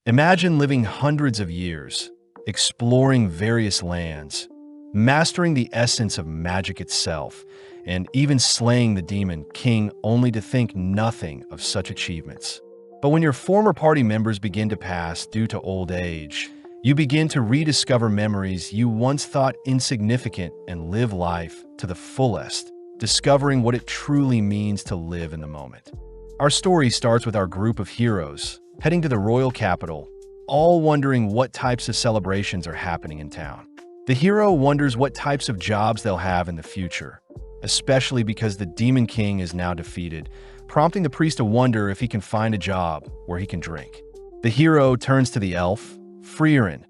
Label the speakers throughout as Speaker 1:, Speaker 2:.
Speaker 1: Imagine living hundreds of years, exploring various lands, mastering the essence of magic itself, and even slaying the demon king only to think nothing of such achievements. But when your former party members begin to pass due to old age, you begin to rediscover memories you once thought insignificant and live life to the fullest, discovering what it truly means to live in the moment. Our story starts with our group of heroes heading to the royal capital, all wondering what types of celebrations are happening in town. The hero wonders what types of jobs they'll have in the future, especially because the Demon King is now defeated, prompting the priest to wonder if he can find a job where he can drink. The hero turns to the elf, Freeren,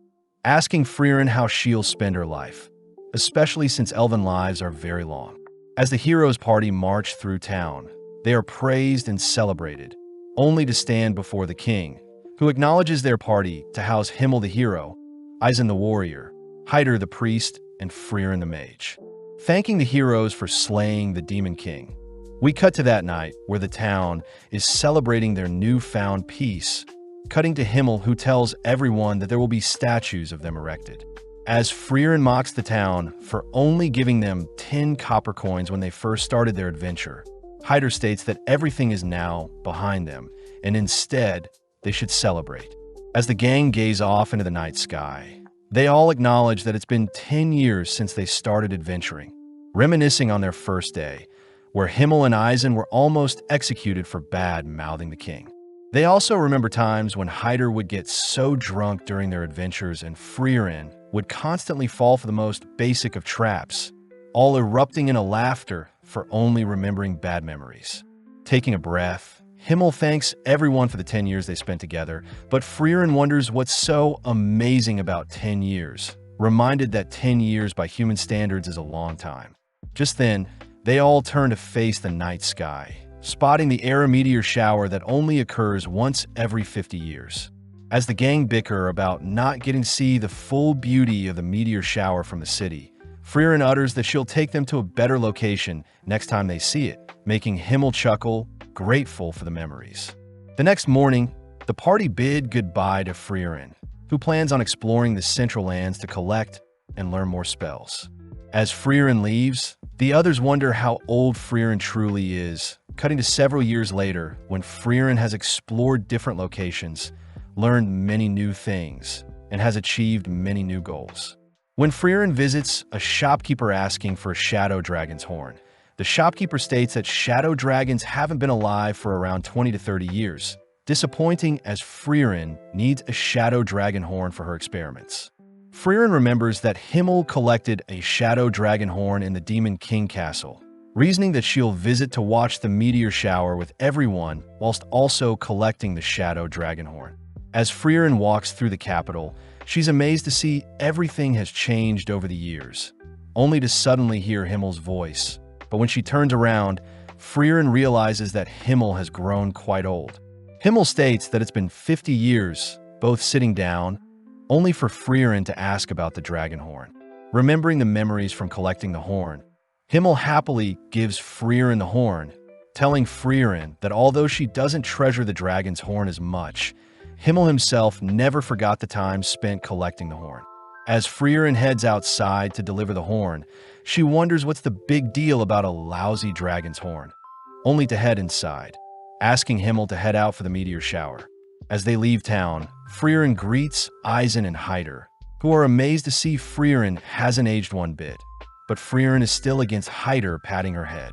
Speaker 1: asking Freeren how she'll spend her life, especially since elven lives are very long. As the hero's party march through town, they are praised and celebrated, only to stand before the king, who acknowledges their party to house Himmel the hero, Eisen the warrior, Hyder the priest, and Freeren the mage. Thanking the heroes for slaying the Demon King, we cut to that night where the town is celebrating their newfound peace, cutting to Himmel, who tells everyone that there will be statues of them erected. As Freeren mocks the town for only giving them 10 copper coins when they first started their adventure, Hyder states that everything is now behind them, and instead, they should celebrate. As the gang gaze off into the night sky, they all acknowledge that it's been 10 years since they started adventuring, reminiscing on their first day, where Himmel and Eisen were almost executed for bad-mouthing the king. They also remember times when Hyder would get so drunk during their adventures and Freeren would constantly fall for the most basic of traps, all erupting in a laughter for only remembering bad memories. Taking a breath, Himmel thanks everyone for the 10 years they spent together, but Freeren wonders what's so amazing about 10 years, reminded that 10 years by human standards is a long time. Just then, they all turn to face the night sky, spotting the Era meteor shower that only occurs once every 50 years. As the gang bicker about not getting to see the full beauty of the meteor shower from the city, Freeren utters that she'll take them to a better location next time they see it, making Himmel chuckle, grateful for the memories. The next morning, the party bid goodbye to Freeren, who plans on exploring the Central Lands to collect and learn more spells. As Freeren leaves, the others wonder how old Freeren truly is, cutting to several years later when Freeren has explored different locations, learned many new things, and has achieved many new goals. When Freeren visits a shopkeeper asking for a shadow dragon's horn, the shopkeeper states that shadow dragons haven't been alive for around 20 to 30 years, disappointing as Freeren needs a shadow dragon horn for her experiments. Freeren remembers that Himmel collected a shadow dragon horn in the Demon King castle, reasoning that she'll visit to watch the meteor shower with everyone whilst also collecting the shadow dragon horn. As Freeren walks through the capital, she's amazed to see everything has changed over the years, only to suddenly hear Himmel's voice. But when she turns around, Freeren realizes that Himmel has grown quite old. Himmel states that it's been 50 years, both sitting down, only for Freeren to ask about the dragon horn. Remembering the memories from collecting the horn, Himmel happily gives Freeren the horn, telling Freeren that although she doesn't treasure the dragon's horn as much, Himmel himself never forgot the time spent collecting the horn. As Freeren heads outside to deliver the horn, she wonders what's the big deal about a lousy dragon's horn, only to head inside, asking Himmel to head out for the meteor shower. As they leave town, Freeren greets Eisen and Hyder, who are amazed to see Freeren hasn't aged one bit, but Freeren is still against Hyder patting her head.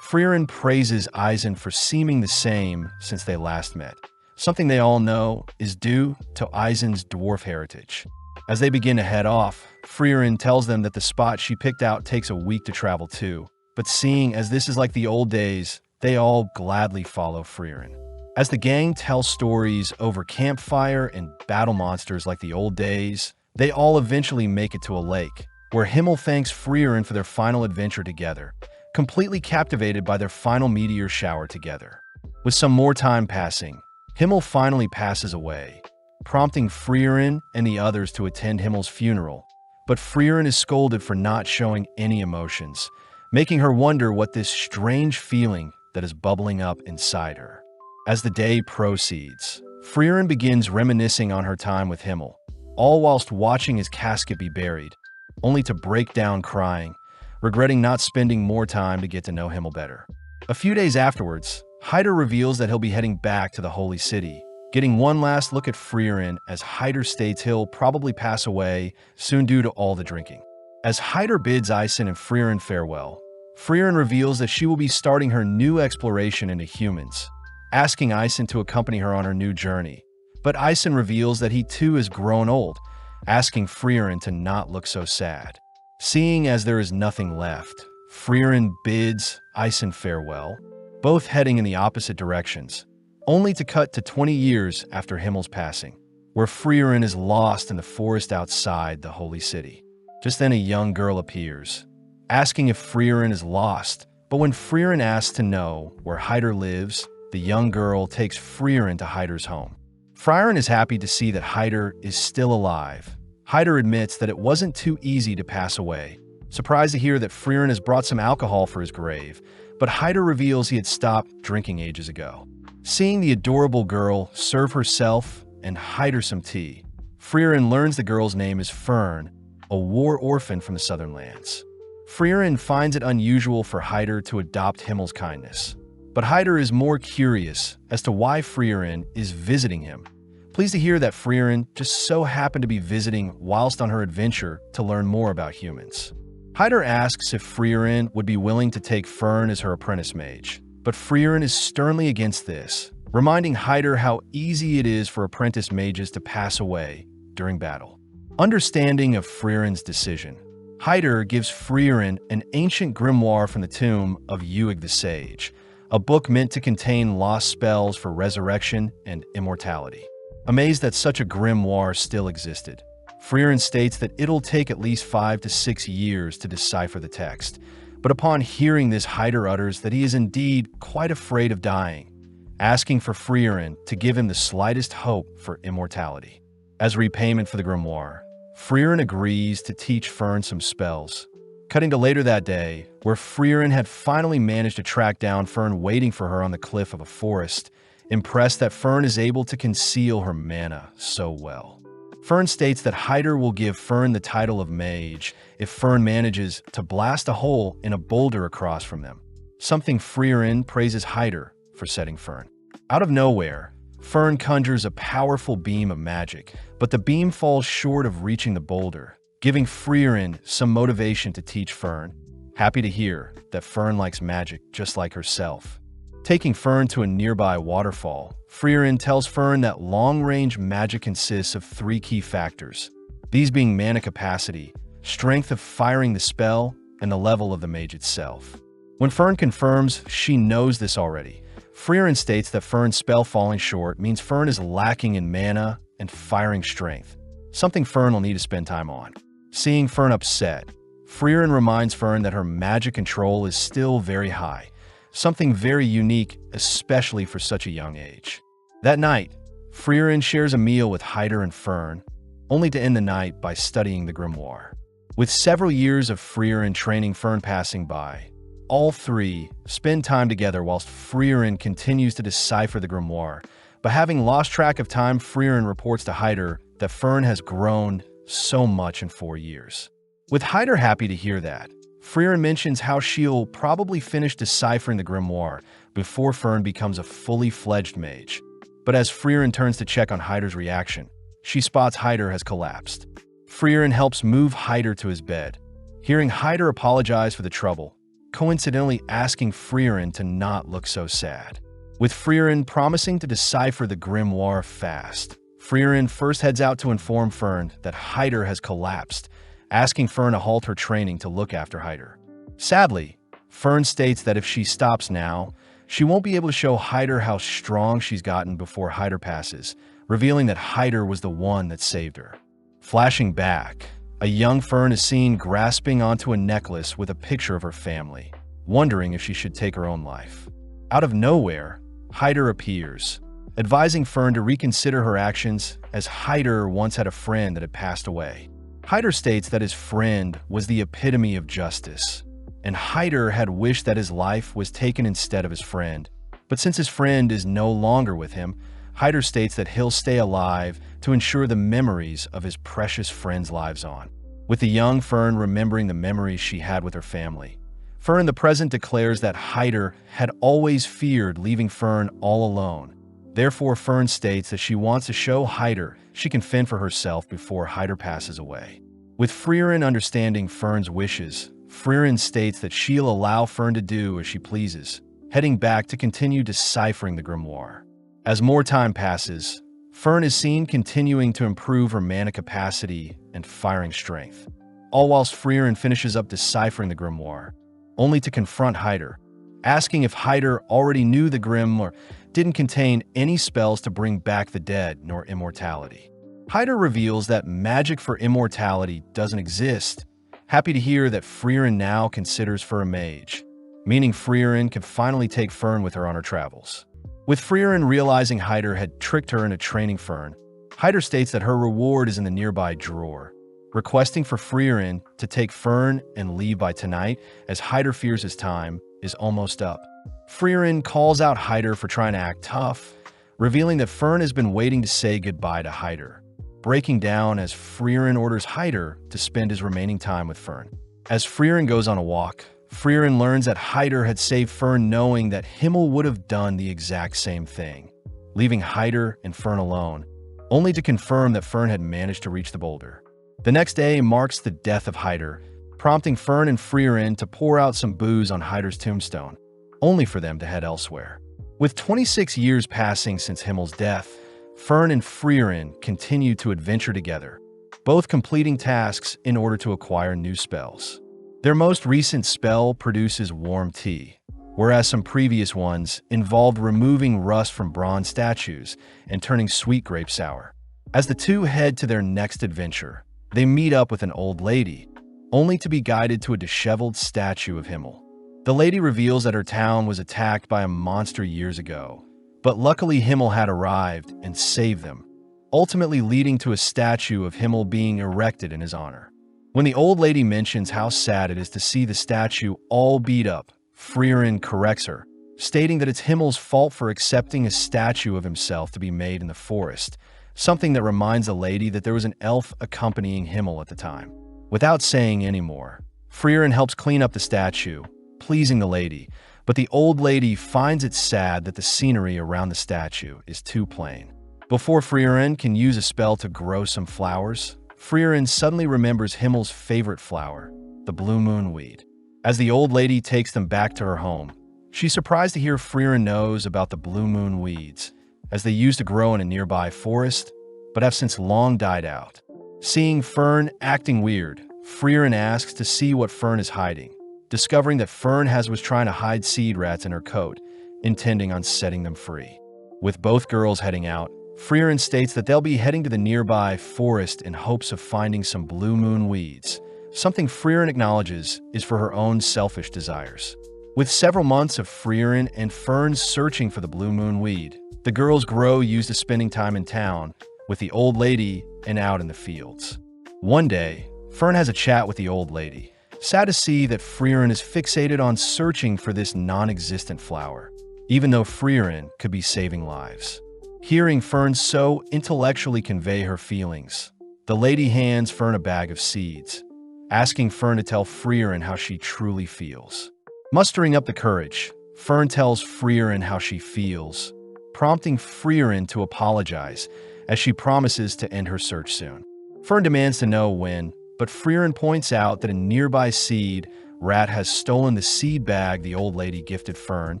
Speaker 1: Freeren praises Eisen for seeming the same since they last met, something they all know is due to Eisen's dwarf heritage. As they begin to head off, Freeren tells them that the spot she picked out takes a week to travel to, but seeing as this is like the old days, they all gladly follow Freeren. As the gang tells stories over campfire and battle monsters like the old days, they all eventually make it to a lake, where Himmel thanks Freeren for their final adventure together, completely captivated by their final meteor shower together. With some more time passing, Himmel finally passes away, prompting Freeren and the others to attend Himmel's funeral, but Freeren is scolded for not showing any emotions, making her wonder what this strange feeling that is bubbling up inside her. As the day proceeds, Freeren begins reminiscing on her time with Himmel, all whilst watching his casket be buried, only to break down crying, regretting not spending more time to get to know Himmel better. A few days afterwards, Hyder reveals that he'll be heading back to the Holy City, getting one last look at Freeren as Hyder states he'll probably pass away soon due to all the drinking. As Hyder bids Isen and Freeren farewell, Freeren reveals that she will be starting her new exploration into humans, asking Isen to accompany her on her new journey. But Isen reveals that he too has grown old, asking Freeren to not look so sad. Seeing as there is nothing left, Freeren bids Isen farewell, both heading in the opposite directions, only to cut to 20 years after Himmel's passing, where Freeren is lost in the forest outside the Holy City. Just then a young girl appears, asking if Freeren is lost, but when Freeren asks to know where Hyder lives, the young girl takes Freeren to Hyder's home. Freeren is happy to see that Hyder is still alive. Hyder admits that it wasn't too easy to pass away, surprised to hear that Freeren has brought some alcohol for his grave, but Hyder reveals he had stopped drinking ages ago. Seeing the adorable girl serve herself and Hyder some tea, Freeren learns the girl's name is Fern, a war orphan from the southern lands. Freeren finds it unusual for Hyder to adopt Himmel's kindness, but Hyder is more curious as to why Freeren is visiting him. Pleased to hear that Freeren just so happened to be visiting whilst on her adventure to learn more about humans. Hyder asks if Freeren would be willing to take Fern as her apprentice mage, but Freeren is sternly against this, reminding Hyder how easy it is for apprentice mages to pass away during battle. Understanding of Freeren's decision, Hyder gives Freeren an ancient grimoire from the tomb of Uig the Sage, a book meant to contain lost spells for resurrection and immortality. Amazed that such a grimoire still existed, Freeren states that it'll take at least 5 to 6 years to decipher the text, but upon hearing this, Hyder utters that he is indeed quite afraid of dying, asking for Freeren to give him the slightest hope for immortality. As repayment for the grimoire, Freeren agrees to teach Fern some spells. Cutting to later that day, where Freeren had finally managed to track down Fern waiting for her on the cliff of a forest, impressed that Fern is able to conceal her mana so well. Fern states that Hyder will give Fern the title of mage if Fern manages to blast a hole in a boulder across from them, something Freeren praises Hyder for setting Fern. Out of nowhere, Fern conjures a powerful beam of magic, but the beam falls short of reaching the boulder, giving Freeren some motivation to teach Fern. Happy to hear that Fern likes magic just like herself. Taking Fern to a nearby waterfall, Freeren tells Fern that long-range magic consists of 3 key factors, these being mana capacity, strength of firing the spell, and the level of the mage itself. When Fern confirms she knows this already, Freeren states that Fern's spell falling short means Fern is lacking in mana and firing strength, something Fern will need to spend time on. Seeing Fern upset, Freeren reminds Fern that her magic control is still very high, something very unique, especially for such a young age. That night, Freeren shares a meal with Hyder and Fern, only to end the night by studying the grimoire. With several years of Freeren training Fern passing by, all three spend time together whilst Freeren continues to decipher the grimoire, but having lost track of time, Freeren reports to Hyder that Fern has grown so much in 4 years. With Hyder happy to hear that, Freeren mentions how she'll probably finish deciphering the grimoire before Fern becomes a fully fledged mage. But as Freeren turns to check on Hyder's reaction, she spots Hyder has collapsed. Freeren helps move Hyder to his bed. Hearing Hyder apologize for the trouble, coincidentally asking Freeren to not look so sad. With Freeren promising to decipher the grimoire fast, Freeren first heads out to inform Fern that Hyder has collapsed, asking Fern to halt her training to look after Hyder. Sadly, Fern states that if she stops now, she won't be able to show Hyder how strong she's gotten before Hyder passes, revealing that Hyder was the one that saved her. Flashing back, a young Fern is seen grasping onto a necklace with a picture of her family, wondering if she should take her own life. Out of nowhere, Hyder appears, advising Fern to reconsider her actions as Hyder once had a friend that had passed away. Hyder states that his friend was the epitome of justice, and Hyder had wished that his life was taken instead of his friend. But since his friend is no longer with him, Hyder states that he'll stay alive to ensure the memories of his precious friends' lives on. With the young Fern remembering the memories she had with her family, Fern in the present declares that Hyder had always feared leaving Fern all alone. Therefore, Fern states that she wants to show Hyder she can fend for herself before Hyder passes away. With Freeren understanding Fern's wishes, Freeren states that she'll allow Fern to do as she pleases, heading back to continue deciphering the grimoire. As more time passes, Fern is seen continuing to improve her mana capacity and firing strength, all whilst Freeren finishes up deciphering the grimoire, only to confront Hyder, asking if Hyder already knew the grimoire didn't contain any spells to bring back the dead nor immortality. Hyder reveals that magic for immortality doesn't exist, happy to hear that Freeren now considers for a mage, meaning Freeren can finally take Fern with her on her travels. With Freeren realizing Hyder had tricked her into training Fern, Hyder states that her reward is in the nearby drawer, requesting for Freeren to take Fern and leave by tonight as Hyder fears his time is almost up. Freeren calls out Hyder for trying to act tough, revealing that Fern has been waiting to say goodbye to Hyder, breaking down as Freeren orders Hyder to spend his remaining time with Fern. As Freeren goes on a walk, Freeren learns that Hyder had saved Fern knowing that Himmel would have done the exact same thing, leaving Hyder and Fern alone, only to confirm that Fern had managed to reach the boulder. The next day marks the death of Hyder, prompting Fern and Freeren to pour out some booze on Hyder's tombstone, only for them to head elsewhere. With 26 years passing since Himmel's death, Fern and Freeren continue to adventure together, both completing tasks in order to acquire new spells. Their most recent spell produces warm tea, whereas some previous ones involved removing rust from bronze statues and turning sweet grape sour. As the two head to their next adventure, they meet up with an old lady, only to be guided to a disheveled statue of Himmel. The lady reveals that her town was attacked by a monster years ago, but luckily Himmel had arrived and saved them, ultimately leading to a statue of Himmel being erected in his honor. When the old lady mentions how sad it is to see the statue all beat up, Freeren corrects her, stating that it's Himmel's fault for accepting a statue of himself to be made in the forest, something that reminds the lady that there was an elf accompanying Himmel at the time. Without saying any more, Freeren helps clean up the statue, pleasing the lady, but the old lady finds it sad that the scenery around the statue is too plain. Before Freeren can use a spell to grow some flowers, Freeren suddenly remembers Himmel's favorite flower, the blue moon weed. As the old lady takes them back to her home, she's surprised to hear Freeren knows about the blue moon weeds, as they used to grow in a nearby forest, but have since long died out. Seeing Fern acting weird, Freeren asks to see what Fern is hiding, discovering that Fern was trying to hide seed rats in her coat, intending on setting them free. With both girls heading out, Freeren states that they'll be heading to the nearby forest in hopes of finding some blue moon weeds, something Freeren acknowledges is for her own selfish desires. With several months of Freeren and Fern searching for the blue moon weed, the girls grow used to spending time in town with the old lady and out in the fields. One day, Fern has a chat with the old lady, sad to see that Freeren is fixated on searching for this non-existent flower, even though Freeren could be saving lives. Hearing Fern so intellectually convey her feelings, the lady hands Fern a bag of seeds, asking Fern to tell Freeren how she truly feels. Mustering up the courage, Fern tells Freeren how she feels, prompting Freeren to apologize as she promises to end her search soon. Fern demands to know when, but Freeren points out that a nearby seed rat has stolen the seed bag the old lady gifted Fern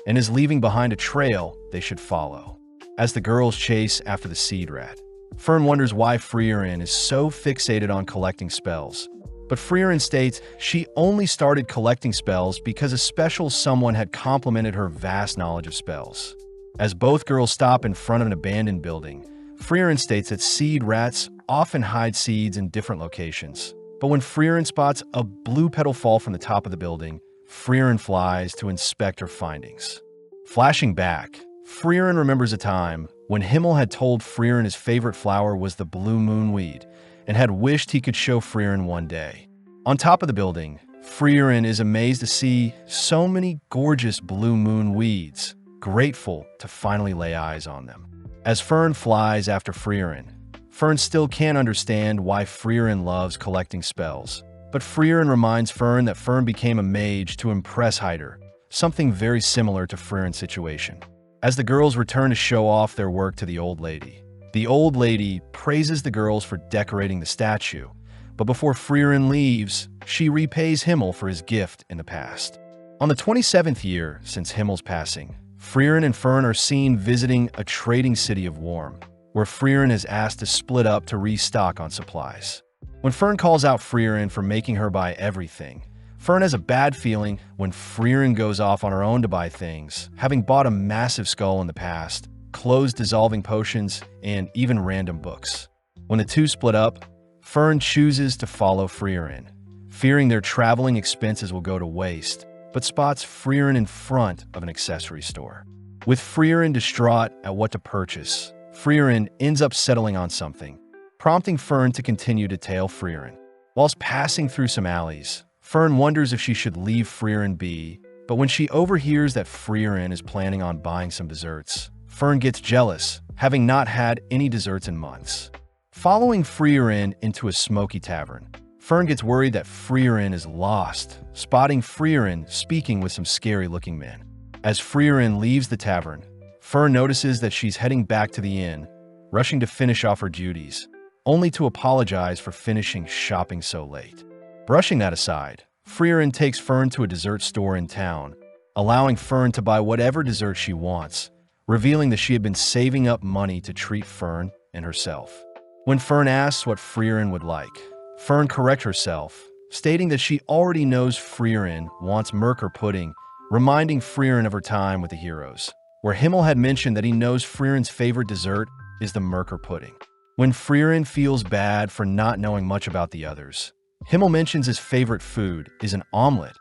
Speaker 1: and is leaving behind a trail they should follow. As the girls chase after the seed rat, Fern wonders why Freeren is so fixated on collecting spells, but Freeren states she only started collecting spells because a special someone had complimented her vast knowledge of spells. As both girls stop in front of an abandoned building, Freeren states that seed rats often hide seeds in different locations, but when Freeren spots a blue petal fall from the top of the building, Freeren flies to inspect her findings. Flashing back, Freeren remembers a time when Himmel had told Freeren his favorite flower was the blue moon weed and had wished he could show Freeren one day. On top of the building, Freeren is amazed to see so many gorgeous blue moon weeds, grateful to finally lay eyes on them. As Fern flies after Freeren, Fern still can't understand why Freeren loves collecting spells. But Freeren reminds Fern that Fern became a mage to impress Hyder, something very similar to Freeren's situation. As the girls return to show off their work to the old lady praises the girls for decorating the statue, but before Freeren leaves, she repays Himmel for his gift in the past. On the 27th year since Himmel's passing, Freeren and Fern are seen visiting a trading city of Worm, where Freeren is asked to split up to restock on supplies. When Fern calls out Freeren for making her buy everything, Fern has a bad feeling when Freeren goes off on her own to buy things, having bought a massive skull in the past, clothes dissolving potions, and even random books. When the two split up, Fern chooses to follow Freeren, fearing their traveling expenses will go to waste, but spots Freeren in front of an accessory store. With Freeren distraught at what to purchase, Freeren ends up settling on something, prompting Fern to continue to tail Freeren. Whilst passing through some alleys, Fern wonders if she should leave Freeren be, but when she overhears that Freeren is planning on buying some desserts, Fern gets jealous, having not had any desserts in months. Following Freeren into a smoky tavern, Fern gets worried that Freeren is lost, spotting Freeren speaking with some scary-looking men. As Freeren leaves the tavern, Fern notices that she's heading back to the inn, rushing to finish off her duties, only to apologize for finishing shopping so late. Brushing that aside, Freeren takes Fern to a dessert store in town, allowing Fern to buy whatever dessert she wants, revealing that she had been saving up money to treat Fern and herself. When Fern asks what Freeren would like, Fern corrects herself, stating that she already knows Freeren wants Merker pudding, reminding Freeren of her time with the heroes, where Himmel had mentioned that he knows Freeren's favorite dessert is the Merker pudding. When Freeren feels bad for not knowing much about the others, Himmel mentions his favorite food is an omelet.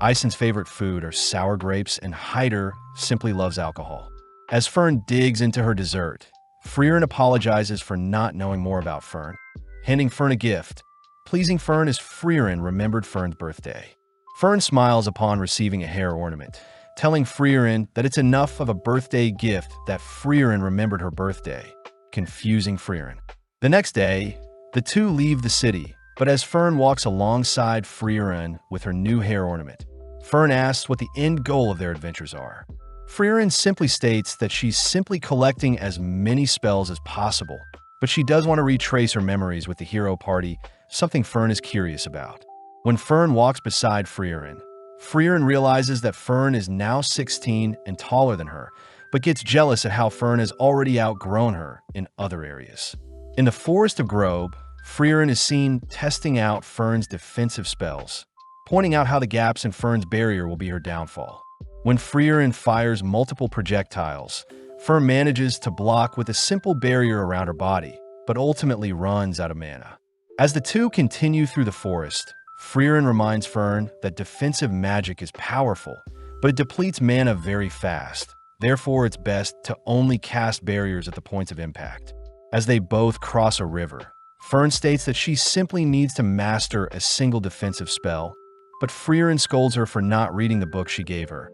Speaker 1: Eisen's favorite food are sour grapes, and Hyder simply loves alcohol. As Fern digs into her dessert, Freeren apologizes for not knowing more about Fern, handing Fern a gift, pleasing Fern as Freeren remembered Fern's birthday. Fern smiles upon receiving a hair ornament, telling Freeren that it's enough of a birthday gift that Freeren remembered her birthday, confusing Freeren. The next day, the two leave the city, but as Fern walks alongside Freeren with her new hair ornament, Fern asks what the end goal of their adventures are. Freeren simply states that she's simply collecting as many spells as possible, but she does want to retrace her memories with the hero party, something Fern is curious about. When Fern walks beside Freeren, Freeren realizes that Fern is now 16 and taller than her, but gets jealous at how Fern has already outgrown her in other areas. In the Forest of Grobe, Freeren is seen testing out Fern's defensive spells, pointing out how the gaps in Fern's barrier will be her downfall. When Freeren fires multiple projectiles, Fern manages to block with a simple barrier around her body, but ultimately runs out of mana. As the two continue through the forest, Freeren reminds Fern that defensive magic is powerful, but it depletes mana very fast. Therefore, it's best to only cast barriers at the points of impact. As they both cross a river, Fern states that she simply needs to master a single defensive spell, but Freeren scolds her for not reading the book she gave her,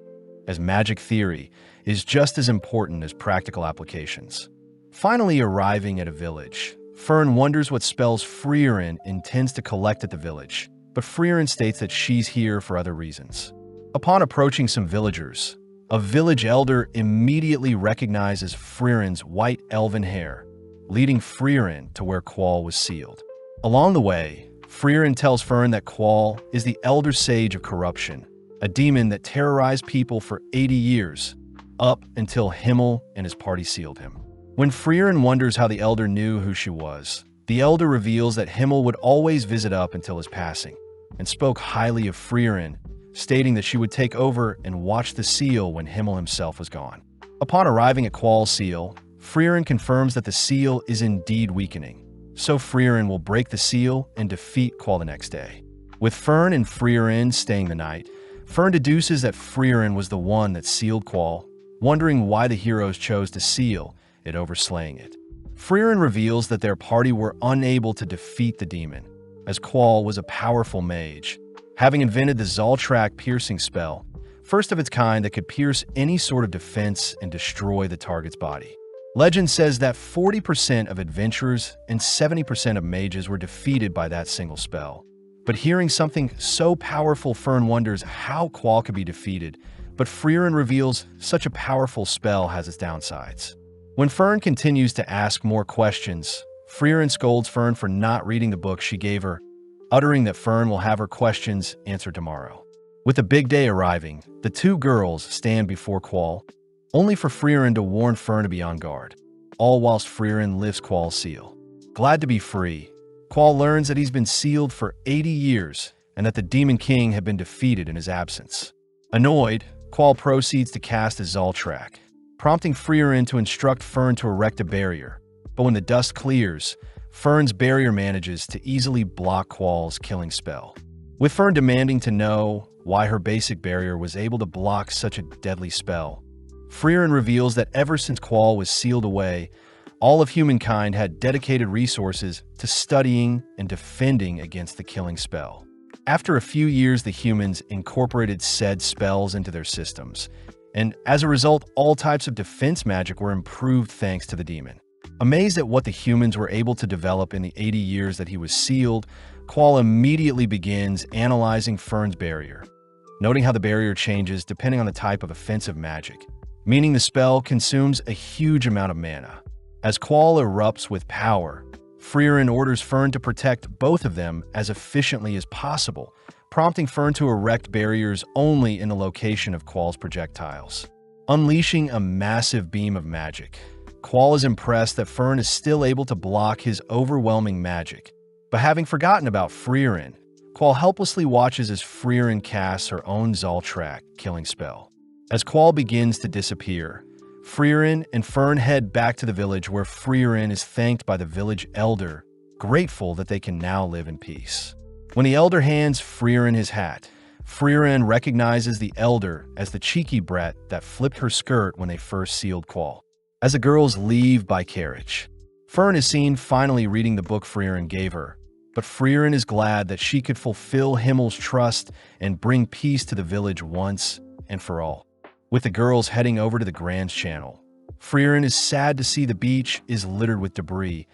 Speaker 1: as magic theory is just as important as practical applications. Finally arriving at a village, Fern wonders what spells Freeren intends to collect at the village, but Freeren states that she's here for other reasons. Upon approaching some villagers, a village elder immediately recognizes Freeren's white elven hair, leading Freeren to where Qual was sealed. Along the way, Freeren tells Fern that Qual is the Elder Sage of Corruption, a demon that terrorized people for 80 years, up until Himmel and his party sealed him. When Freeren wonders how the Elder knew who she was, the Elder reveals that Himmel would always visit up until his passing, and spoke highly of Freeren, stating that she would take over and watch the seal when Himmel himself was gone. Upon arriving at Qual's seal, Freeren confirms that the seal is indeed weakening, so Freeren will break the seal and defeat Qual the next day. With Fern and Freeren staying the night, Fern deduces that Freeren was the one that sealed Qual, wondering why the heroes chose to seal it over slaying it. Freeren reveals that their party were unable to defeat the demon, as Qual was a powerful mage, having invented the Zoltrak piercing spell, first of its kind that could pierce any sort of defense and destroy the target's body. Legend says that 40% of adventurers and 70% of mages were defeated by that single spell. But hearing something so powerful, Fern wonders how Qual could be defeated, but Freeren reveals such a powerful spell has its downsides. When Fern continues to ask more questions, Freeren scolds Fern for not reading the book she gave her, uttering that Fern will have her questions answered tomorrow. With the big day arriving, the two girls stand before Qual, only for Freeren to warn Fern to be on guard, all whilst Freeren lifts Qual's seal. Glad to be free, Qual learns that he's been sealed for 80 years and that the Demon King had been defeated in his absence. Annoyed, Qual proceeds to cast a Zoltrak, prompting Freeren to instruct Fern to erect a barrier. But when the dust clears, Fern's barrier manages to easily block Qual's killing spell. With Fern demanding to know why her basic barrier was able to block such a deadly spell, Freeren reveals that ever since Qual was sealed away, all of humankind had dedicated resources to studying and defending against the killing spell. After a few years, the humans incorporated said spells into their systems, and as a result, all types of defense magic were improved thanks to the demon. Amazed at what the humans were able to develop in the 80 years that he was sealed, Qual immediately begins analyzing Fern's barrier, noting how the barrier changes depending on the type of offensive magic, meaning the spell consumes a huge amount of mana. As Qual erupts with power, Freeren orders Fern to protect both of them as efficiently as possible, prompting Fern to erect barriers only in the location of Qual's projectiles. Unleashing a massive beam of magic, Qual is impressed that Fern is still able to block his overwhelming magic. But having forgotten about Freeren, Qual helplessly watches as Freeren casts her own Zoltrak killing spell. As Qual begins to disappear, Freeren and Fern head back to the village where Freeren is thanked by the village elder, grateful that they can now live in peace. When the elder hands Freeren his hat, Freeren recognizes the elder as the cheeky brat that flipped her skirt when they first sealed Qual. As the girls leave by carriage, Fern is seen finally reading the book Freeren gave her, but Freeren is glad that she could fulfill Himmel's trust and bring peace to the village once and for all. With the girls heading over to the Grand Channel, Freeren is sad to see the beach is littered with debris,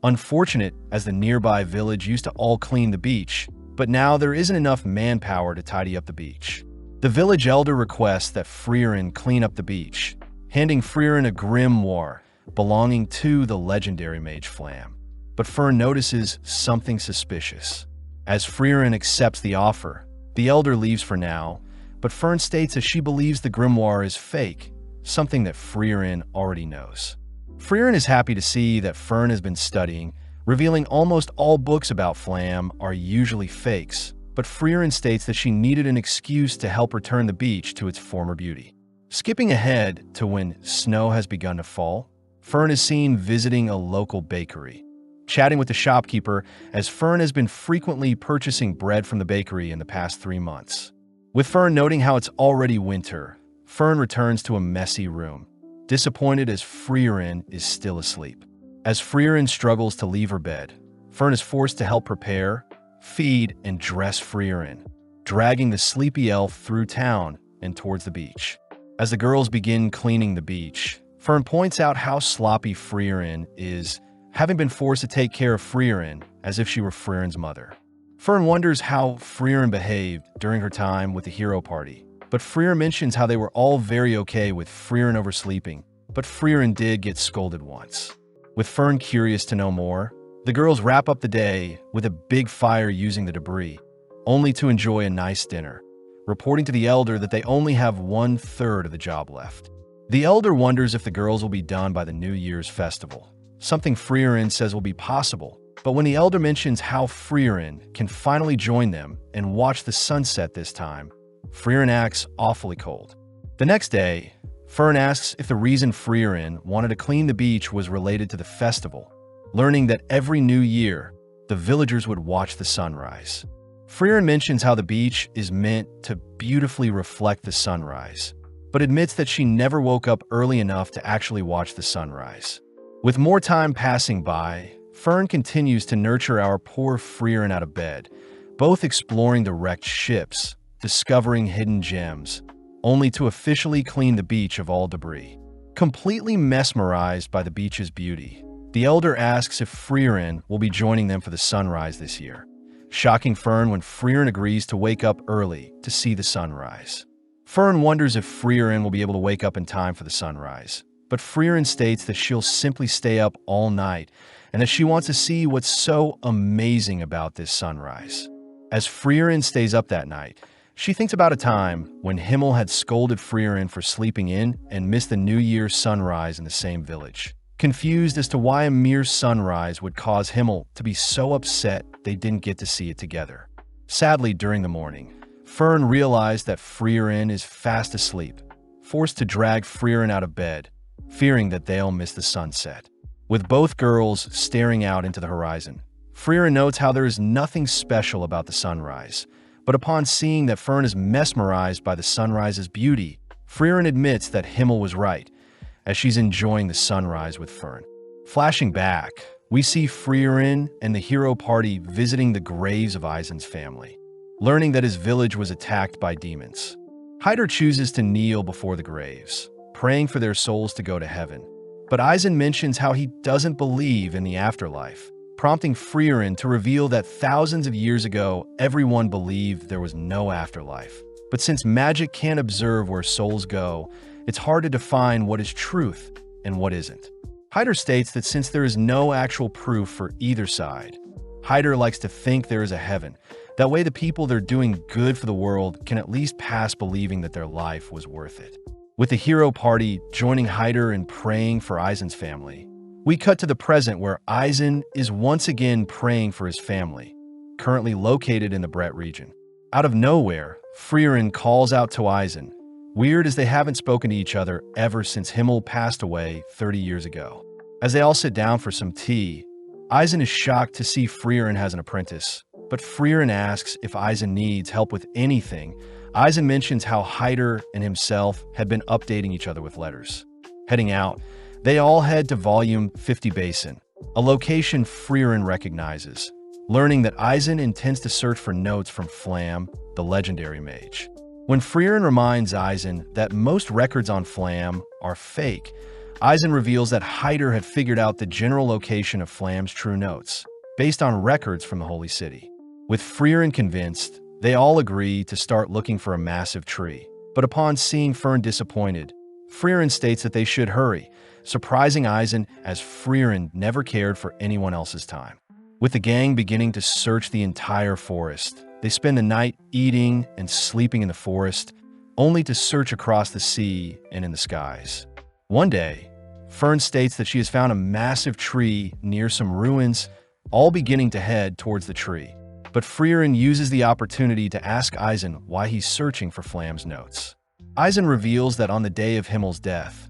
Speaker 1: unfortunate as the nearby village used to all clean the beach, but now there isn't enough manpower to tidy up the beach. The village elder requests that Freeren clean up the beach, handing Freeren a grimoire belonging to the legendary mage Flam. But Fern notices something suspicious. As Freeren accepts the offer, the elder leaves for now, but Fern states that she believes the grimoire is fake, something that Freeren already knows. Freeren is happy to see that Fern has been studying, revealing almost all books about Flam are usually fakes, but Freeren states that she needed an excuse to help return the beach to its former beauty. Skipping ahead to when snow has begun to fall, Fern is seen visiting a local bakery, chatting with the shopkeeper as Fern has been frequently purchasing bread from the bakery in the past 3 months. With Fern noting how it's already winter, Fern returns to a messy room, disappointed as Freeren is still asleep. As Freeren struggles to leave her bed, Fern is forced to help prepare, feed, and dress Freeren, dragging the sleepy elf through town and towards the beach. As the girls begin cleaning the beach, Fern points out how sloppy Freeren is, having been forced to take care of Freeren as if she were Freeren's mother. Fern wonders how Freeren behaved during her time with the hero party, but Freeren mentions how they were all very okay with Freeren oversleeping, but Freeren did get scolded once. With Fern curious to know more, the girls wrap up the day with a big fire using the debris, only to enjoy a nice dinner, reporting to the elder that they only have 1/3 of the job left. The elder wonders if the girls will be done by the New Year's festival, something Freeren says will be possible, but when the elder mentions how Freeren can finally join them and watch the sunset this time, Freeren acts awfully cold. The next day, Fern asks if the reason Freeren wanted to clean the beach was related to the festival, learning that every new year, the villagers would watch the sunrise. Freeren mentions how the beach is meant to beautifully reflect the sunrise, but admits that she never woke up early enough to actually watch the sunrise. With more time passing by, Fern continues to nurture our poor Freeren out of bed, both exploring the wrecked ships, discovering hidden gems, only to officially clean the beach of all debris. Completely mesmerized by the beach's beauty, the elder asks if Freeren will be joining them for the sunrise this year, shocking Fern when Freeren agrees to wake up early to see the sunrise. Fern wonders if Freeren will be able to wake up in time for the sunrise, but Freeren states that she'll simply stay up all night and that she wants to see what's so amazing about this sunrise. As Freeren stays up that night, she thinks about a time when Himmel had scolded Freeren for sleeping in and missed the New Year's sunrise in the same village. Confused as to why a mere sunrise would cause Himmel to be so upset they didn't get to see it together. Sadly, during the morning, Fern realized that Freeren is fast asleep, forced to drag Freeren out of bed, fearing that they'll miss the sunset. With both girls staring out into the horizon, Freeren notes how there is nothing special about the sunrise, but upon seeing that Fern is mesmerized by the sunrise's beauty, Freeren admits that Himmel was right, as she's enjoying the sunrise with Fern. Flashing back, we see Freeren and the hero party visiting the graves of Eisen's family, learning that his village was attacked by demons. Hyder chooses to kneel before the graves, praying for their souls to go to heaven. But Eisen mentions how he doesn't believe in the afterlife, prompting Freeren to reveal that thousands of years ago, everyone believed there was no afterlife. But since magic can't observe where souls go, it's hard to define what is truth and what isn't. Hyder states that since there is no actual proof for either side, Hyder likes to think there is a heaven. That way the people that are doing good for the world can at least pass believing that their life was worth it. With the hero party joining Hyder in praying for Eisen's family, we cut to the present where Eisen is once again praying for his family, currently located in the Brett region. Out of nowhere, Freeren calls out to Eisen, weird as they haven't spoken to each other ever since Himmel passed away 30 years ago. As they all sit down for some tea, Eisen is shocked to see Freeren has an apprentice, but Freeren asks if Eisen needs help with anything. Eisen mentions how Hyder and himself had been updating each other with letters. Heading out, they all head to Volume 50 Basin, a location Freeren recognizes, learning that Eisen intends to search for notes from Flam, the legendary mage. When Freeren reminds Eisen that most records on Flam are fake, Eisen reveals that Hyder had figured out the general location of Flam's true notes, based on records from the Holy City. With Freeren convinced, they all agree to start looking for a massive tree. But upon seeing Fern disappointed, Freeren states that they should hurry, surprising Eisen as Freeren never cared for anyone else's time. With the gang beginning to search the entire forest, they spend the night eating and sleeping in the forest, only to search across the sea and in the skies. One day, Fern states that she has found a massive tree near some ruins, all beginning to head towards the tree. But Freeren uses the opportunity to ask Eisen why he's searching for Flam's notes. Eisen reveals that on the day of Himmel's death,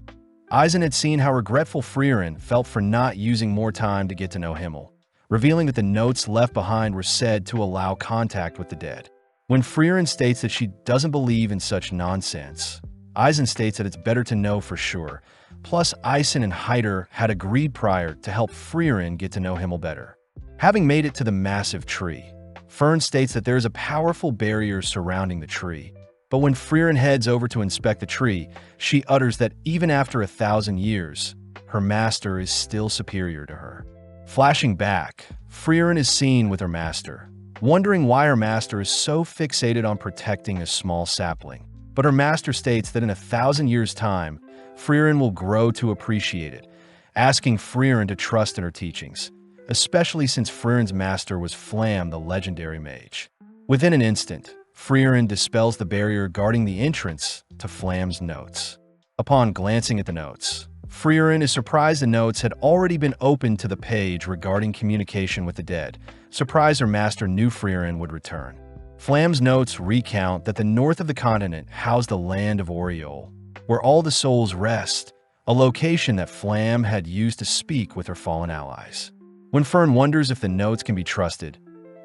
Speaker 1: Eisen had seen how regretful Freeren felt for not using more time to get to know Himmel, revealing that the notes left behind were said to allow contact with the dead. When Freeren states that she doesn't believe in such nonsense, Eisen states that it's better to know for sure. Plus, Eisen and Hyder had agreed prior to help Freeren get to know Himmel better. Having made it to the massive tree, Fern states that there is a powerful barrier surrounding the tree. But when Freeren heads over to inspect the tree, she utters that even after 1,000 years, her master is still superior to her. Flashing back, Freeren is seen with her master, wondering why her master is so fixated on protecting a small sapling. But her master states that in 1,000 years' time, Freeren will grow to appreciate it, asking Freeren to trust in her teachings, especially since Freeren's master was Flam, the legendary mage. Within an instant, Freeren dispels the barrier guarding the entrance to Flam's notes. Upon glancing at the notes, Freeren is surprised the notes had already been opened to the page regarding communication with the dead, surprised her master knew Freeren would return. Flam's notes recount that the north of the continent housed the land of Oriole, where all the souls rest, a location that Flam had used to speak with her fallen allies. When Fern wonders if the notes can be trusted,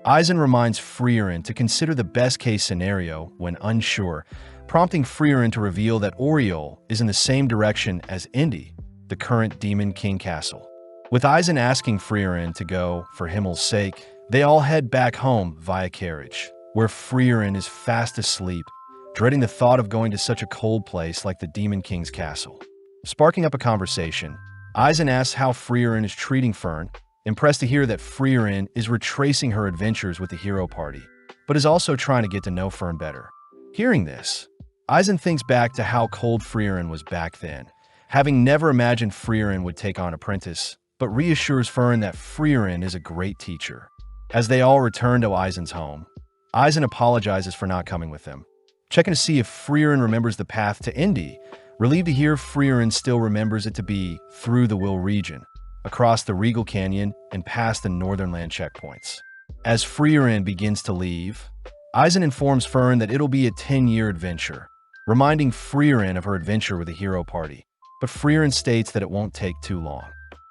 Speaker 1: Eisen reminds Freeren to consider the best-case scenario when unsure, prompting Freeren to reveal that Oriole is in the same direction as Indy, the current Demon King Castle. With Eisen asking Freeren to go for Himmel's sake, they all head back home via carriage, where Freeren is fast asleep, dreading the thought of going to such a cold place like the Demon King's castle. Sparking up a conversation, Eisen asks how Freeren is treating Fern, impressed to hear that Freeren is retracing her adventures with the hero party, but is also trying to get to know Fern better. Hearing this, Eisen thinks back to how cold Freeren was back then, having never imagined Freeren would take on Apprentice, but reassures Fern that Freeren is a great teacher. As they all return to Eisen's home, Eisen apologizes for not coming with them, checking to see if Freeren remembers the path to Indy, relieved to hear Freeren still remembers it to be through the Will region, across the Regal Canyon and past the Northern Land checkpoints. As Freeren begins to leave, Eisen informs Fern that it'll be a 10-year adventure, reminding Freeren of her adventure with the hero party, but Freeren states that it won't take too long.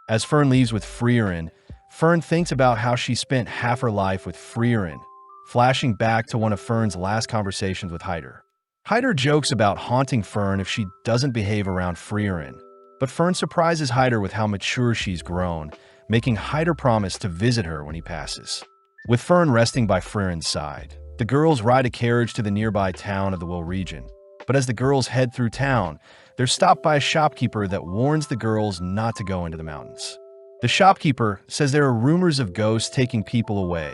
Speaker 1: As Fern leaves with Freeren, Fern thinks about how she spent half her life with Freeren, flashing back to one of Fern's last conversations with Hyder. Hyder jokes about haunting Fern if she doesn't behave around Freeren, but Fern surprises Hyder with how mature she's grown, making Hyder promise to visit her when he passes. With Fern resting by Freeren's side, the girls ride a carriage to the nearby town of the Will region. But as the girls head through town, they're stopped by a shopkeeper that warns the girls not to go into the mountains. The shopkeeper says there are rumors of ghosts taking people away,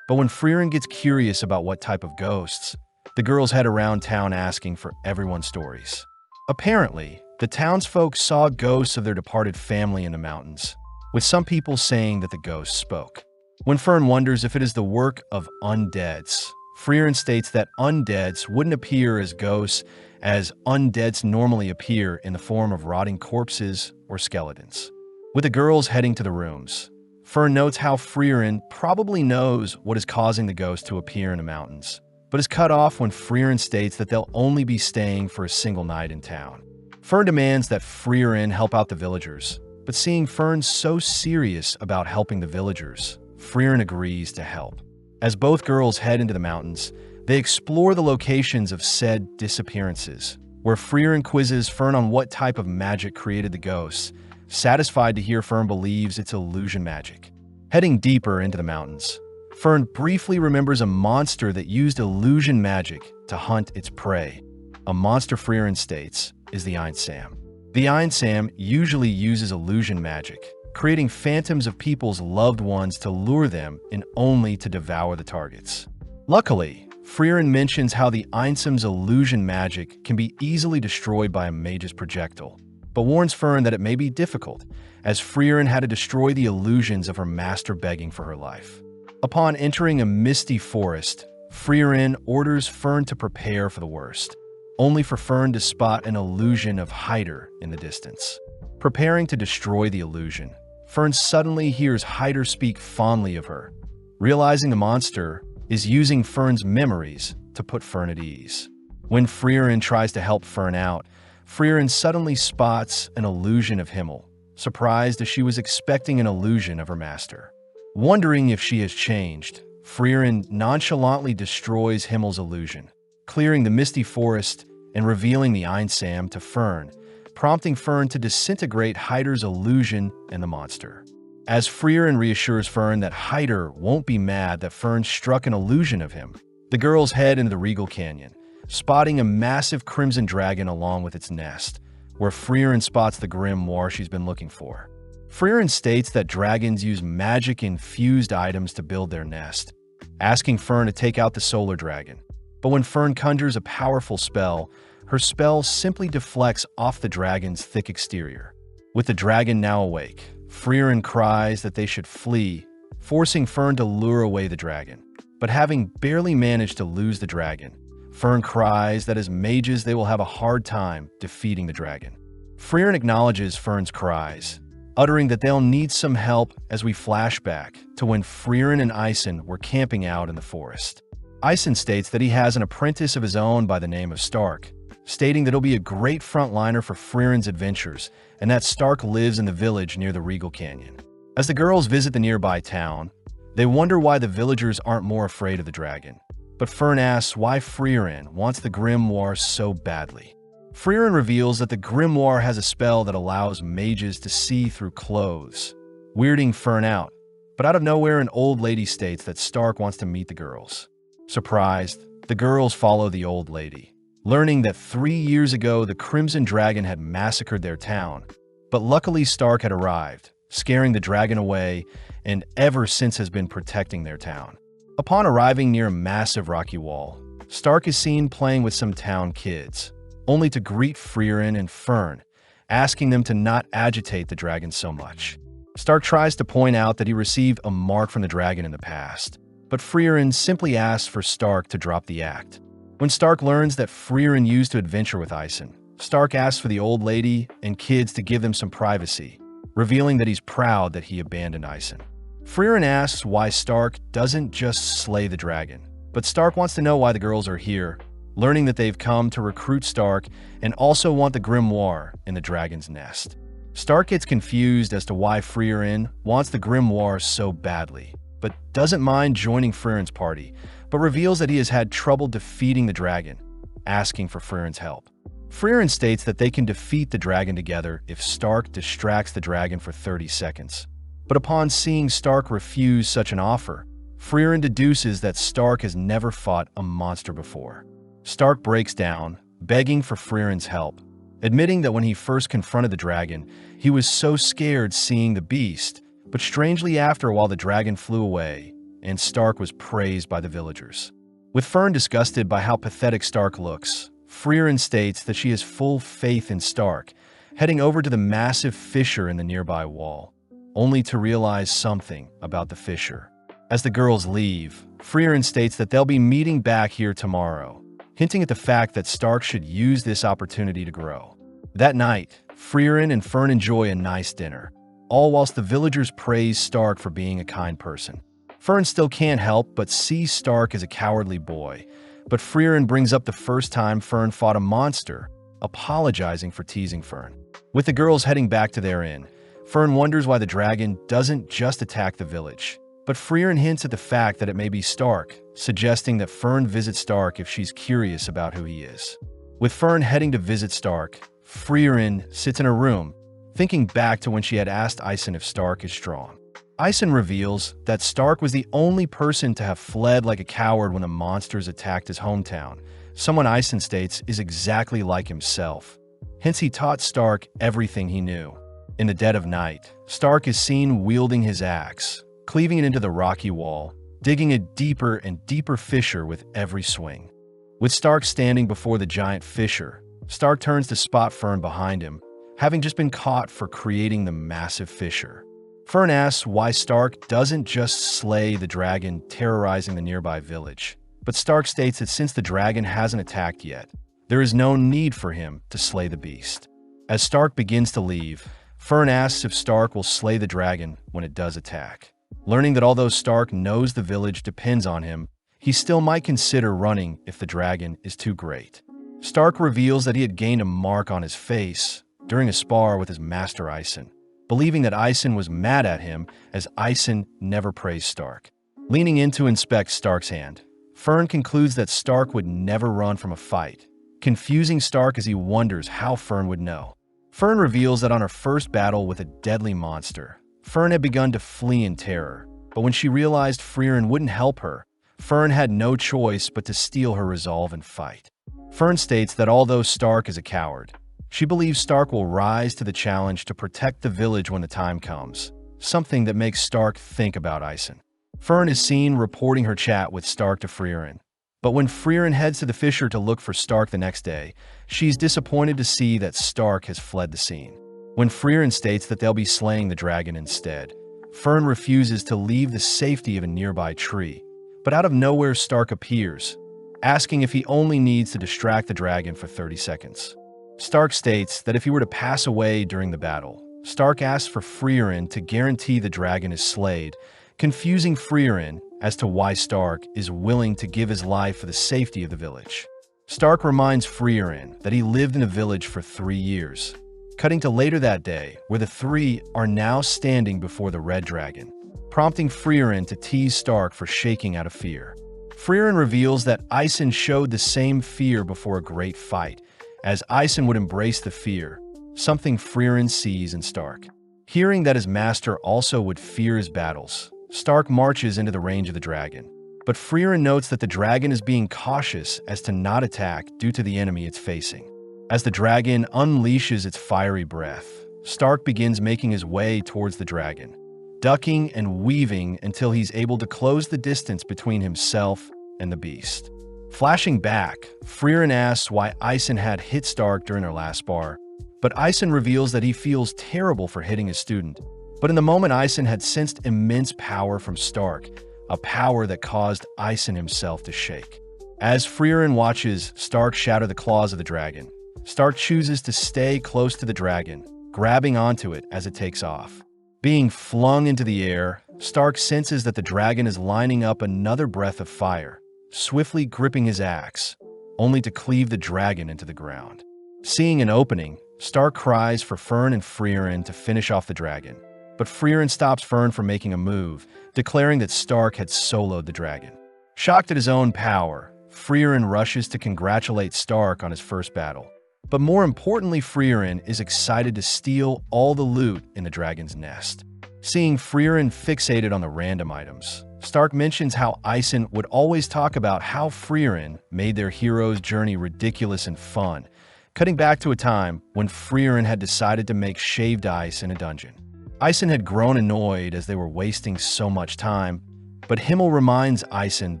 Speaker 1: but when Freeren gets curious about what type of ghosts, the girls head around town asking for everyone's stories. Apparently, the townsfolk saw ghosts of their departed family in the mountains, with some people saying that the ghosts spoke. When Fern wonders if it is the work of undeads, Freeren states that undeads wouldn't appear as ghosts, as undeads normally appear in the form of rotting corpses or skeletons. With the girls heading to the rooms, Fern notes how Freeren probably knows what is causing the ghosts to appear in the mountains, but is cut off when Freeren states that they'll only be staying for a single night in town. Fern demands that Freeren help out the villagers, but seeing Fern so serious about helping the villagers, Freeren agrees to help. As both girls head into the mountains, they explore the locations of said disappearances, where Freeren quizzes Fern on what type of magic created the ghosts, satisfied to hear Fern believes it's illusion magic. Heading deeper into the mountains, Fern briefly remembers a monster that used illusion magic to hunt its prey. A monster Freeren states is the Einsam. The Einsam usually uses illusion magic, creating phantoms of people's loved ones to lure them and only to devour the targets. Luckily, Freeren mentions how the Einsam's illusion magic can be easily destroyed by a mage's projectile, but warns Fern that it may be difficult, as Freeren had to destroy the illusions of her master begging for her life. Upon entering a misty forest, Freeren orders Fern to prepare for the worst, only for Fern to spot an illusion of Hyder in the distance. Preparing to destroy the illusion, Fern suddenly hears Hyder speak fondly of her, realizing the monster is using Fern's memories to put Fern at ease. When Freeren tries to help Fern out, Freeren suddenly spots an illusion of Himmel, surprised as she was expecting an illusion of her master. Wondering if she has changed, Freeren nonchalantly destroys Himmel's illusion, clearing the misty forest and revealing the Einsam to Fern, prompting Fern to disintegrate Hyder's illusion and the monster. As Freeren reassures Fern that Hyder won't be mad that Fern struck an illusion of him, the girls head into the Regal Canyon, spotting a massive crimson dragon along with its nest, where Freeren spots the grimoire she's been looking for. Freeren states that dragons use magic-infused items to build their nest, asking Fern to take out the solar dragon. But when Fern conjures a powerful spell, her spell simply deflects off the dragon's thick exterior. With the dragon now awake, Freeren cries that they should flee, forcing Fern to lure away the dragon. But having barely managed to lose the dragon, Fern cries that as mages they will have a hard time defeating the dragon. Freeren acknowledges Fern's cries, uttering that they'll need some help as we flash back to when Freeren and Eisen were camping out in the forest. Eisen states that he has an apprentice of his own by the name of Stark, stating that he'll be a great frontliner for Freeren's adventures and that Stark lives in the village near the Regal Canyon. As the girls visit the nearby town, they wonder why the villagers aren't more afraid of the dragon. But Fern asks why Freeren wants the grimoire so badly. Freeren reveals that the grimoire has a spell that allows mages to see through clothes, weirding Fern out. But out of nowhere, an old lady states that Stark wants to meet the girls. Surprised, the girls follow the old lady, learning that 3 years ago the Crimson Dragon had massacred their town. But luckily Stark had arrived, scaring the dragon away, and ever since has been protecting their town. Upon arriving near a massive rocky wall, Stark is seen playing with some town kids, only to greet Freeren and Fern, asking them to not agitate the dragon so much. Stark tries to point out that he received a mark from the dragon in the past, but Freeren simply asks for Stark to drop the act. When Stark learns that Freeren used to adventure with Ison, Stark asks for the old lady and kids to give them some privacy, revealing that he's proud that he abandoned Ison. Freeren asks why Stark doesn't just slay the dragon, but Stark wants to know why the girls are here, learning that they've come to recruit Stark and also want the grimoire in the dragon's nest. Stark gets confused as to why Freeren wants the grimoire so badly, but doesn't mind joining Freeren's party, but reveals that he has had trouble defeating the dragon, asking for Freeren's help. Freeren states that they can defeat the dragon together if Stark distracts the dragon for 30 seconds. But upon seeing Stark refuse such an offer, Freeren deduces that Stark has never fought a monster before. Stark breaks down, begging for Freeren's help, admitting that when he first confronted the dragon, he was so scared seeing the beast, but strangely after a while the dragon flew away, and Stark was praised by the villagers. With Fern disgusted by how pathetic Stark looks, Freeren states that she has full faith in Stark, heading over to the massive fissure in the nearby wall, only to realize something about the fissure. As the girls leave, Freeren states that they'll be meeting back here tomorrow, hinting at the fact that Stark should use this opportunity to grow. That night, Freeren and Fern enjoy a nice dinner, all whilst the villagers praise Stark for being a kind person. Fern still can't help but see Stark as a cowardly boy, but Freeren brings up the first time Fern fought a monster, apologizing for teasing Fern. With the girls heading back to their inn, Fern wonders why the dragon doesn't just attack the village. But Freeren hints at the fact that it may be Stark, suggesting that Fern visit Stark if she's curious about who he is. With Fern heading to visit Stark, Freeren sits in her room, thinking back to when she had asked Ison if Stark is strong. Ison reveals that Stark was the only person to have fled like a coward when the monsters attacked his hometown, someone Ison states is exactly like himself. Hence he taught Stark everything he knew. In the dead of night, Stark is seen wielding his axe, cleaving it into the rocky wall, digging a deeper and deeper fissure with every swing. With Stark standing before the giant fissure, Stark turns to spot Fern behind him, having just been caught for creating the massive fissure. Fern asks why Stark doesn't just slay the dragon terrorizing the nearby village, but Stark states that since the dragon hasn't attacked yet, there is no need for him to slay the beast. As Stark begins to leave, Fern asks if Stark will slay the dragon when it does attack. Learning that although Stark knows the village depends on him, he still might consider running if the dragon is too great. Stark reveals that he had gained a mark on his face during a spar with his master Ison, believing that Ison was mad at him as Ison never praised Stark. Leaning in to inspect Stark's hand, Fern concludes that Stark would never run from a fight, confusing Stark as he wonders how Fern would know. Fern reveals that on her first battle with a deadly monster, Fern had begun to flee in terror, but when she realized Freeren wouldn't help her, Fern had no choice but to steel her resolve and fight. Fern states that although Stark is a coward, she believes Stark will rise to the challenge to protect the village when the time comes, something that makes Stark think about Ison. Fern is seen reporting her chat with Stark to Freeren, but when Freeren heads to the fissure to look for Stark the next day, she's disappointed to see that Stark has fled the scene. When Freeren states that they'll be slaying the dragon instead, Fern refuses to leave the safety of a nearby tree, but out of nowhere Stark appears, asking if he only needs to distract the dragon for 30 seconds. Stark states that if he were to pass away during the battle, Stark asks for Freeren to guarantee the dragon is slayed, confusing Freeren as to why Stark is willing to give his life for the safety of the village. Stark reminds Freeren that he lived in the village for 3 years, cutting to later that day where the three are now standing before the red dragon, prompting Freeren to tease Stark for shaking out of fear. Freeren reveals that Ison showed the same fear before a great fight, as Ison would embrace the fear, something Freeren sees in Stark. Hearing that his master also would fear his battles, Stark marches into the range of the dragon, But Freeren notes that the dragon is being cautious as to not attack due to the enemy it's facing. As the dragon unleashes its fiery breath, Stark begins making his way towards the dragon, ducking and weaving until he's able to close the distance between himself and the beast. Flashing back, Freeren asks why Ison had hit Stark during their last spar, but Ison reveals that he feels terrible for hitting his student. But in the moment, Ison had sensed immense power from Stark, a power that caused Ison himself to shake. As Freeren watches Stark shatter the claws of the dragon, Stark chooses to stay close to the dragon, grabbing onto it as it takes off. Being flung into the air, Stark senses that the dragon is lining up another breath of fire, swiftly gripping his axe, only to cleave the dragon into the ground. Seeing an opening, Stark cries for Fern and Freeren to finish off the dragon, but Freeren stops Fern from making a move, declaring that Stark had soloed the dragon. Shocked at his own power, Freeren rushes to congratulate Stark on his first battle. But more importantly, Freeren is excited to steal all the loot in the dragon's nest. Seeing Freeren fixated on the random items, Stark mentions how Ison would always talk about how Freeren made their hero's journey ridiculous and fun, cutting back to a time when Freeren had decided to make shaved ice in a dungeon. Ison had grown annoyed as they were wasting so much time, but Himmel reminds Ison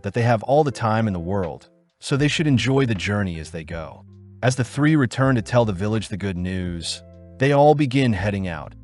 Speaker 1: that they have all the time in the world, so they should enjoy the journey as they go. As the three return to tell the village the good news, they all begin heading out,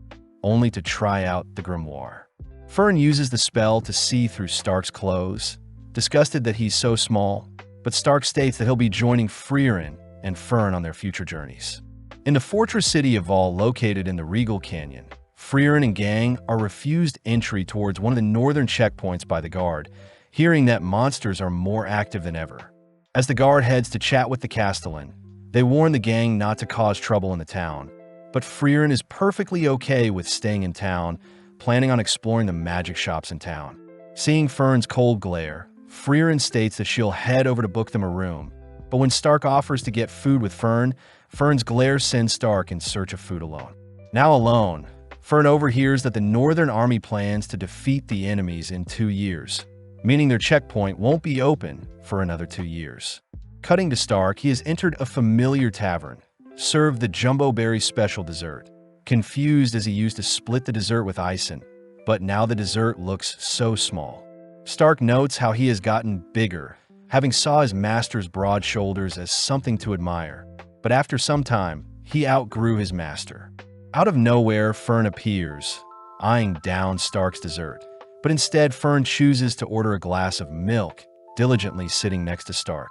Speaker 1: only to try out the grimoire. Fern uses the spell to see through Stark's clothes, disgusted that he's so small, but Stark states that he'll be joining Freeren and Fern on their future journeys. In the fortress city of Vol, located in the Regal Canyon, Freeren and gang are refused entry towards one of the northern checkpoints by the guard, hearing that monsters are more active than ever. As the guard heads to chat with the Castellan, they warn the gang not to cause trouble in the town, but Freeren is perfectly okay with staying in town, planning on exploring the magic shops in town. Seeing Fern's cold glare, Freeren states that she'll head over to book them a room, but when Stark offers to get food with Fern, Fern's glare sends Stark in search of food alone. Now alone, Fern overhears that the Northern Army plans to defeat the enemies in 2 years, meaning their checkpoint won't be open for another 2 years. Cutting to Stark, he has entered a familiar tavern, served the Jumbo Berry special dessert. Confused as he used to split the dessert with Ison, but now the dessert looks so small. Stark notes how he has gotten bigger, having saw his master's broad shoulders as something to admire, but after some time, he outgrew his master. Out of nowhere, Fern appears, eyeing down Stark's dessert, but instead Fern chooses to order a glass of milk, diligently sitting next to Stark.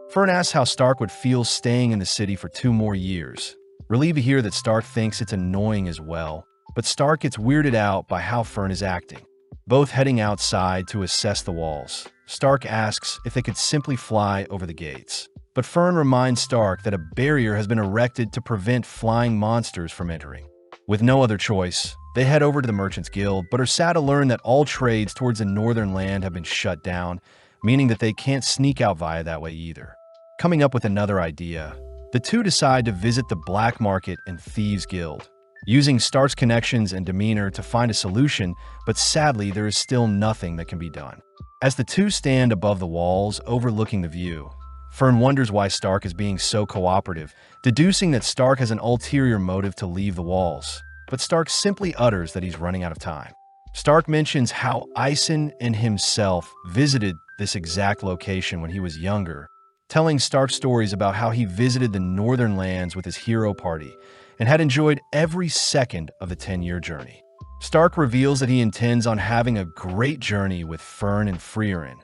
Speaker 1: Fern asks how Stark would feel staying in the city for 2 more years. Relieved to hear that Stark thinks it's annoying as well, but Stark gets weirded out by how Fern is acting. Both heading outside to assess the walls, Stark asks if they could simply fly over the gates. But Fern reminds Stark that a barrier has been erected to prevent flying monsters from entering. With no other choice, they head over to the Merchants Guild, but are sad to learn that all trades towards the northern land have been shut down, meaning that they can't sneak out via that way either. Coming up with another idea, the two decide to visit the Black Market and Thieves Guild, using Stark's connections and demeanor to find a solution, but sadly there is still nothing that can be done. As the two stand above the walls overlooking the view, Fern wonders why Stark is being so cooperative, deducing that Stark has an ulterior motive to leave the walls, but Stark simply utters that he's running out of time. Stark mentions how Ison and himself visited this exact location when he was younger, telling Stark stories about how he visited the northern lands with his hero party and had enjoyed every second of the 10-year journey. Stark reveals that he intends on having a great journey with Fern and Freeren,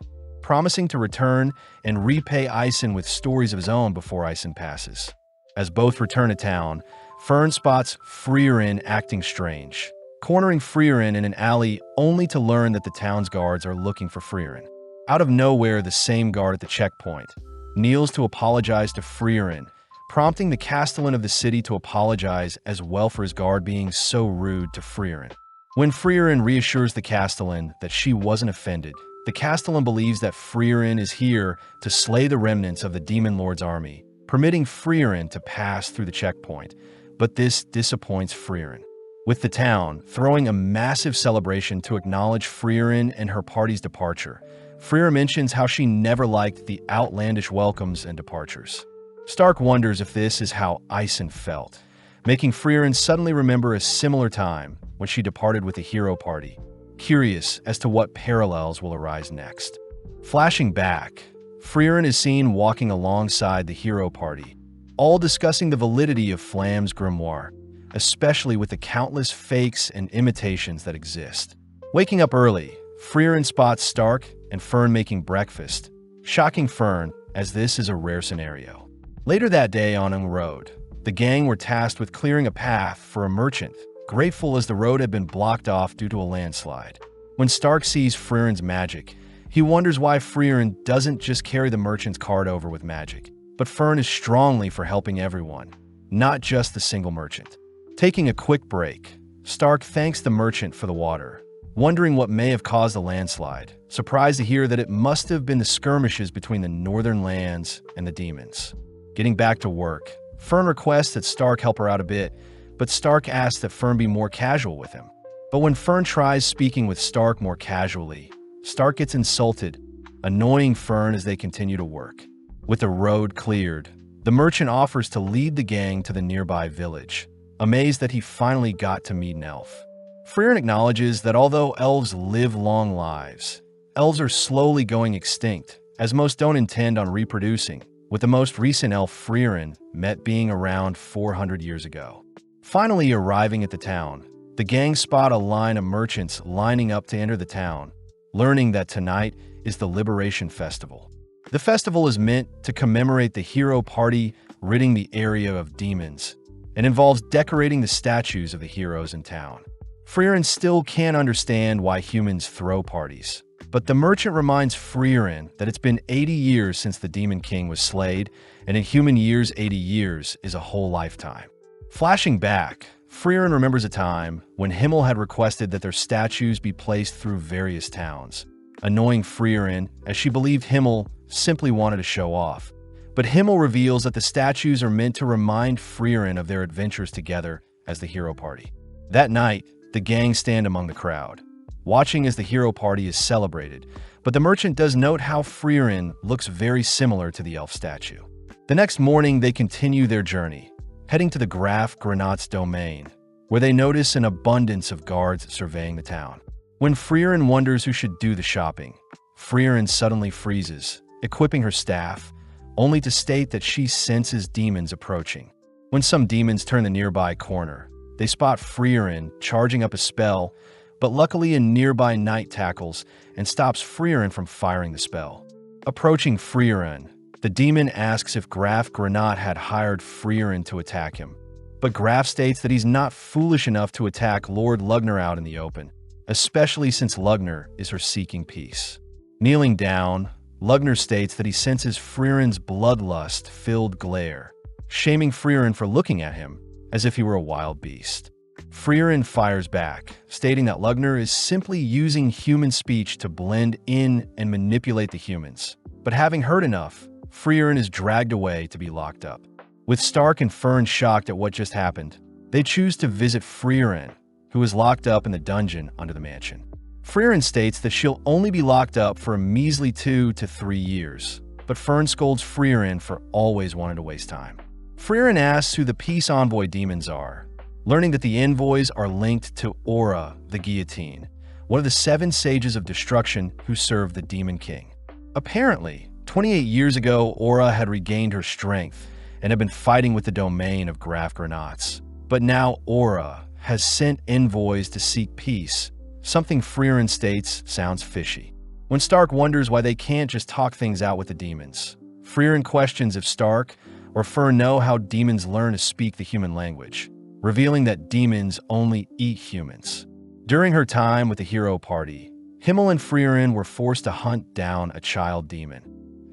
Speaker 1: promising to return and repay Ison with stories of his own before Ison passes. As both return to town, Fern spots Freeren acting strange, cornering Freeren in an alley only to learn that the town's guards are looking for Freeren. Out of nowhere, the same guard at the checkpoint kneels to apologize to Freeren, prompting the Castellan of the city to apologize as well for his guard being so rude to Freeren. When Freeren reassures the Castellan that she wasn't offended, the Castellan believes that Freeren is here to slay the remnants of the Demon Lord's army, permitting Freeren to pass through the checkpoint, but this disappoints Freeren. with the town throwing a massive celebration to acknowledge Freeren and her party's departure. Freeren mentions how she never liked the outlandish welcomes and departures. Stark wonders if this is how Isen felt, making Freeren suddenly remember a similar time when she departed with the hero party, curious as to what parallels will arise next. Flashing back, Freeren is seen walking alongside the hero party, all discussing the validity of Flam's grimoire, especially with the countless fakes and imitations that exist. Waking up early, Freeren spots Stark and Fern making breakfast, shocking Fern as this is a rare scenario. Later that day on Ung Road, the gang were tasked with clearing a path for a merchant, grateful as the road had been blocked off due to a landslide. When Stark sees Freeren's magic, he wonders why Freeren doesn't just carry the merchant's cart over with magic. But Fern is strongly for helping everyone, not just the single merchant. Taking a quick break, Stark thanks the merchant for the water, wondering what may have caused the landslide, surprised to hear that it must have been the skirmishes between the northern lands and the demons. Getting back to work, Fern requests that Stark help her out a bit, but Stark asks that Fern be more casual with him. But when Fern tries speaking with Stark more casually, Stark gets insulted, annoying Fern as they continue to work. With the road cleared, the merchant offers to lead the gang to the nearby village, amazed that he finally got to meet an elf. Freeren acknowledges that although elves live long lives, elves are slowly going extinct, as most don't intend on reproducing, with the most recent elf Freeren met being around 400 years ago. Finally arriving at the town, the gang spot a line of merchants lining up to enter the town, learning that tonight is the Liberation Festival. The festival is meant to commemorate the hero party ridding the area of demons, and involves decorating the statues of the heroes in town. Freeren still can't understand why humans throw parties, but the merchant reminds Freeren that it's been 80 years since the Demon King was slayed, and in human years 80 years is a whole lifetime. Flashing back, Freeren remembers a time when Himmel had requested that their statues be placed through various towns, annoying Freeren as she believed Himmel simply wanted to show off. But Himmel reveals that the statues are meant to remind Freeren of their adventures together as the hero party. That night, the gang stand among the crowd, watching as the hero party is celebrated, but the merchant does note how Freeren looks very similar to the elf statue. The next morning, they continue their journey, heading to the Graf Granat's domain, where they notice an abundance of guards surveying the town. When Freeren wonders who should do the shopping, Freeren suddenly freezes, equipping her staff, only to state that she senses demons approaching. When some demons turn the nearby corner, they spot Freeren charging up a spell, but luckily a nearby knight tackles and stops Freeren from firing the spell. Approaching Freeren, the demon asks if Graf Granat had hired Freeren to attack him, but Graf states that he's not foolish enough to attack Lord Lugner out in the open, especially since Lugner is her seeking peace. Kneeling down, Lugner states that he senses Freeren's bloodlust-filled glare, shaming Freeren for looking at him as if he were a wild beast. Freeren fires back, stating that Lugner is simply using human speech to blend in and manipulate the humans. But having heard enough, Freeren is dragged away to be locked up. With Stark and Fern shocked at what just happened, they choose to visit Freeren, who is locked up in the dungeon under the mansion. Freeren states that she'll only be locked up for a measly 2 to 3 years, but Fern scolds Freeren for always wanting to waste time. Freeren asks who the peace envoy demons are, learning that the envoys are linked to Aura, the guillotine, one of the 7 sages of destruction who served the Demon King. Apparently, 28 years ago, Aura had regained her strength and had been fighting with the domain of Graf Granats. But now Aura has sent envoys to seek peace, something Freeren states sounds fishy. When Stark wonders why they can't just talk things out with the demons, Freeren questions if Stark or Fern know how demons learn to speak the human language, revealing that demons only eat humans. During her time with the hero party, Himmel and Freeren were forced to hunt down a child demon,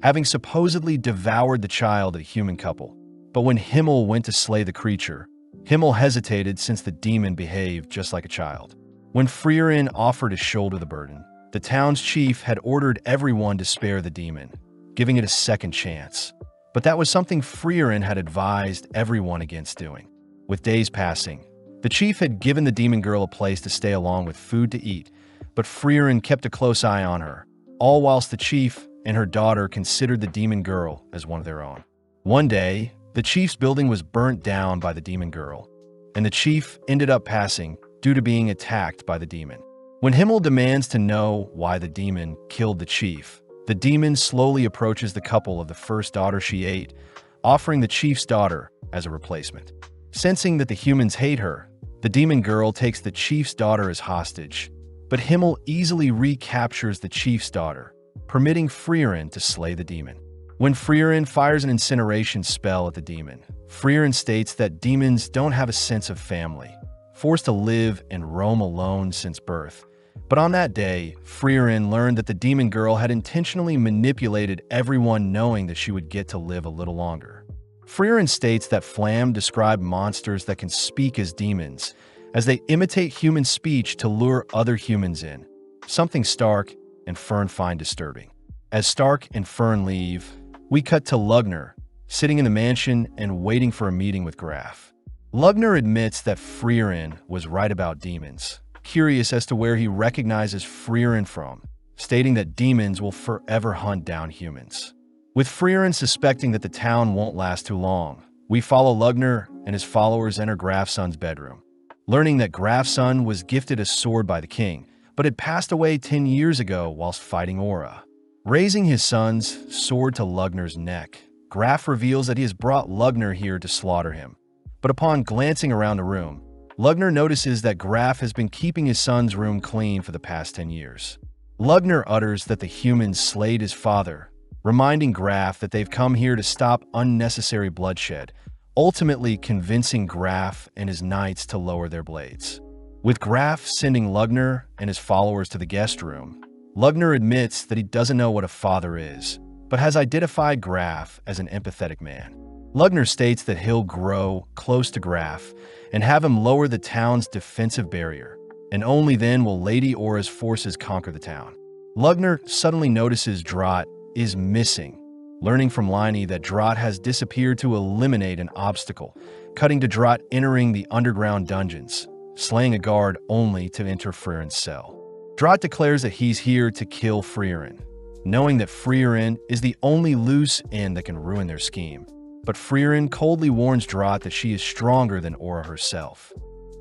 Speaker 1: having supposedly devoured the child of a human couple. But when Himmel went to slay the creature, Himmel hesitated since the demon behaved just like a child. When Freeren offered to shoulder the burden, the town's chief had ordered everyone to spare the demon, giving it a second chance. But that was something Freeren had advised everyone against doing. With days passing, The chief had given the demon girl a place to stay along with food to eat, but Freeren kept a close eye on her, all whilst the chief and her daughter considered the demon girl as one of their own. One day, the chief's building was burnt down by the demon girl, and the chief ended up passing due to being attacked by the demon. When Himmel demands to know why the demon killed the chief, the demon slowly approaches the couple of the first daughter she ate, offering the chief's daughter as a replacement. Sensing that the humans hate her, the demon girl takes the chief's daughter as hostage, but Himmel easily recaptures the chief's daughter, permitting Freeren to slay the demon. When Freeren fires an incineration spell at the demon, Freeren states that demons don't have a sense of family, forced to live and roam alone since birth. But on that day, Freeren learned that the demon girl had intentionally manipulated everyone, knowing that she would get to live a little longer. Freeren states that Flam described monsters that can speak as demons, as they imitate human speech to lure other humans in, something Stark and Fern find disturbing. As Stark and Fern leave, we cut to Lugner, sitting in the mansion and waiting for a meeting with Graf. Lugner admits that Freeren was right about demons, curious as to where he recognizes Freeren from, stating that demons will forever hunt down humans. With Freeren suspecting that the town won't last too long, we follow Lugner and his followers enter Graf's son's bedroom. Learning that Graf's son was gifted a sword by the king, but had passed away 10 years ago whilst fighting Aura. Raising his son's sword to Lugner's neck, Graf reveals that he has brought Lugner here to slaughter him. But upon glancing around the room, Lugner notices that Graf has been keeping his son's room clean for the past 10 years. Lugner utters that the humans slayed his father, reminding Graf that they've come here to stop unnecessary bloodshed, ultimately convincing Graf and his knights to lower their blades. With Graf sending Lugner and his followers to the guest room, Lugner admits that he doesn't know what a father is, but has identified Graf as an empathetic man. Lugner states that he'll grow close to Graf and have him lower the town's defensive barrier, and only then will Lady Aura's forces conquer the town. Lugner suddenly notices Drought is missing, learning from Liney that Drought has disappeared to eliminate an obstacle, cutting to Drought entering the underground dungeons, slaying a guard only to enter Freeren's cell. Drought declares that he's here to kill Freeren, knowing that Freeren is the only loose end that can ruin their scheme. But Freeren coldly warns Drought that she is stronger than Aura herself.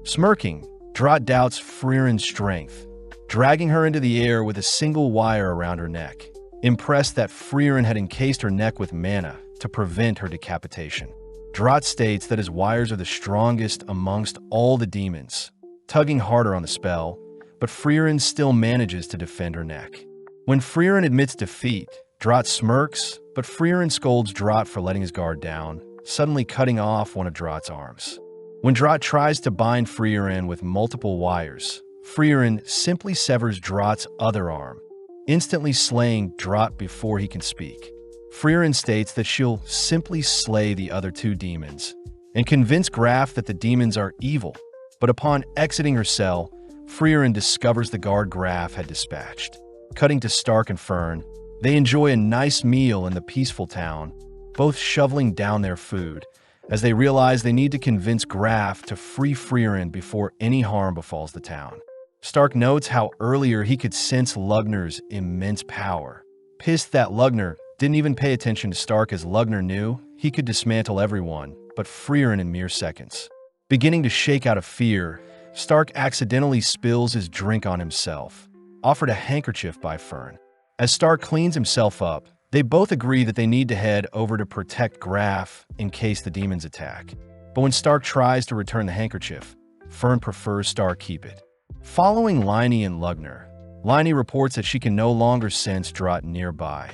Speaker 1: Smirking, Drought doubts Freeren's strength, dragging her into the air with a single wire around her neck, impressed that Freeren had encased her neck with mana to prevent her decapitation. Drought states that his wires are the strongest amongst all the demons, tugging harder on the spell, but Freeren still manages to defend her neck. When Freeren admits defeat, Drought smirks, but Freeren scolds Drought for letting his guard down, suddenly cutting off one of Drought's arms. When Drought tries to bind Freeren with multiple wires, Freeren simply severs Drought's other arm, instantly slaying Drought before he can speak. Freeren states that she'll simply slay the other two demons and convince Graf that the demons are evil, but upon exiting her cell, Freeren discovers the guard Graf had dispatched. Cutting to Stark and Fern, they enjoy a nice meal in the peaceful town, both shoveling down their food, as they realize they need to convince Graf to free Freeren before any harm befalls the town. Stark notes how earlier he could sense Lugner's immense power. Pissed that Lugner didn't even pay attention to Stark, as Lugner knew he could dismantle everyone but Freeren in mere seconds. Beginning to shake out of fear, Stark accidentally spills his drink on himself, offered a handkerchief by Fern. As Stark cleans himself up, they both agree that they need to head over to protect Graf in case the demons attack. But when Stark tries to return the handkerchief, Fern prefers Stark keep it. Following Liney and Lugner, Liney reports that she can no longer sense Drought nearby.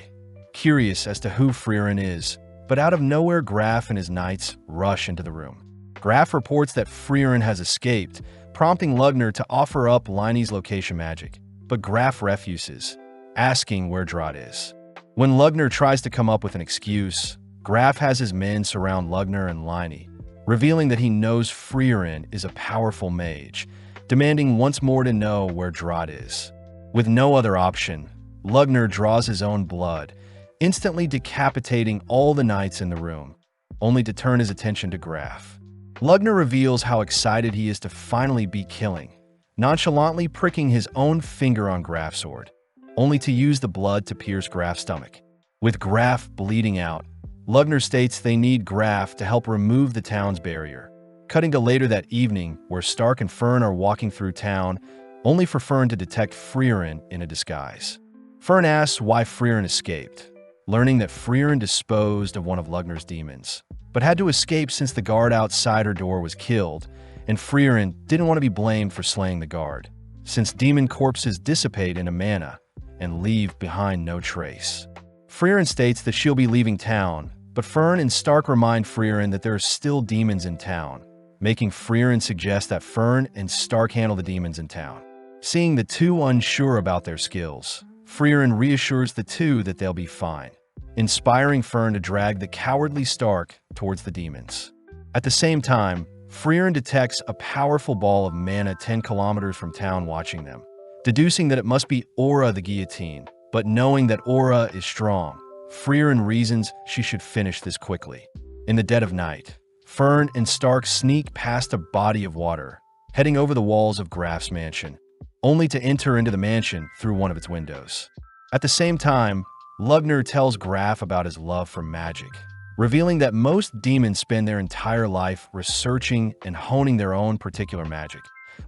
Speaker 1: Curious as to who Freeren is, but out of nowhere Graf and his knights rush into the room. Graf reports that Freeren has escaped, prompting Lugner to offer up Liney's location magic, but Graf refuses, asking where Drought is. When Lugner tries to come up with an excuse, Graf has his men surround Lugner and Liney, revealing that he knows Freeren is a powerful mage, demanding once more to know where Drought is. With no other option, Lugner draws his own blood, instantly decapitating all the knights in the room, only to turn his attention to Graf. Lugner reveals how excited he is to finally be killing, nonchalantly pricking his own finger on Graf's sword, only to use the blood to pierce Graf's stomach. With Graf bleeding out, Lugner states they need Graf to help remove the town's barrier. Cutting to later that evening, where Stark and Freeren are walking through town, only for Freeren to detect Freeren in a disguise. Freeren asks why Freeren escaped, learning that Freeren disposed of one of Lugner's demons, but had to escape since the guard outside her door was killed, and Freeren didn't want to be blamed for slaying the guard, since demon corpses dissipate into mana and leave behind no trace. Freeren states that she'll be leaving town, but Freeren and Stark remind Freeren that there are still demons in town, making Freeren suggest that Freeren and Stark handle the demons in town. Seeing the two unsure about their skills, Freeren reassures the two that they'll be fine, inspiring Freeren to drag the cowardly Stark towards the demons. At the same time, Freeren detects a powerful ball of mana 10 kilometers from town watching them, deducing that it must be Aura the guillotine, but knowing that Aura is strong, Freeren reasons she should finish this quickly. In the dead of night, Freeren and Stark sneak past a body of water, heading over the walls of Graf's mansion, only to enter into the mansion through one of its windows. At the same time, Lugner tells Graf about his love for magic, revealing that most demons spend their entire life researching and honing their own particular magic.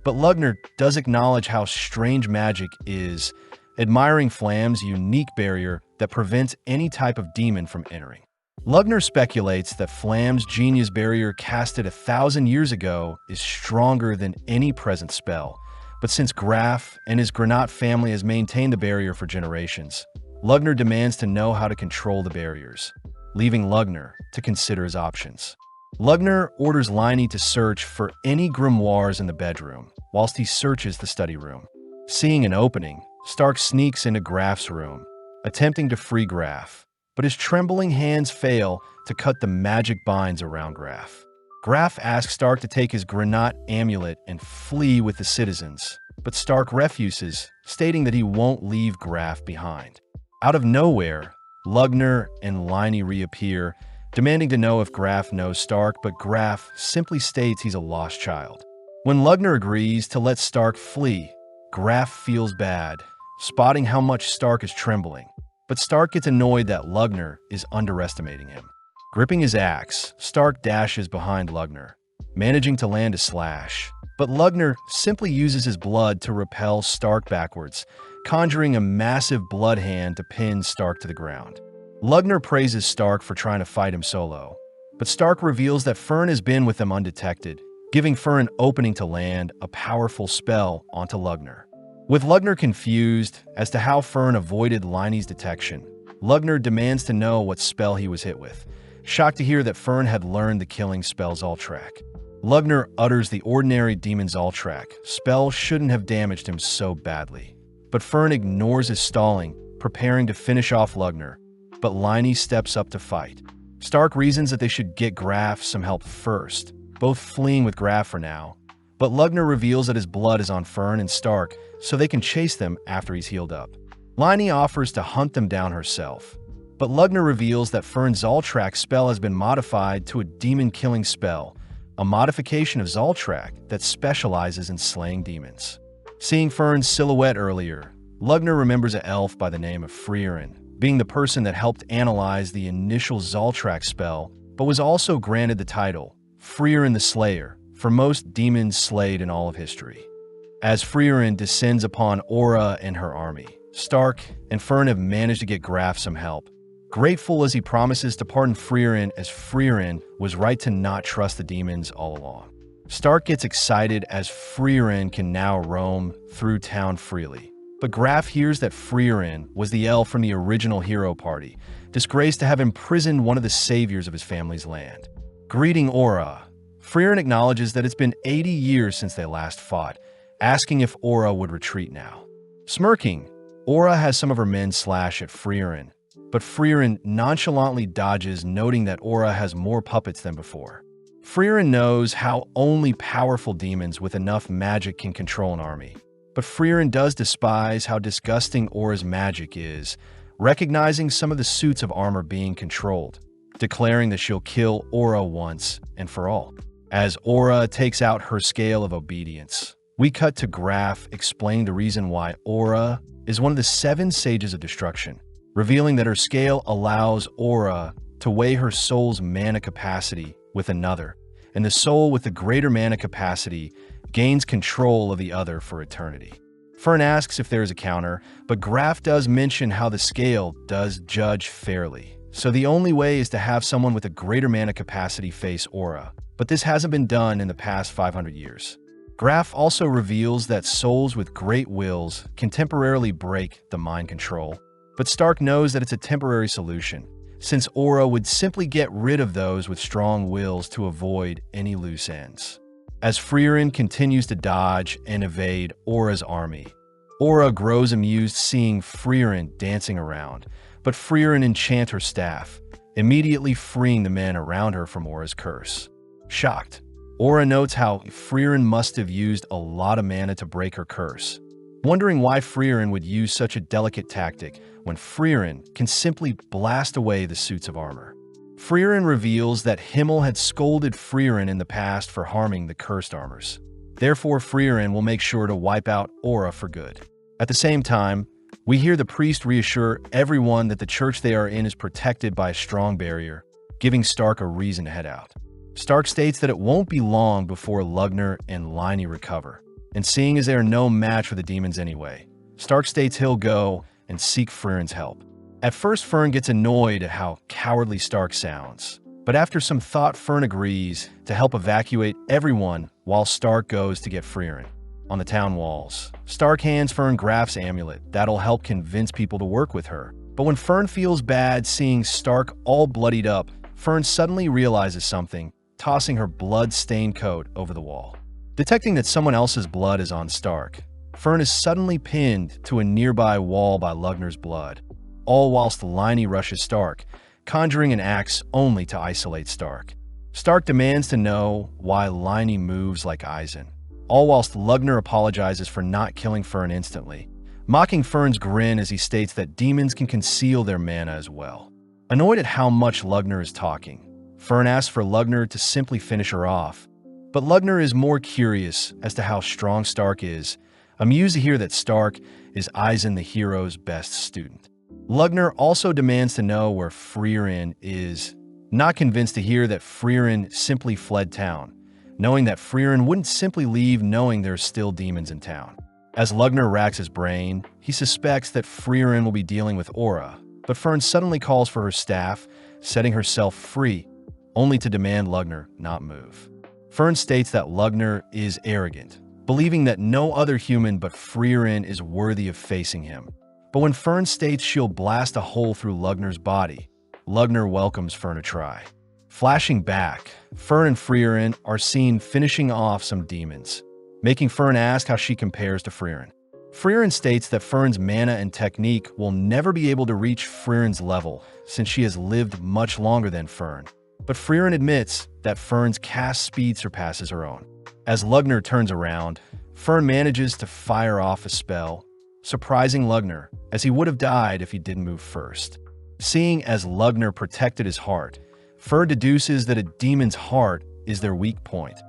Speaker 1: But Lugner does acknowledge how strange magic is, admiring Flam's unique barrier that prevents any type of demon from entering. Lugner speculates that Flam's genius barrier casted 1,000 years ago is stronger than any present spell, but since Graf and his Granat family has maintained the barrier for generations, Lugner demands to know how to control the barriers, leaving Lugner to consider his options. Lugner orders Liney to search for any grimoires in the bedroom, whilst he searches the study room. Seeing an opening, Stark sneaks into Graf's room, attempting to free Graf, but his trembling hands fail to cut the magic binds around Graf. Graf asks Stark to take his Granat amulet and flee with the citizens, but Stark refuses, stating that he won't leave Graf behind. Out of nowhere, Lugner and Liney reappear, demanding to know if Graf knows Stark, but Graf simply states he's a lost child. When Lugner agrees to let Stark flee, Graf feels bad, spotting how much Stark is trembling, but Stark gets annoyed that Lugner is underestimating him. Gripping his axe, Stark dashes behind Lugner, managing to land a slash, but Lugner simply uses his blood to repel Stark backwards, conjuring a massive blood hand to pin Stark to the ground. Lugner praises Stark for trying to fight him solo, but Stark reveals that Freeren has been with them undetected, giving Freeren opening to land a powerful spell onto Lugner. With Lugner confused as to how Freeren avoided Liney's detection, Lugner demands to know what spell he was hit with, shocked to hear that Freeren had learned the killing spell Zoltrak. Lugner utters the ordinary demon Zoltrak spell shouldn't have damaged him so badly, but Freeren ignores his stalling, preparing to finish off Lugner, but Liney steps up to fight. Stark reasons that they should get Graf some help first, both fleeing with Graf for now, but Lugner reveals that his blood is on Freeren and Stark so they can chase them after he's healed up. Liney offers to hunt them down herself, but Lugner reveals that Freeren's Zoltrak spell has been modified to a demon-killing spell, a modification of Zoltrak that specializes in slaying demons. Seeing Freeren's silhouette earlier, Lugner remembers an elf by the name of Freeren, being the person that helped analyze the initial Zoltrak spell, but was also granted the title, Freeren the Slayer, for most demons slayed in all of history. As Freeren descends upon Aura and her army, Stark and Freeren have managed to get Graf some help, grateful as he promises to pardon Freeren, as Freeren was right to not trust the demons all along. Stark gets excited as Freeren can now roam through town freely, but Graf hears that Freeren was the elf from the original hero party, disgraced to have imprisoned one of the saviors of his family's land. Greeting Aura, Freeren acknowledges that it's been 80 years since they last fought, asking if Aura would retreat now. Smirking, Aura has some of her men slash at Freeren, but Freeren nonchalantly dodges, noting that Aura has more puppets than before. Freeren knows how only powerful demons with enough magic can control an army, but Freeren does despise how disgusting Aura's magic is, recognizing some of the suits of armor being controlled, declaring that she'll kill Aura once and for all. As Aura takes out her scale of obedience, we cut to Graf explaining the reason why Aura is one of the 7 sages of destruction, revealing that her scale allows Aura to weigh her soul's mana capacity with another, and the soul with the greater mana capacity gains control of the other for eternity. Fern asks if there is a counter, but Graf does mention how the scale does judge fairly. So the only way is to have someone with a greater mana capacity face Aura, but this hasn't been done in the past 500 years. Graf also reveals that souls with great wills can temporarily break the mind control, but Stark knows that it's a temporary solution, since Aura would simply get rid of those with strong wills to avoid any loose ends. As Freeren continues to dodge and evade Aura's army, Aura grows amused seeing Freeren dancing around, but Freeren enchants her staff, immediately freeing the men around her from Aura's curse. Shocked, Aura notes how Freeren must have used a lot of mana to break her curse, wondering why Freeren would use such a delicate tactic when Freeren can simply blast away the suits of armor. Freeren reveals that Himmel had scolded Freeren in the past for harming the cursed armors. Therefore, Freeren will make sure to wipe out Aura for good. At the same time, we hear the priest reassure everyone that the church they are in is protected by a strong barrier, giving Stark a reason to head out. Stark states that it won't be long before Lugner and Liney recover, and seeing as they are no match for the demons anyway, Stark states he'll go and seek Freeren's help. At first, Fern gets annoyed at how cowardly Stark sounds, but after some thought, Fern agrees to help evacuate everyone while Stark goes to get Freeren. On the town walls, Stark hands Fern Graf's amulet that'll help convince people to work with her. But when Fern feels bad seeing Stark all bloodied up, Fern suddenly realizes something, tossing her blood-stained coat over the wall. Detecting that someone else's blood is on Stark, Fern is suddenly pinned to a nearby wall by Lugner's blood, all whilst Liney rushes Stark, conjuring an axe only to isolate Stark. Stark demands to know why Liney moves like Eisen, all whilst Lugner apologizes for not killing Fern instantly, mocking Fern's grin as he states that demons can conceal their mana as well. Annoyed at how much Lugner is talking, Fern asks for Lugner to simply finish her off, but Lugner is more curious as to how strong Stark is, amused to hear that Stark is Eisen the hero's best student. Lugner also demands to know where Freeren is, not convinced to hear that Freeren simply fled town, knowing that Freeren wouldn't simply leave knowing there's still demons in town. As Lugner racks his brain, he suspects that Freeren will be dealing with Aura, but Fern suddenly calls for her staff, setting herself free, only to demand Lugner not move. Fern states that Lugner is arrogant, believing that no other human but Freeren is worthy of facing him. But when Fern states she'll blast a hole through Lugner's body, Lugner welcomes Fern to try. Flashing back, Fern and Freeren are seen finishing off some demons, making Fern ask how she compares to Freeren. Freeren states that Fern's mana and technique will never be able to reach Freeren's level since she has lived much longer than Fern, but Freeren admits that Fern's cast speed surpasses her own. As Lugner turns around, Fern manages to fire off a spell, surprising Lugner, as he would have died if he didn't move first. Seeing as Lugner protected his heart, Fern deduces that a demon's heart is their weak point,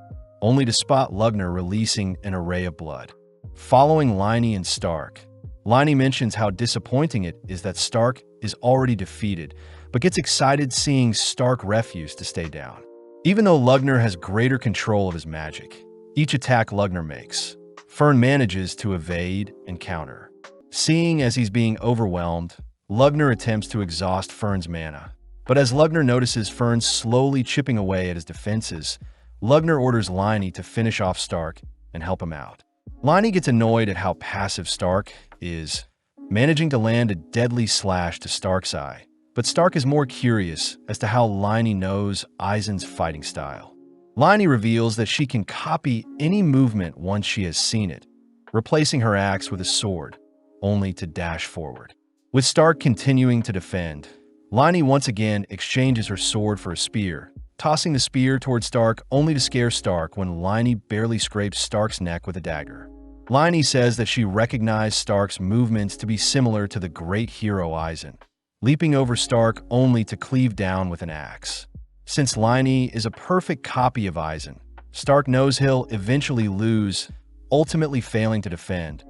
Speaker 1: only to spot Lugner releasing an array of blood. Following Liney and Stark, Liney mentions how disappointing it is that Stark is already defeated, but gets excited seeing Stark refuse to stay down. Even though Lugner has greater control of his magic, each attack Lugner makes, Fern manages to evade and counter. Seeing as he's being overwhelmed, Lugner attempts to exhaust Fern's mana. But as Lugner notices Fern slowly chipping away at his defenses, Lugner orders Liney to finish off Stark and help him out. Liney gets annoyed at how passive Stark is, managing to land a deadly slash to Stark's eye. But Stark is more curious as to how Liney knows Eisen's fighting style. Liney reveals that she can copy any movement once she has seen it, replacing her axe with a sword, only to dash forward. With Stark continuing to defend, Liney once again exchanges her sword for a spear, tossing the spear towards Stark only to scare Stark when Liney barely scrapes Stark's neck with a dagger. Liney says that she recognized Stark's movements to be similar to the great hero Eisen, leaping over Stark only to cleave down with an axe. Since Liney is a perfect copy of Eisen, Stark knows he'll eventually lose, ultimately failing to defend,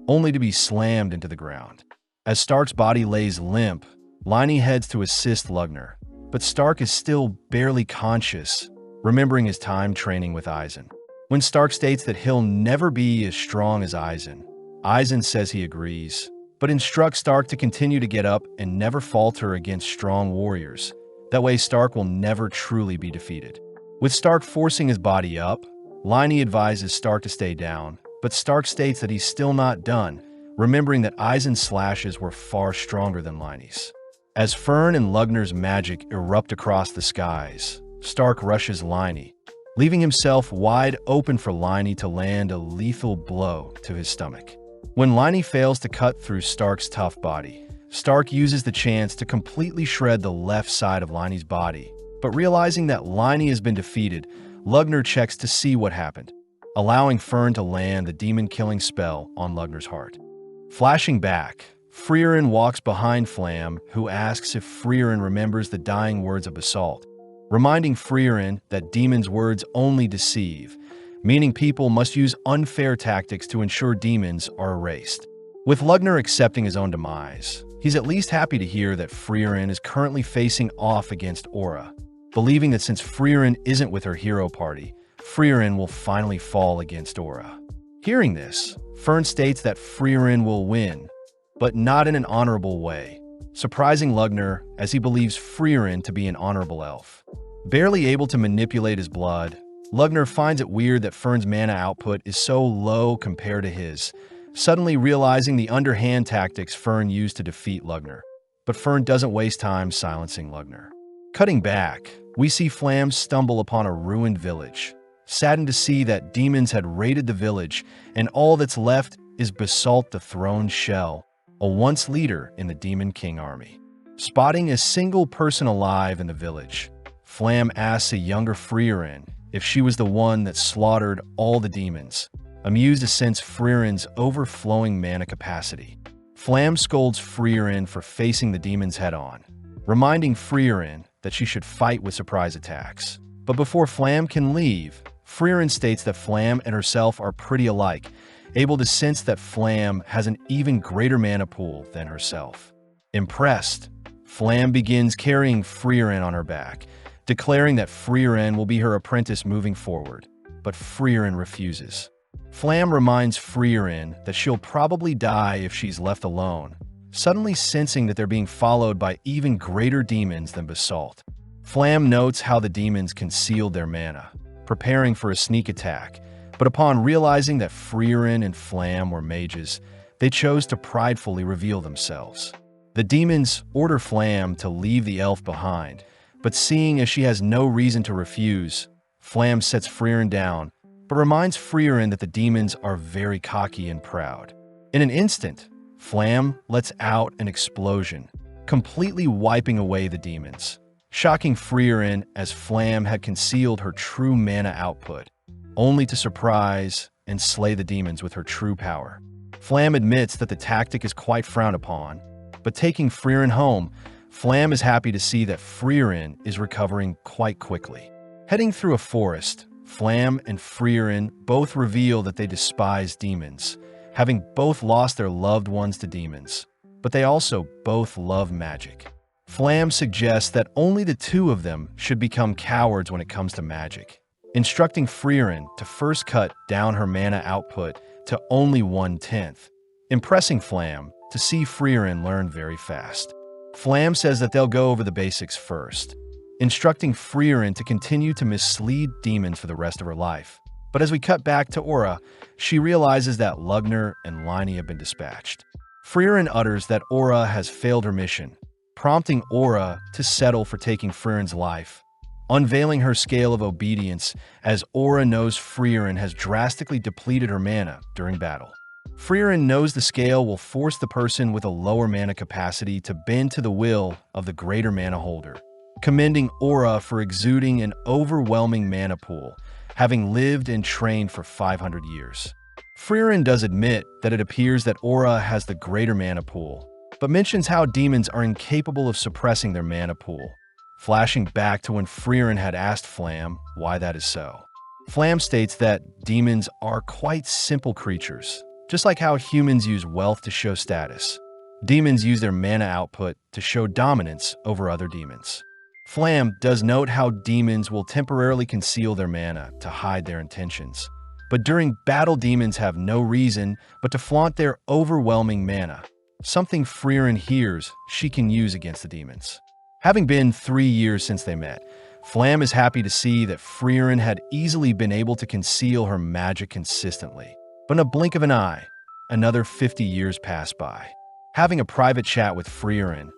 Speaker 1: only to be slammed into the ground. As Stark's body lays limp, Liney heads to assist Lugner, but Stark is still barely conscious, remembering his time training with Eisen. When Stark states that he'll never be as strong as Eisen says he agrees, but instructs Stark to continue to get up and never falter against strong warriors. That way Stark will never truly be defeated. With Stark forcing his body up, Liney advises Stark to stay down, but Stark states that he's still not done, remembering that Eisen's slashes were far stronger than Liney's. As Freeren and Lugner's magic erupt across the skies, Stark rushes Liney, leaving himself wide open for Liney to land a lethal blow to his stomach. When Liney fails to cut through Stark's tough body, Stark uses the chance to completely shred the left side of Liney's body, but realizing that Liney has been defeated, Lugner checks to see what happened, allowing Freeren to land the demon-killing spell on Lugner's heart. Flashing back, Freeren walks behind Flam, who asks if Freeren remembers the dying words of Basalt, reminding Freeren that demons' words only deceive, meaning people must use unfair tactics to ensure demons are erased. With Lugner accepting his own demise, he's at least happy to hear that Freeren is currently facing off against Aura, believing that since Freeren isn't with her hero party, Freeren will finally fall against Aura. Hearing this, Fern states that Freeren will win, but not in an honorable way, surprising Lugner as he believes Freeren to be an honorable elf. Barely able to manipulate his blood, Lugner finds it weird that Fern's mana output is so low compared to his, suddenly realizing the underhand tactics Fern used to defeat Lugner. But Fern doesn't waste time silencing Lugner. Cutting back, we see Flam stumble upon a ruined village, saddened to see that demons had raided the village and all that's left is Basalt the Throned Shell, a once leader in the Demon King army. Spotting a single person alive in the village, Flam asks a younger Freeren if she was the one that slaughtered all the demons, amused to sense Freeren's overflowing mana capacity. Flam scolds Freeren for facing the demons head-on, reminding Freeren that she should fight with surprise attacks. But before Flam can leave, Freeren states that Flam and herself are pretty alike, able to sense that Flam has an even greater mana pool than herself. Impressed, Flam begins carrying Freeren on her back, declaring that Freeren will be her apprentice moving forward, but Freeren refuses. Flam reminds Freeren that she'll probably die if she's left alone, suddenly sensing that they're being followed by even greater demons than Basalt. Flam notes how the demons concealed their mana, preparing for a sneak attack, but upon realizing that Freeren and Flam were mages, they chose to pridefully reveal themselves. The demons order Flam to leave the elf behind, but seeing as she has no reason to refuse, Flam sets Freeren down, but reminds Freeren that the demons are very cocky and proud. In an instant, Flam lets out an explosion, completely wiping away the demons, shocking Freeren as Flam had concealed her true mana output, only to surprise and slay the demons with her true power. Flam admits that the tactic is quite frowned upon, but taking Freeren home, Flam is happy to see that Freeren is recovering quite quickly. Heading through a forest, Flam and Freeren both reveal that they despise demons, having both lost their loved ones to demons, but they also both love magic. Flam suggests that only the two of them should become cowards when it comes to magic, instructing Freeren to first cut down her mana output to only 1/10, impressing Flam to see Freeren learn very fast. Flam says that they'll go over the basics first, instructing Freeren to continue to mislead demons for the rest of her life. But as we cut back to Aura, she realizes that Lugner and Liney have been dispatched. Freeren utters that Aura has failed her mission, prompting Aura to settle for taking Freeren's life, unveiling her scale of obedience as Aura knows Freeren has drastically depleted her mana during battle. Freeren knows the scale will force the person with a lower mana capacity to bend to the will of the greater mana holder, commending Aura for exuding an overwhelming mana pool, having lived and trained for 500 years. Freeren does admit that it appears that Aura has the greater mana pool, but mentions how demons are incapable of suppressing their mana pool, flashing back to when Freeren had asked Flam why that is so. Flam states that demons are quite simple creatures, just like how humans use wealth to show status. Demons use their mana output to show dominance over other demons. Flam does note how demons will temporarily conceal their mana to hide their intentions. But during battle, demons have no reason but to flaunt their overwhelming mana, something Freeren hears she can use against the demons. Having been 3 years since they met, Flam is happy to see that Freeren had easily been able to conceal her magic consistently. But in a blink of an eye, another 50 years pass by. Having a private chat with Freeren,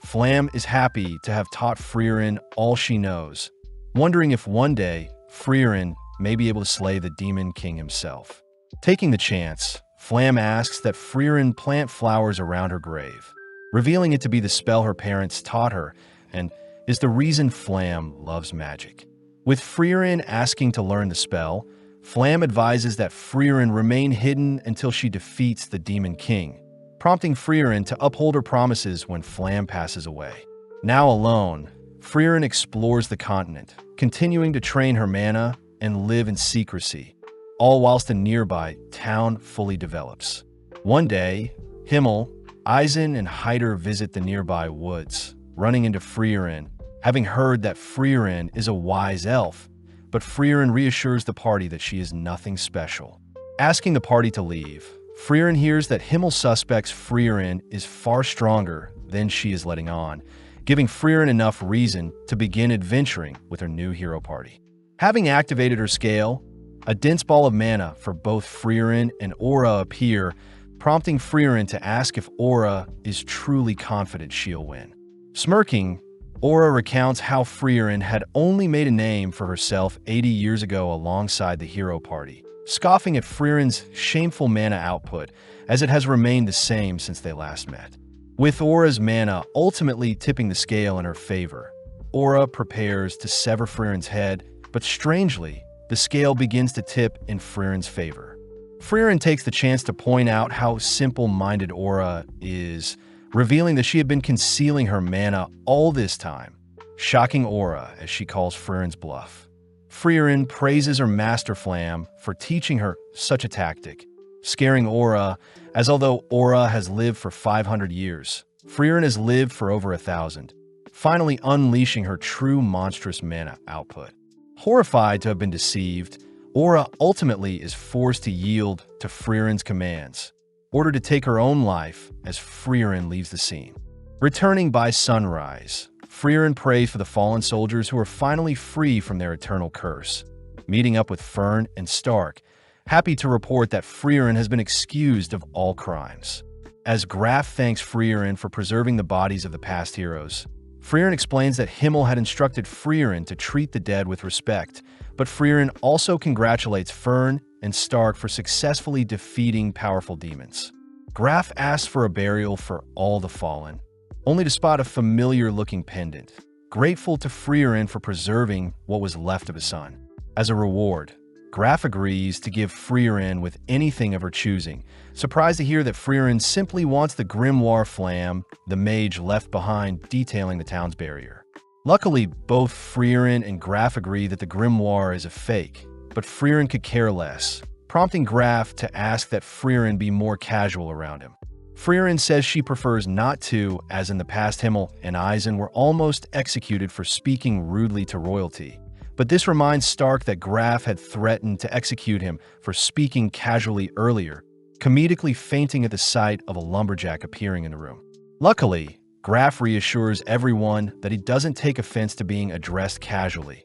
Speaker 1: Flam is happy to have taught Freeren all she knows, wondering if one day Freeren may be able to slay the Demon King himself. Taking the chance, Flam asks that Freeren plant flowers around her grave, revealing it to be the spell her parents taught her and is the reason Flam loves magic. With Freeren asking to learn the spell, Flam advises that Freeren remain hidden until she defeats the Demon King, prompting Freeren to uphold her promises when Flam passes away. Now alone, Freeren explores the continent, continuing to train her mana and live in secrecy, all whilst a nearby town fully develops. One day, Himmel, Eisen, and Hyder visit the nearby woods, running into Freeren, having heard that Freeren is a wise elf, but Freeren reassures the party that she is nothing special. Asking the party to leave, Freeren hears that Himmel suspects Freeren is far stronger than she is letting on, giving Freeren enough reason to begin adventuring with her new hero party. Having activated her scale, a dense ball of mana for both Freeren and Aura appear, prompting Freeren to ask if Aura is truly confident she'll win. Smirking, Aura recounts how Freeren had only made a name for herself 80 years ago alongside the hero party, scoffing at Freeren's shameful mana output as it has remained the same since they last met. With Aura's mana ultimately tipping the scale in her favor, Aura prepares to sever Freeren's head, but strangely, the scale begins to tip in Freeren's favor. Freeren takes the chance to point out how simple-minded Aura is, revealing that she had been concealing her mana all this time, shocking Aura as she calls Freeren's bluff. Freeren praises her master Flam for teaching her such a tactic, scaring Aura, as although Aura has lived for 500 years, Freeren has lived for over 1,000, finally unleashing her true monstrous mana output. Horrified to have been deceived, Aura ultimately is forced to yield to Freeren's commands, ordered to take her own life as Freeren leaves the scene. Returning by sunrise, Freeren prays for the fallen soldiers who are finally free from their eternal curse. Meeting up with Fern and Stark, happy to report that Freeren has been excused of all crimes. As Graf thanks Freeren for preserving the bodies of the past heroes, Freeren explains that Himmel had instructed Freeren to treat the dead with respect, but Freeren also congratulates Fern and Stark for successfully defeating powerful demons. Graf asks for a burial for all the fallen, only to spot a familiar-looking pendant, grateful to Freeren for preserving what was left of his son. As a reward, Graf agrees to give Freeren with anything of her choosing, surprised to hear that Freeren simply wants the grimoire Flam, the mage left behind detailing the town's barrier. Luckily, both Freeren and Graf agree that the grimoire is a fake, but Freeren could care less, prompting Graf to ask that Freeren be more casual around him. Freeren says she prefers not to, as in the past Himmel and Eisen were almost executed for speaking rudely to royalty. But this reminds Stark that Graf had threatened to execute him for speaking casually earlier, comedically fainting at the sight of a lumberjack appearing in the room. Luckily, Graf reassures everyone that he doesn't take offense to being addressed casually,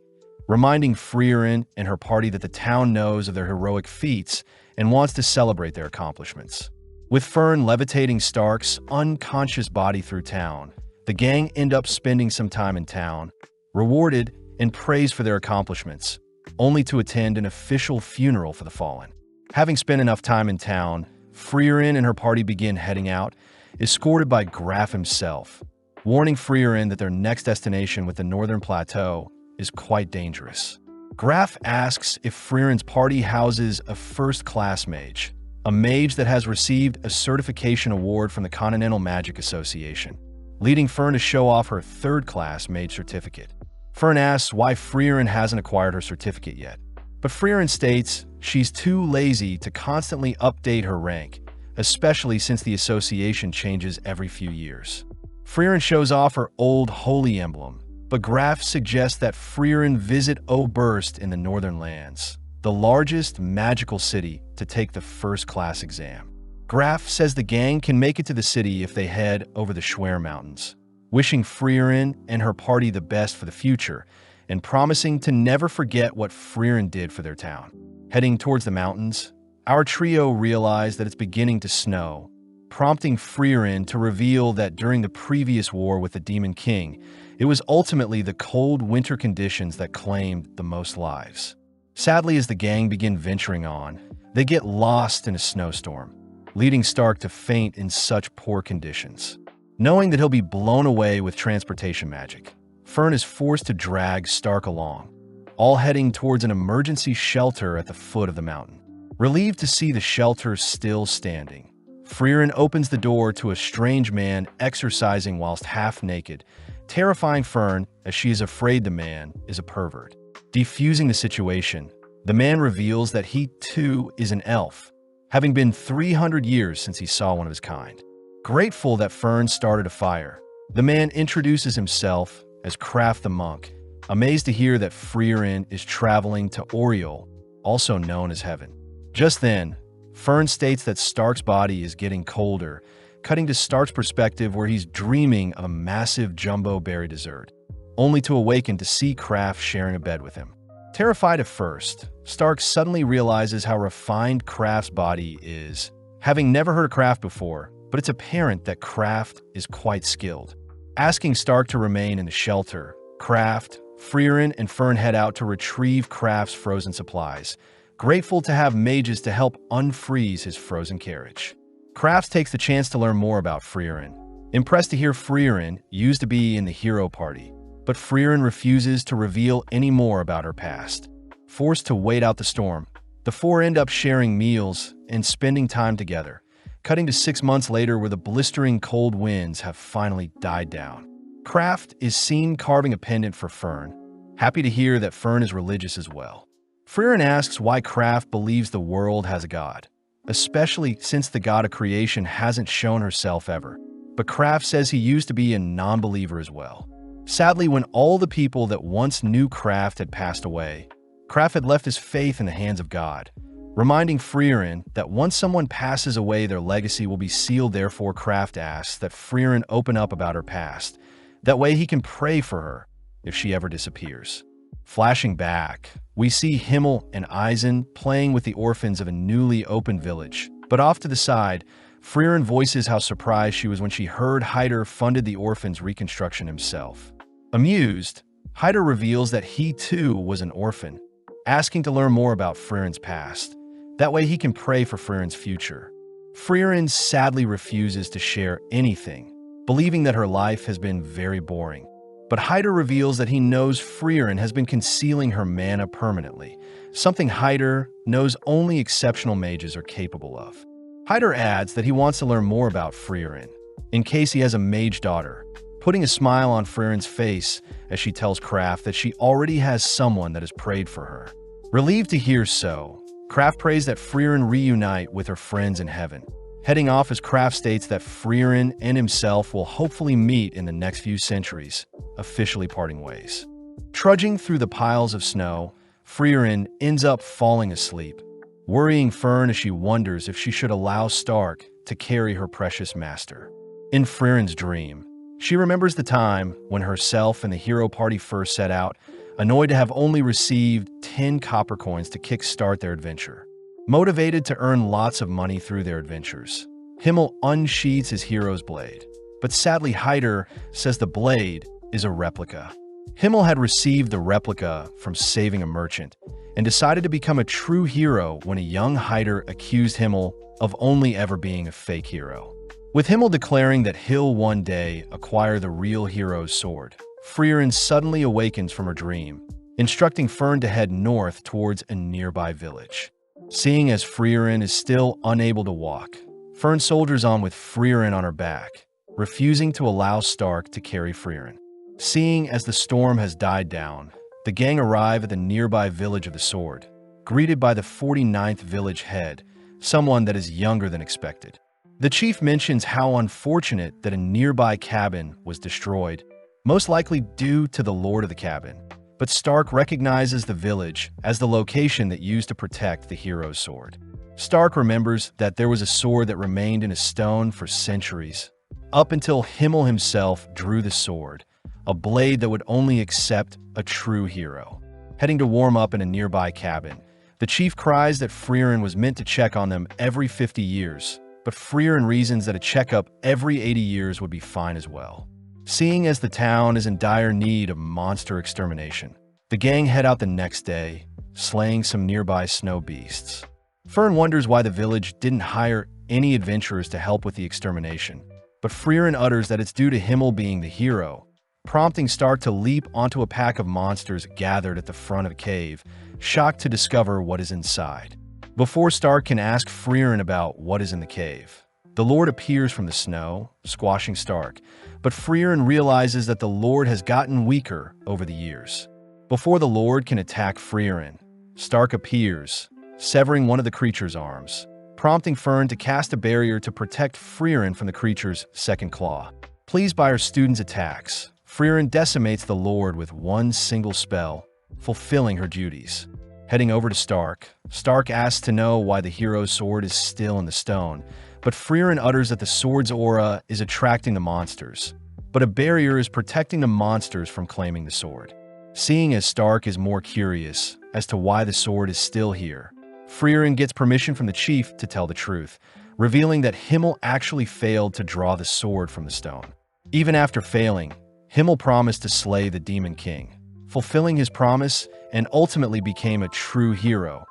Speaker 1: reminding Freeren and her party that the town knows of their heroic feats and wants to celebrate their accomplishments. With Fern levitating Stark's unconscious body through town, the gang end up spending some time in town, rewarded and praised for their accomplishments, only to attend an official funeral for the fallen. Having spent enough time in town, Freeren and her party begin heading out, escorted by Graf himself, warning Freeren that their next destination with the Northern Plateau is quite dangerous. Graf asks if Freeren's party houses a first-class mage, a mage that has received a certification award from the Continental Magic Association, leading Fern to show off her third-class mage certificate. Fern asks why Freeren hasn't acquired her certificate yet. But Freeren states she's too lazy to constantly update her rank, especially since the association changes every few years. Freeren shows off her old holy emblem, but Graf suggests that Freeren visit Oberst in the Northern Lands, the largest magical city, to take the first-class exam. Graf says the gang can make it to the city if they head over the Schwer Mountains, wishing Freeren and her party the best for the future, and promising to never forget what Freeren did for their town. Heading towards the mountains, our trio realize that it's beginning to snow, prompting Freeren to reveal that during the previous war with the Demon King, it was ultimately the cold winter conditions that claimed the most lives. Sadly, as the gang begin venturing on, they get lost in a snowstorm, leading Stark to faint in such poor conditions. Knowing that he'll be blown away with transportation magic, Fern is forced to drag Stark along, all heading towards an emergency shelter at the foot of the mountain. Relieved to see the shelter still standing, Freeren opens the door to a strange man exercising whilst half-naked, terrifying Fern as she is afraid the man is a pervert. Defusing the situation, the man reveals that he too is an elf, having been 300 years since he saw one of his kind. Grateful that Fern started a fire, the man introduces himself as Kraft the Monk, amazed to hear that Freeren is traveling to Oriol, also known as Heaven. Just then, Fern states that Stark's body is getting colder, cutting to Stark's perspective where he's dreaming of a massive jumbo berry dessert, only to awaken to see Kraft sharing a bed with him. Terrified at first, Stark suddenly realizes how refined Kraft's body is, having never heard of Kraft before, but it's apparent that Kraft is quite skilled. Asking Stark to remain in the shelter, Kraft, Freeren, and Fern head out to retrieve Kraft's frozen supplies, grateful to have mages to help unfreeze his frozen carriage. Kraft takes the chance to learn more about Freeren, impressed to hear Freeren used to be in the hero party, but Freeren refuses to reveal any more about her past. Forced to wait out the storm, the four end up sharing meals and spending time together, cutting to 6 months later where the blistering cold winds have finally died down. Kraft is seen carving a pendant for Fern, happy to hear that Fern is religious as well. Freeren asks why Kraft believes the world has a god, especially since the god of creation hasn't shown herself ever, but Kraft says he used to be a non-believer as well. Sadly, when all the people that once knew Kraft had passed away, Kraft had left his faith in the hands of God, reminding Freeren that once someone passes away, their legacy will be sealed. Therefore, Kraft asks that Freeren open up about her past. That way he can pray for her if she ever disappears. Flashing back, we see Himmel and Eisen playing with the orphans of a newly opened village. But off to the side, Freeren voices how surprised she was when she heard Hyder funded the orphans' reconstruction himself. Amused, Hyder reveals that he too was an orphan, asking to learn more about Freeren's past. That way he can pray for Freeren's future. Freeren sadly refuses to share anything, believing that her life has been very boring. But Hyder reveals that he knows Freeren has been concealing her mana permanently, something Hyder knows only exceptional mages are capable of. Hyder adds that he wants to learn more about Freeren, in case he has a mage daughter, putting a smile on Freeren's face as she tells Kraft that she already has someone that has prayed for her. Relieved to hear so, Kraft prays that Freeren reunite with her friends in heaven, heading off as Kraft states that Freeren and himself will hopefully meet in the next few centuries, officially parting ways. Trudging through the piles of snow, Freeren ends up falling asleep, worrying Fern as she wonders if she should allow Stark to carry her precious master. In Freeren's dream, she remembers the time when herself and the hero party first set out, annoyed to have only received 10 copper coins to kickstart their adventure. Motivated to earn lots of money through their adventures, Himmel unsheathes his hero's blade, but sadly Hyder says the blade is a replica. Himmel had received the replica from saving a merchant and decided to become a true hero when a young Hyder accused Himmel of only ever being a fake hero. With Himmel declaring that he'll one day acquire the real hero's sword, Freeren suddenly awakens from her dream, instructing Fern to head north towards a nearby village. Seeing as Freeren is still unable to walk, Fern soldiers on with Freeren on her back, refusing to allow Stark to carry Freeren. Seeing as the storm has died down, the gang arrive at the nearby village of the sword, greeted by the 49th village head, someone that is younger than expected. The chief mentions how unfortunate that a nearby cabin was destroyed, most likely due to the lord of the cabin. But Stark recognizes the village as the location that used to protect the hero's sword. Stark remembers that there was a sword that remained in a stone for centuries, up until Himmel himself drew the sword, a blade that would only accept a true hero. Heading to warm up in a nearby cabin, the chief cries that Freeren was meant to check on them every 50 years, but Freeren reasons that a checkup every 80 years would be fine as well. Seeing as the town is in dire need of monster extermination, the gang head out the next day, slaying some nearby snow beasts. Fern wonders why the village didn't hire any adventurers to help with the extermination, but Freeren utters that it's due to Himmel being the hero, prompting Stark to leap onto a pack of monsters gathered at the front of the cave, shocked to discover what is inside. Before Stark can ask Freeren about what is in the cave, the Lord appears from the snow, squashing Stark, but Freeren realizes that the Lord has gotten weaker over the years. Before the Lord can attack Freeren, Stark appears, severing one of the creature's arms, prompting Fern to cast a barrier to protect Freeren from the creature's second claw. Pleased by her students' attacks, Freeren decimates the Lord with one single spell, fulfilling her duties. Heading over to Stark, Stark asks to know why the hero's sword is still in the stone, but Freeren utters that the sword's aura is attracting the monsters, but a barrier is protecting the monsters from claiming the sword. Seeing as Stark is more curious as to why the sword is still here, Freeren gets permission from the chief to tell the truth, revealing that Himmel actually failed to draw the sword from the stone. Even after failing, Himmel promised to slay the Demon King, fulfilling his promise and ultimately became a true hero,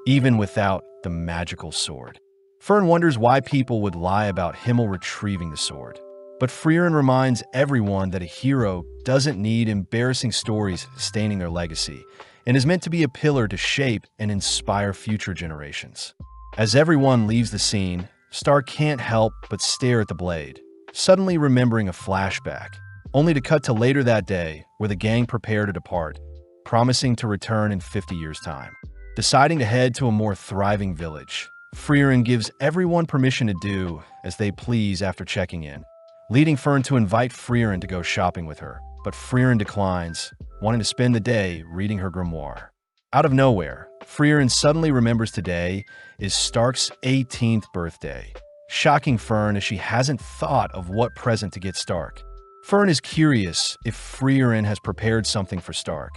Speaker 1: even without the magical sword. Fern wonders why people would lie about Himmel retrieving the sword, but Freeren reminds everyone that a hero doesn't need embarrassing stories staining their legacy, and is meant to be a pillar to shape and inspire future generations. As everyone leaves the scene, Stark can't help but stare at the blade, suddenly remembering a flashback, only to cut to later that day where the gang prepare to depart, promising to return in 50 years' time. Deciding to head to a more thriving village, Freeren gives everyone permission to do as they please after checking in, leading Fern to invite Freeren to go shopping with her, but Freeren declines, wanting to spend the day reading her grimoire. Out of nowhere, Freeren suddenly remembers today is Stark's 18th birthday, shocking Fern as she hasn't thought of what present to get Stark. Fern is curious if Freeren has prepared something for Stark,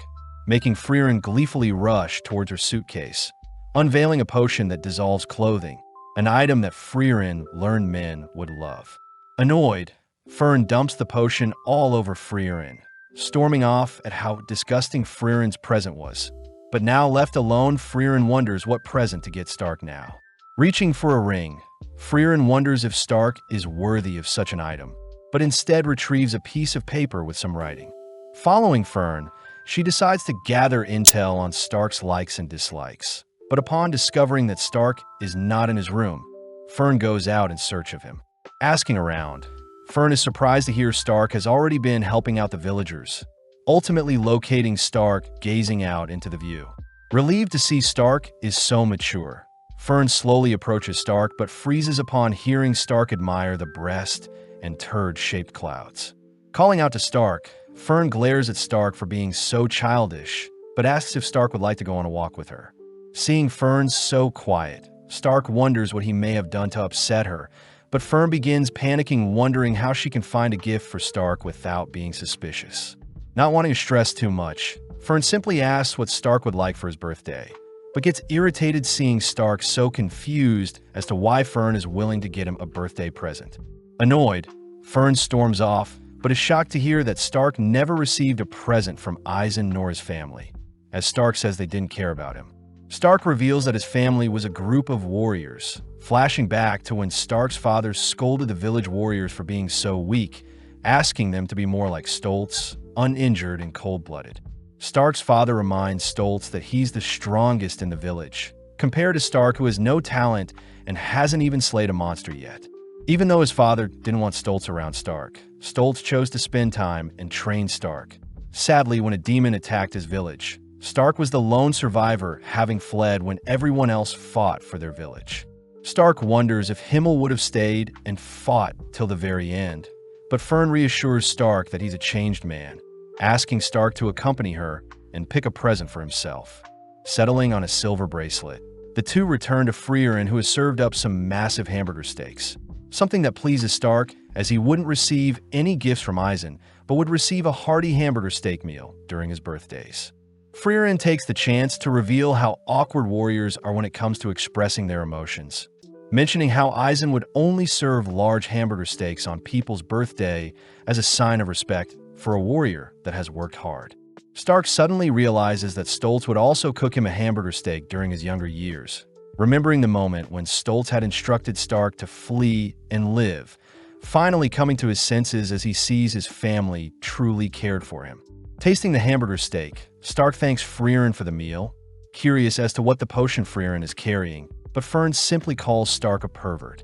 Speaker 1: making Freeren gleefully rush towards her suitcase, unveiling a potion that dissolves clothing, an item that Freeren learned men would love. Annoyed, Fern dumps the potion all over Freeren, storming off at how disgusting Freeren's present was. But now left alone, Freeren wonders what present to get Stark now. Reaching for a ring, Freeren wonders if Stark is worthy of such an item, but instead retrieves a piece of paper with some writing. Following Fern, she decides to gather intel on Stark's likes and dislikes. But upon discovering that Stark is not in his room, Fern goes out in search of him. Asking around, Fern is surprised to hear Stark has already been helping out the villagers, ultimately locating Stark gazing out into the view. Relieved to see Stark is so mature, Fern slowly approaches Stark but freezes upon hearing Stark admire the breast and turd-shaped clouds. Calling out to Stark, Fern glares at Stark for being so childish, but asks if Stark would like to go on a walk with her. Seeing Fern so quiet, Stark wonders what he may have done to upset her, but Fern begins panicking, wondering how she can find a gift for Stark without being suspicious. Not wanting to stress too much, Fern simply asks what Stark would like for his birthday, but gets irritated seeing Stark so confused as to why Fern is willing to get him a birthday present. Annoyed, Fern storms off, but is shocked to hear that Stark never received a present from Eisen nor his family, as Stark says they didn't care about him. Stark reveals that his family was a group of warriors, flashing back to when Stark's father scolded the village warriors for being so weak, asking them to be more like Stoltz, uninjured and cold-blooded. Stark's father reminds Stoltz that he's the strongest in the village, compared to Stark, who has no talent and hasn't even slayed a monster yet. Even though his father didn't want Stoltz around Stark, Stoltz chose to spend time and train Stark. Sadly, when a demon attacked his village, Stark was the lone survivor, having fled when everyone else fought for their village. Stark wonders if Himmel would have stayed and fought till the very end, but Fern reassures Stark that he's a changed man, asking Stark to accompany her and pick a present for himself. Settling on a silver bracelet, the two return to Freeren, who has served up some massive hamburger steaks, something that pleases Stark, as he wouldn't receive any gifts from Eisen, but would receive a hearty hamburger steak meal during his birthdays. Freeren takes the chance to reveal how awkward warriors are when it comes to expressing their emotions, mentioning how Eisen would only serve large hamburger steaks on people's birthday as a sign of respect for a warrior that has worked hard. Stark suddenly realizes that Stoltz would also cook him a hamburger steak during his younger years, remembering the moment when Stoltz had instructed Stark to flee and live, finally coming to his senses as he sees his family truly cared for him. Tasting the hamburger steak, Stark thanks Freeren for the meal, curious as to what the potion Freeren is carrying, but Fern simply calls Stark a pervert.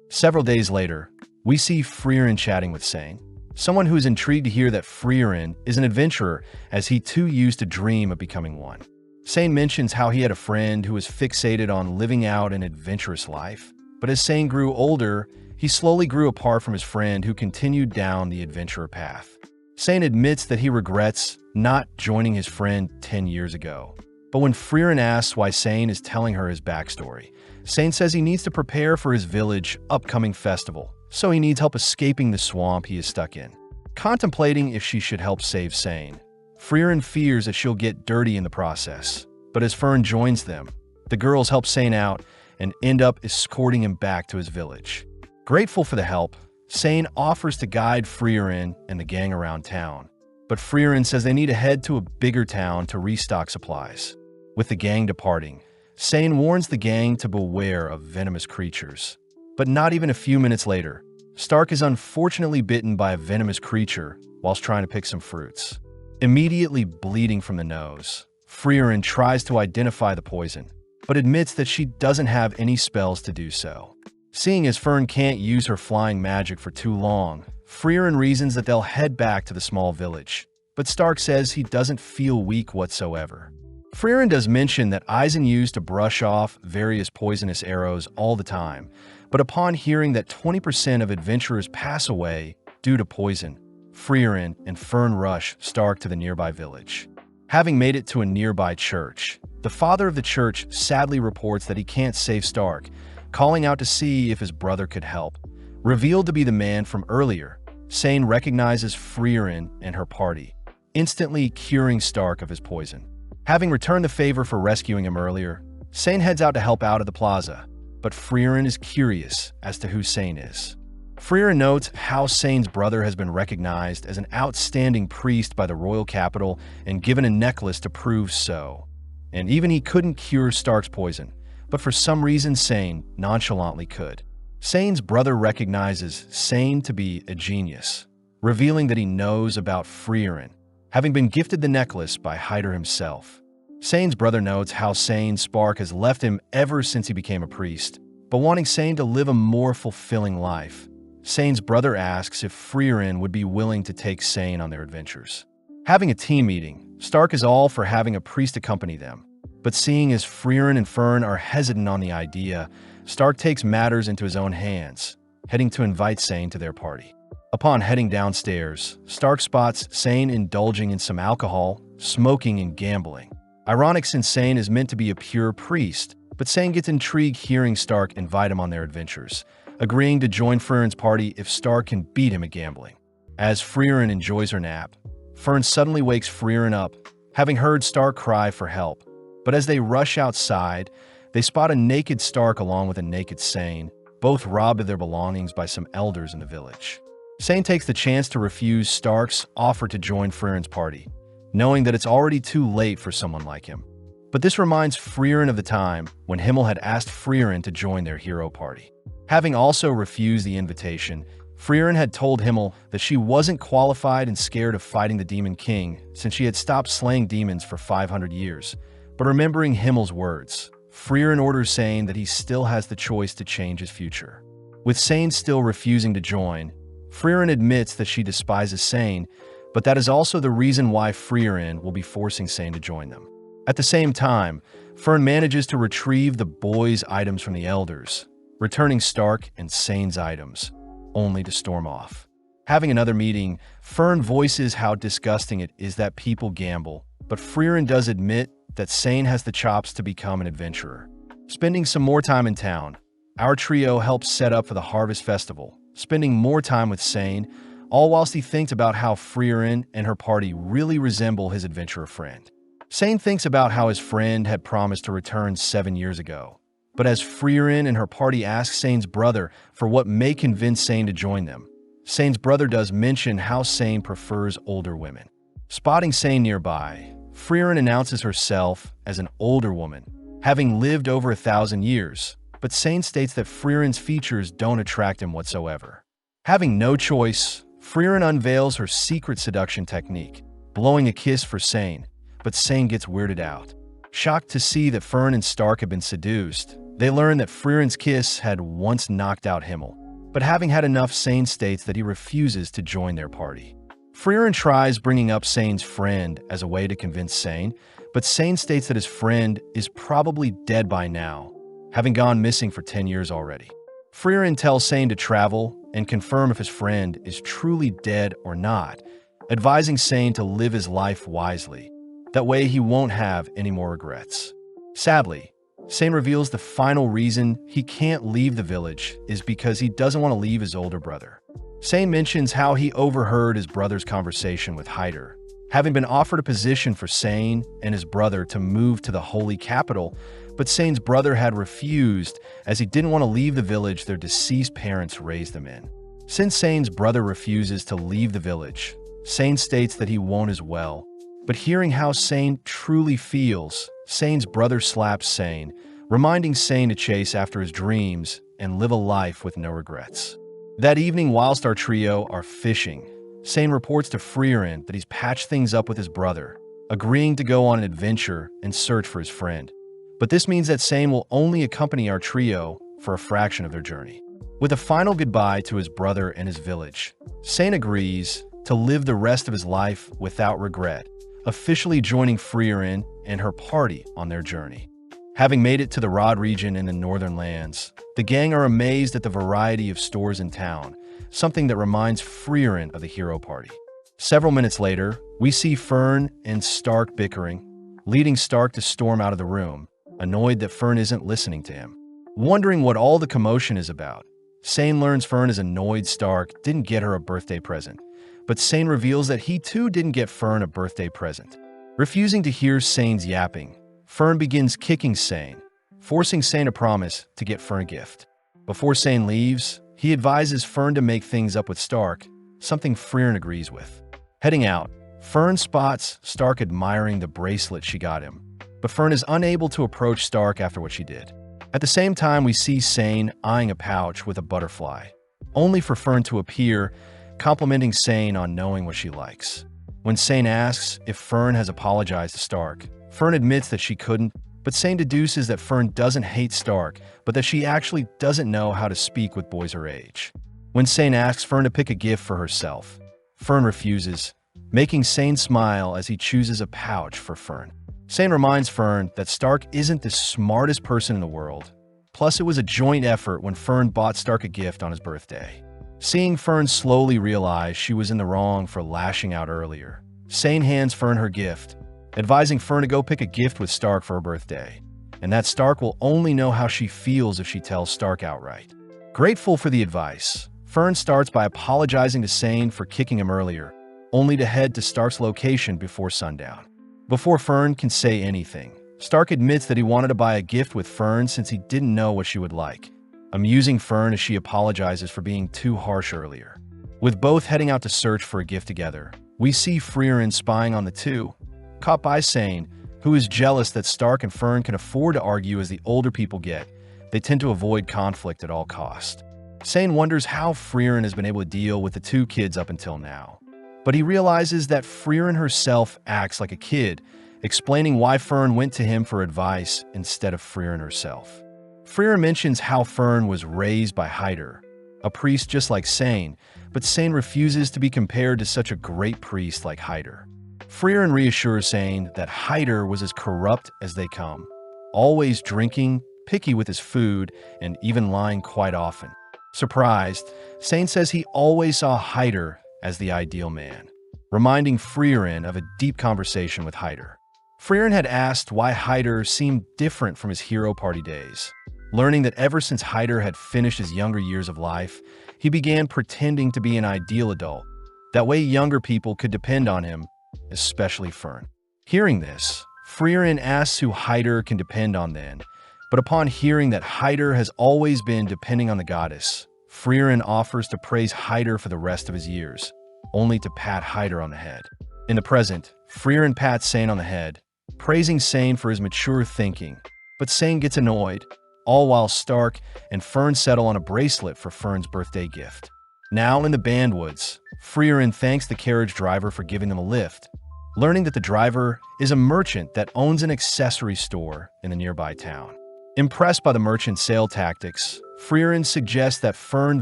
Speaker 1: Several days later, we see Freeren chatting with Sane, someone who is intrigued to hear that Freeren is an adventurer, as he too used to dream of becoming one. Sane mentions how he had a friend who was fixated on living out an adventurous life, but as Sane grew older, he slowly grew apart from his friend who continued down the adventurer path. Sane admits that he regrets not joining his friend 10 years ago. But when Freeren asks why Sane is telling her his backstory, Sane says he needs to prepare for his village upcoming festival, so he needs help escaping the swamp he is stuck in. Contemplating if she should help save Sane, Freeren fears that she'll get dirty in the process. But as Fern joins them, the girls help Sane out and end up escorting him back to his village. Grateful for the help, Sane offers to guide Freeren and the gang around town. But Freeren says they need to head to a bigger town to restock supplies. With the gang departing, Sane warns the gang to beware of venomous creatures. But not even a few minutes later, Stark is unfortunately bitten by a venomous creature whilst trying to pick some fruits. Immediately bleeding from the nose, Freeren tries to identify the poison, but admits that she doesn't have any spells to do so. Seeing as Fern can't use her flying magic for too long, Freeren reasons that they'll head back to the small village, but Stark says he doesn't feel weak whatsoever. Freeren does mention that Eisen used to brush off various poisonous arrows all the time, but upon hearing that 20% of adventurers pass away due to poison, Freeren and Fern rush Stark to the nearby village. Having made it to a nearby church, the father of the church sadly reports that he can't save Stark, calling out to see if his brother could help. Revealed to be the man from earlier, Sane recognizes Freeren and her party, instantly curing Stark of his poison. Having returned the favor for rescuing him earlier, Sane heads out to help out at the plaza, but Freeren is curious as to who Sane is. Freeren notes how Sane's brother has been recognized as an outstanding priest by the royal capital and given a necklace to prove so. And even he couldn't cure Stark's poison, but for some reason Sane nonchalantly could. Sane's brother recognizes Sane to be a genius, revealing that he knows about Freeren, having been gifted the necklace by Hyder himself. Sane's brother notes how Sane's spark has left him ever since he became a priest, but wanting Sane to live a more fulfilling life. Sane's brother asks if Freeren would be willing to take Sane on their adventures. Having a team meeting, Stark is all for having a priest accompany them, but seeing as Freeren and Fern are hesitant on the idea, Stark takes matters into his own hands, heading to invite Sane to their party. Upon heading downstairs, Stark spots Sane indulging in some alcohol, smoking, and gambling. Ironic since Sane is meant to be a pure priest, but Sane gets intrigued hearing Stark invite him on their adventures, agreeing to join Freeren's party if Stark can beat him at gambling. As Freeren enjoys her nap, Fern suddenly wakes Freeren up, having heard Stark cry for help. But as they rush outside, they spot a naked Stark along with a naked Sane, both robbed of their belongings by some elders in the village. Sane takes the chance to refuse Stark's offer to join Freeren's party, knowing that it's already too late for someone like him. But this reminds Freeren of the time when Himmel had asked Freeren to join their hero party. Having also refused the invitation, Freeren had told Himmel that she wasn't qualified and scared of fighting the Demon King since she had stopped slaying demons for 500 years. But remembering Himmel's words, Freeren orders Sane that he still has the choice to change his future. With Sane still refusing to join, Freeren admits that she despises Sane, but that is also the reason why Freeren will be forcing Sane to join them. At the same time, Fern manages to retrieve the boys' items from the elders, returning Stark and Sane's items, only to storm off. Having another meeting, Fern voices how disgusting it is that people gamble, but Freeren does admit that Sane has the chops to become an adventurer. Spending some more time in town, our trio helps set up for the Harvest Festival, spending more time with Sane, all whilst he thinks about how Freeren and her party really resemble his adventurer friend. Sane thinks about how his friend had promised to return 7 years ago. But as Freeren and her party ask Sane's brother for what may convince Sane to join them, Sane's brother does mention how Sane prefers older women. Spotting Sane nearby, Freeren announces herself as an older woman, having lived over 1,000 years, but Sane states that Freeren's features don't attract him whatsoever. Having no choice, Freeren unveils her secret seduction technique, blowing a kiss for Sane, but Sane gets weirded out. Shocked to see that Fern and Stark have been seduced, they learn that Freeren's kiss had once knocked out Himmel, but having had enough, Sane states that he refuses to join their party. Freeren tries bringing up Sane's friend as a way to convince Sane, but Sane states that his friend is probably dead by now, having gone missing for 10 years already. Freeren tells Sane to travel and confirm if his friend is truly dead or not, advising Sane to live his life wisely. That way he won't have any more regrets. Sadly, Sane reveals the final reason he can't leave the village is because he doesn't want to leave his older brother. Sane mentions how he overheard his brother's conversation with Hyder, having been offered a position for Sane and his brother to move to the holy capital, but Sane's brother had refused as he didn't want to leave the village their deceased parents raised them in. Since Sane's brother refuses to leave the village, Sane states that he won't as well, but hearing how Sane truly feels, Sane's brother slaps Sane, reminding Sane to chase after his dreams and live a life with no regrets. That evening, whilst our trio are fishing, Sane reports to Freeren that he's patched things up with his brother, agreeing to go on an adventure and search for his friend. But this means that Sane will only accompany our trio for a fraction of their journey. With a final goodbye to his brother and his village, Sane agrees to live the rest of his life without regret, officially joining Freeren and her party on their journey. Having made it to the Rod region in the Northern Lands, the gang are amazed at the variety of stores in town, something that reminds Freeren of the hero party. Several minutes later, we see Fern and Stark bickering, leading Stark to storm out of the room, annoyed that Fern isn't listening to him. Wondering what all the commotion is about, Sane learns Fern is annoyed Stark didn't get her a birthday present, but Sane reveals that he too didn't get Fern a birthday present. Refusing to hear Sane's yapping, Fern begins kicking Sane, forcing Sane to promise to get Fern a gift. Before Sane leaves, he advises Fern to make things up with Stark, something Freeren agrees with. Heading out, Fern spots Stark admiring the bracelet she got him, but Fern is unable to approach Stark after what she did. At the same time, we see Sane eyeing a pouch with a butterfly, only for Fern to appear, complimenting Sane on knowing what she likes. When Sane asks if Fern has apologized to Stark, Fern admits that she couldn't, but Sane deduces that Fern doesn't hate Stark, but that she actually doesn't know how to speak with boys her age. When Sane asks Fern to pick a gift for herself, Fern refuses, making Sane smile as he chooses a pouch for Fern. Sane reminds Fern that Stark isn't the smartest person in the world. Plus, it was a joint effort when Fern bought Stark a gift on his birthday. Seeing Fern slowly realize she was in the wrong for lashing out earlier, Sane hands Fern her gift, advising Fern to go pick a gift with Stark for her birthday, and that Stark will only know how she feels if she tells Stark outright. Grateful for the advice, Fern starts by apologizing to Sane for kicking him earlier, only to head to Stark's location before sundown. Before Fern can say anything, Stark admits that he wanted to buy a gift with Fern since he didn't know what she would like, amusing Fern as she apologizes for being too harsh earlier. With both heading out to search for a gift together, we see Freeren spying on the two, caught by Sane, who is jealous that Stark and Fern can afford to argue as the older people get. They tend to avoid conflict at all costs. Sane wonders how Freeren has been able to deal with the two kids up until now. But he realizes that Freeren herself acts like a kid, explaining why Fern went to him for advice instead of Freeren herself. Freeren mentions how Fern was raised by Hyder, a priest just like Sane, but Sane refuses to be compared to such a great priest like Hyder. Freeren reassures Sane that Hyder was as corrupt as they come, always drinking, picky with his food, and even lying quite often. Surprised, Sane says he always saw Hyder as the ideal man, reminding Freeren of a deep conversation with Hyder. Freeren had asked why Hyder seemed different from his hero party days. Learning that ever since Hyder had finished his younger years of life, he began pretending to be an ideal adult. That way younger people could depend on him, especially Fern. Hearing this, Freeren asks who Hyder can depend on then, but upon hearing that Hyder has always been depending on the goddess, Freeren offers to praise Hyder for the rest of his years, only to pat Hyder on the head. In the present, Freeren pats Sane on the head, praising Sane for his mature thinking, but Sane gets annoyed, all while Stark and Fern settle on a bracelet for Fern's birthday gift. Now in the Bandwoods, Freeren thanks the carriage driver for giving them a lift, learning that the driver is a merchant that owns an accessory store in the nearby town. Impressed by the merchant's sale tactics, Freeren suggests that Fern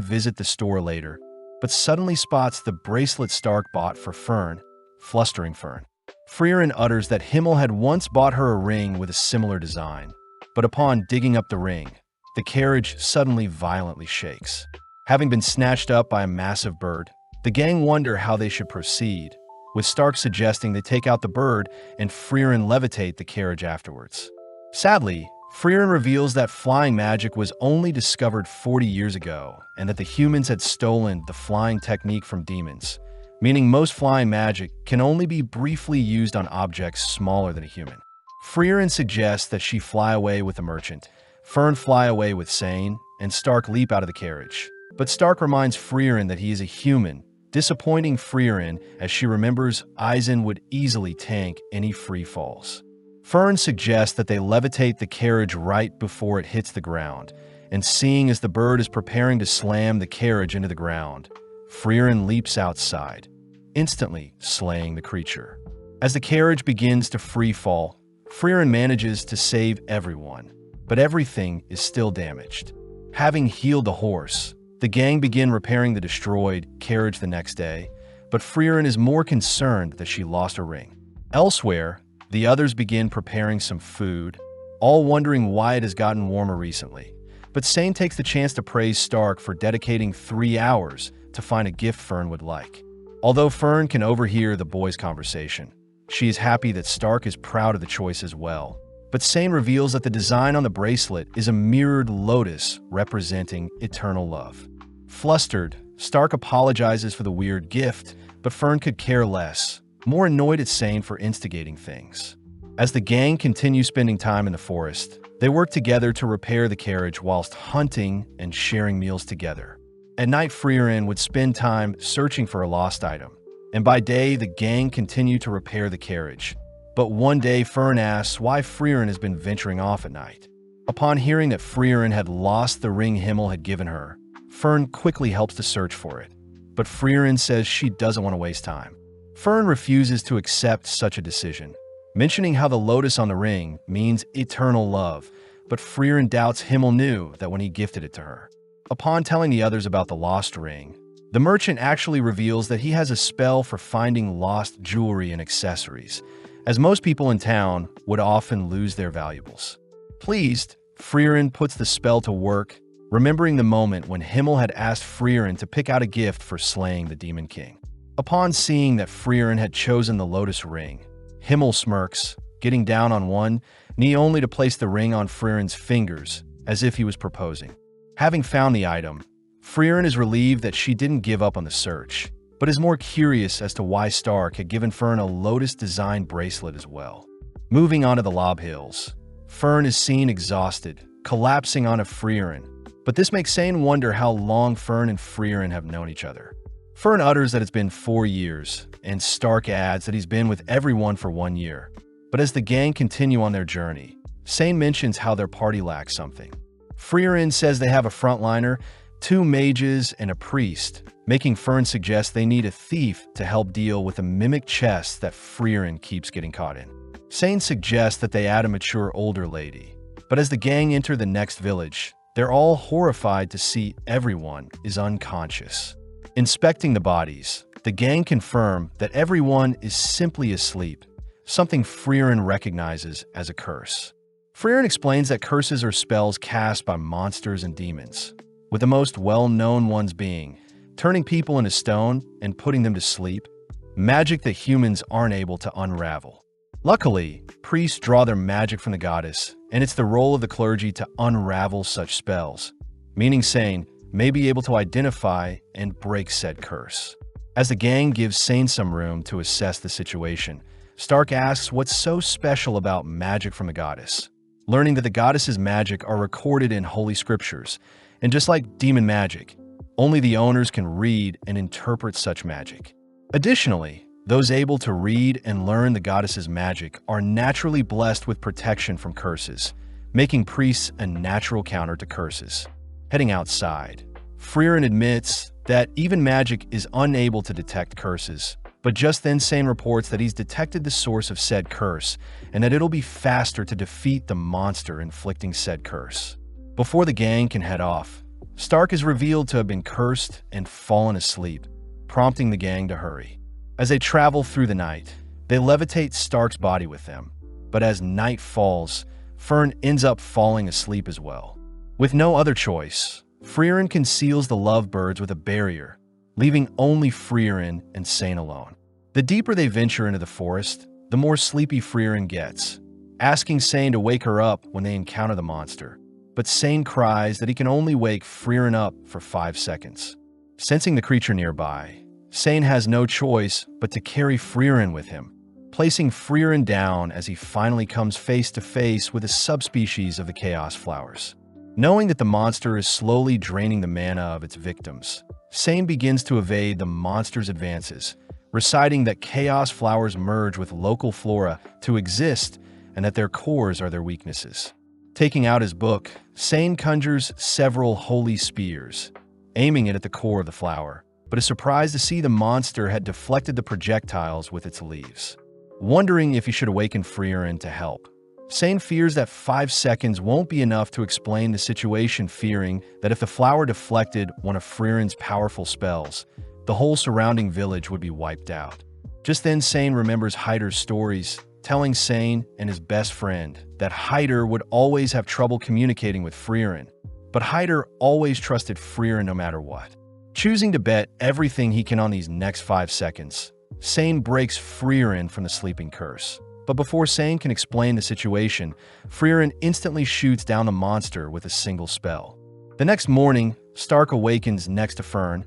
Speaker 1: visit the store later, but suddenly spots the bracelet Stark bought for Fern, flustering Fern. Freeren utters that Himmel had once bought her a ring with a similar design, but upon digging up the ring, the carriage suddenly violently shakes. Having been snatched up by a massive bird, the gang wonder how they should proceed, with Stark suggesting they take out the bird and Freeren levitate the carriage afterwards. Sadly, Freeren reveals that flying magic was only discovered 40 years ago and that the humans had stolen the flying technique from demons, meaning most flying magic can only be briefly used on objects smaller than a human. Freeren suggests that she fly away with the merchant, Fern fly away with Sane, and Stark leap out of the carriage. But Stark reminds Freeren that he is a human, disappointing Freeren as she remembers Eisen would easily tank any free falls. Fern suggests that they levitate the carriage right before it hits the ground, and seeing as the bird is preparing to slam the carriage into the ground, Freeren leaps outside, instantly slaying the creature. As the carriage begins to free fall, Freeren manages to save everyone, but everything is still damaged. Having healed the horse, the gang begin repairing the destroyed carriage the next day, but Freeren is more concerned that she lost a ring. Elsewhere, the others begin preparing some food, all wondering why it has gotten warmer recently. But Sane takes the chance to praise Stark for dedicating 3 hours to find a gift Fern would like. Although Fern can overhear the boys' conversation, she is happy that Stark is proud of the choice as well. But Sane reveals that the design on the bracelet is a mirrored lotus representing eternal love. Flustered, Stark apologizes for the weird gift, but Fern could care less, more annoyed at Sane for instigating things. As the gang continue spending time in the forest, they work together to repair the carriage whilst hunting and sharing meals together. At night, Freeren would spend time searching for a lost item, and by day, the gang continued to repair the carriage. But one day, Fern asks why Freeren has been venturing off at night. Upon hearing that Freeren had lost the ring Himmel had given her, Fern quickly helps to search for it. But Freeren says she doesn't want to waste time. Fern refuses to accept such a decision, mentioning how the lotus on the ring means eternal love, but Freeren doubts Himmel knew that when he gifted it to her. Upon telling the others about the lost ring, the merchant actually reveals that he has a spell for finding lost jewelry and accessories, as most people in town would often lose their valuables. Pleased, Freeren puts the spell to work, remembering the moment when Himmel had asked Freeren to pick out a gift for slaying the Demon King. Upon seeing that Freeren had chosen the lotus ring, Himmel smirks, getting down on one knee only to place the ring on Freeren's fingers, as if he was proposing. Having found the item, Freeren is relieved that she didn't give up on the search, but is more curious as to why Stark had given Fern a lotus-designed bracelet as well. Moving on to the Lob Hills, Fern is seen exhausted, collapsing onto Freeren, but this makes Sane wonder how long Fern and Freeren have known each other. Fern utters that it's been 4 years, and Stark adds that he's been with everyone for 1 year. But as the gang continue on their journey, Sane mentions how their party lacks something. Freeren says they have a frontliner, 2 mages, and a priest, making Fern suggest they need a thief to help deal with the mimic chest that Freeren keeps getting caught in. Sane suggests that they add a mature older lady, but as the gang enter the next village, they're all horrified to see everyone is unconscious. Inspecting the bodies, The gang confirm that everyone is simply asleep, something Freeren recognizes as a curse. Freeren explains that curses are spells cast by monsters and demons, with the most well-known ones being turning people into stone and putting them to sleep, magic that humans aren't able to unravel. Luckily, priests draw their magic from the goddess, and it's the role of the clergy to unravel such spells, meaning Sane may be able to identify and break said curse. As the gang gives Sane some room to assess the situation, Stark asks what's so special about magic from the goddess. Learning that the goddess's magic are recorded in holy scriptures, and just like demon magic, only the owners can read and interpret such magic. Additionally, those able to read and learn the goddess's magic are naturally blessed with protection from curses, making priests a natural counter to curses. Heading outside, Freeren admits that even magic is unable to detect curses, but just then Sane reports that he's detected the source of said curse and that it'll be faster to defeat the monster inflicting said curse. Before the gang can head off, Stark is revealed to have been cursed and fallen asleep, prompting the gang to hurry. As they travel through the night, they levitate Stark's body with them, but as night falls, Fern ends up falling asleep as well. With no other choice, Freeren conceals the lovebirds with a barrier, leaving only Freeren and Sane alone. The deeper they venture into the forest, the more sleepy Freeren gets, asking Sane to wake her up when they encounter the monster. But Sane cries that he can only wake Freeren up for 5 seconds. Sensing the creature nearby, Sane has no choice but to carry Freeren with him, placing Freeren down as he finally comes face to face with a subspecies of the Chaos Flowers. Knowing that the monster is slowly draining the mana of its victims, Sane begins to evade the monster's advances, reciting that Chaos Flowers merge with local flora to exist and that their cores are their weaknesses. Taking out his book, Sane conjures several holy spears, aiming it at the core of the flower, but is surprised to see the monster had deflected the projectiles with its leaves. Wondering if he should awaken Freeren to help, Sane fears that 5 seconds won't be enough to explain the situation, fearing that if the flower deflected one of Freeren's powerful spells, the whole surrounding village would be wiped out. Just then, Sane remembers Hyder's stories, telling Sane and his best friend that Hyder would always have trouble communicating with Freeren, but Hyder always trusted Freeren no matter what. Choosing to bet everything he can on these next 5 seconds, Sane breaks Freeren from the sleeping curse. But before Sane can explain the situation, Freeren instantly shoots down the monster with a single spell. The next morning, Stark awakens next to Fern,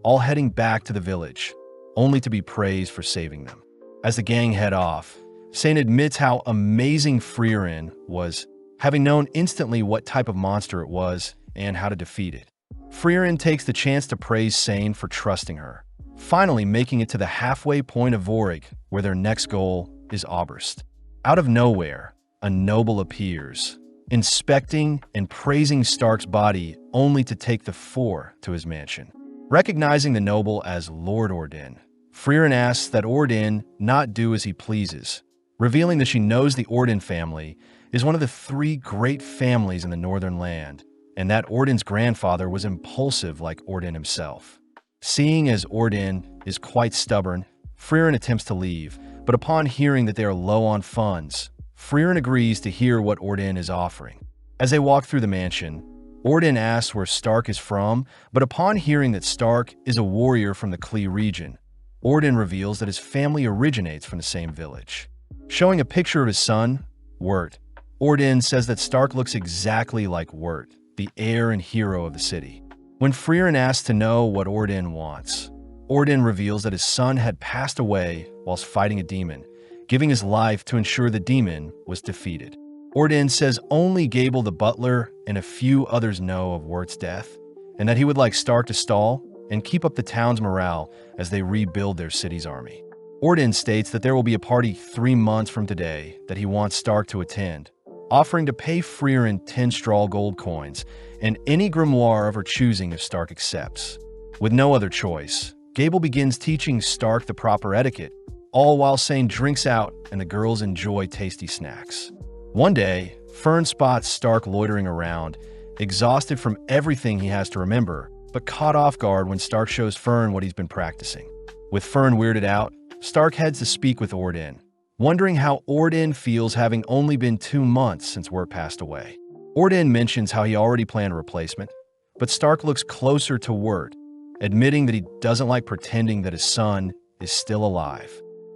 Speaker 1: all heading back to the village, only to be praised for saving them. As the gang head off, Sane admits how amazing Freeren was, having known instantly what type of monster it was and how to defeat it. Freeren takes the chance to praise Sane for trusting her, finally making it to the halfway point of Vorig, where their next goal is Oberst. Out of nowhere, a noble appears, inspecting and praising Stark's body only to take the four to his mansion. Recognizing the noble as Lord Ordin, Freeren asks that Ordin not do as he pleases, revealing that she knows the Ordin family is one of the 3 great families in the Northern Land, and that Ordin's grandfather was impulsive like Ordin himself. Seeing as Ordin is quite stubborn, Freeren attempts to leave, but upon hearing that they are low on funds, Freeren agrees to hear what Ordin is offering. As they walk through the mansion, Ordin asks where Stark is from, but upon hearing that Stark is a warrior from the Klee region, Ordin reveals that his family originates from the same village. Showing a picture of his son, Wirt, Ordin says that Stark looks exactly like Wirt, the heir and hero of the city. When Freeren asks to know what Ordin wants, Ordin reveals that his son had passed away whilst fighting a demon, giving his life to ensure the demon was defeated. Ordin says only Gable the butler and a few others know of Wirt's death, and that he would like Stark to stall and keep up the town's morale as they rebuild their city's army. Ordin states that there will be a party 3 months from today that he wants Stark to attend, offering to pay Freeren 10 straw gold coins and any grimoire of her choosing if Stark accepts. With no other choice, Gable begins teaching Stark the proper etiquette, all while Sane drinks out and the girls enjoy tasty snacks. One day, Fern spots Stark loitering around, exhausted from everything he has to remember, but caught off guard when Stark shows Fern what he's been practicing. With Fern weirded out, Stark heads to speak with Orden, wondering how Orden feels having only been 2 months since Wirt passed away. Orden mentions how he already planned a replacement, but Stark looks closer to Wirt, admitting that he doesn't like pretending that his son is still alive.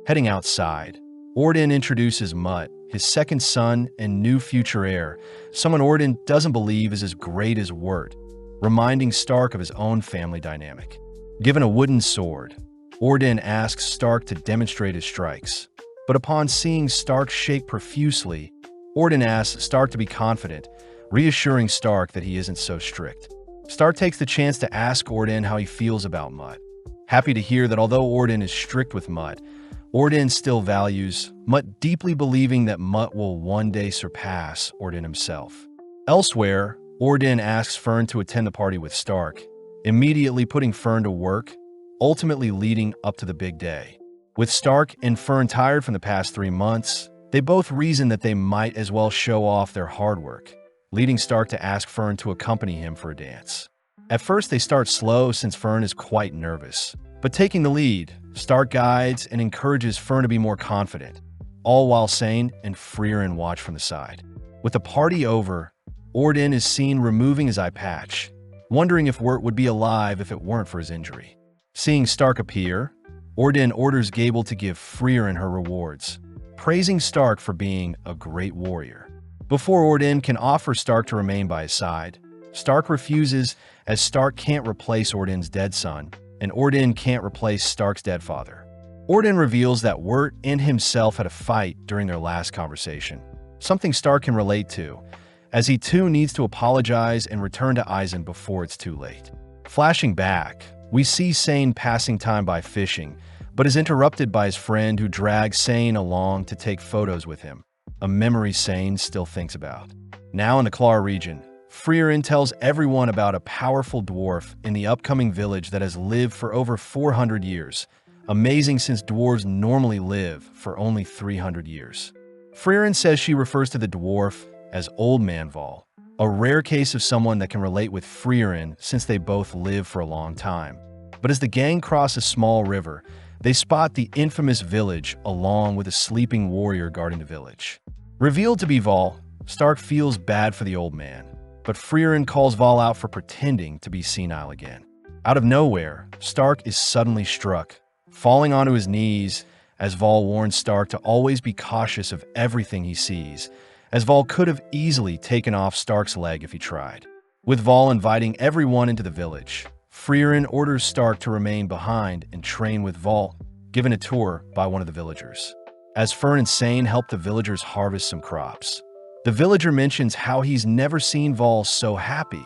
Speaker 1: Heading outside, Orden introduces Mutt, his second son and new future heir, someone Orden doesn't believe is as great as Wirt, reminding Stark of his own family dynamic. Given a wooden sword, Orden asks Stark to demonstrate his strikes, but upon seeing Stark shake profusely, Orden asks Stark to be confident, reassuring Stark that he isn't so strict. Stark takes the chance to ask Orden how he feels about Mutt, happy to hear that although Orden is strict with Mutt, Orden still values Mutt, deeply believing that Mutt will one day surpass Orden himself. Elsewhere, Orden asks Fern to attend the party with Stark, immediately putting Fern to work, ultimately leading up to the big day. With Stark and Fern tired from the past 3 months, they both reason that they might as well show off their hard work, leading Stark to ask Fern to accompany him for a dance. At first, they start slow since Fern is quite nervous, but taking the lead, Stark guides and encourages Fern to be more confident, all while Sane and Freeren watch from the side. With the party over, Orden is seen removing his eye patch, wondering if Wirt would be alive if it weren't for his injury. Seeing Stark appear, Orden orders Gable to give Freeren her rewards, praising Stark for being a great warrior. Before Orden can offer Stark to remain by his side, Stark refuses as Stark can't replace Orden's dead son, and Orden can't replace Stark's dead father. Orden reveals that Wirt and himself had a fight during their last conversation, something Stark can relate to, as he too needs to apologize and return to Eisen before it's too late. Flashing back, we see Sane passing time by fishing, but is interrupted by his friend who drags Sane along to take photos with him, a memory Sane still thinks about. Now in the Klar region, Freeren tells everyone about a powerful dwarf in the upcoming village that has lived for over 400 years, amazing since dwarves normally live for only 300 years. Freeren says she refers to the dwarf as Old Man Vol, a rare case of someone that can relate with Freeren since they both live for a long time. But as the gang cross a small river, they spot the infamous village along with a sleeping warrior guarding the village. Revealed to be Vol, Stark feels bad for the old man, but Freeren calls Vol out for pretending to be senile again. Out of nowhere, Stark is suddenly struck, falling onto his knees as Vol warns Stark to always be cautious of everything he sees, as Vol could have easily taken off Stark's leg if he tried. With Vol inviting everyone into the village, Freeren orders Stark to remain behind and train with Vol, given a tour by one of the villagers. As Fern and Sane help the villagers harvest some crops, the villager mentions how he's never seen Vol so happy,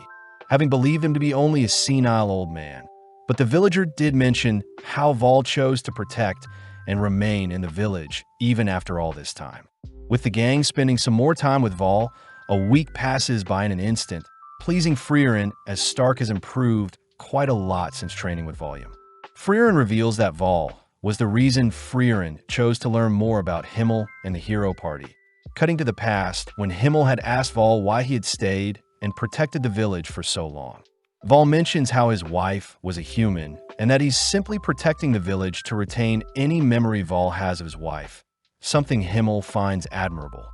Speaker 1: having believed him to be only a senile old man. But the villager did mention how Vol chose to protect and remain in the village even after all this time. With the gang spending some more time with Vol, a week passes by in an instant, pleasing Freeren as Stark has improved quite a lot since training with Volume. Freeren reveals that Vol was the reason Freeren chose to learn more about Himmel and the Hero Party, cutting to the past when Himmel had asked Vol why he had stayed and protected the village for so long. Vol mentions how his wife was a human and that he's simply protecting the village to retain any memory Vol has of his wife, something Himmel finds admirable.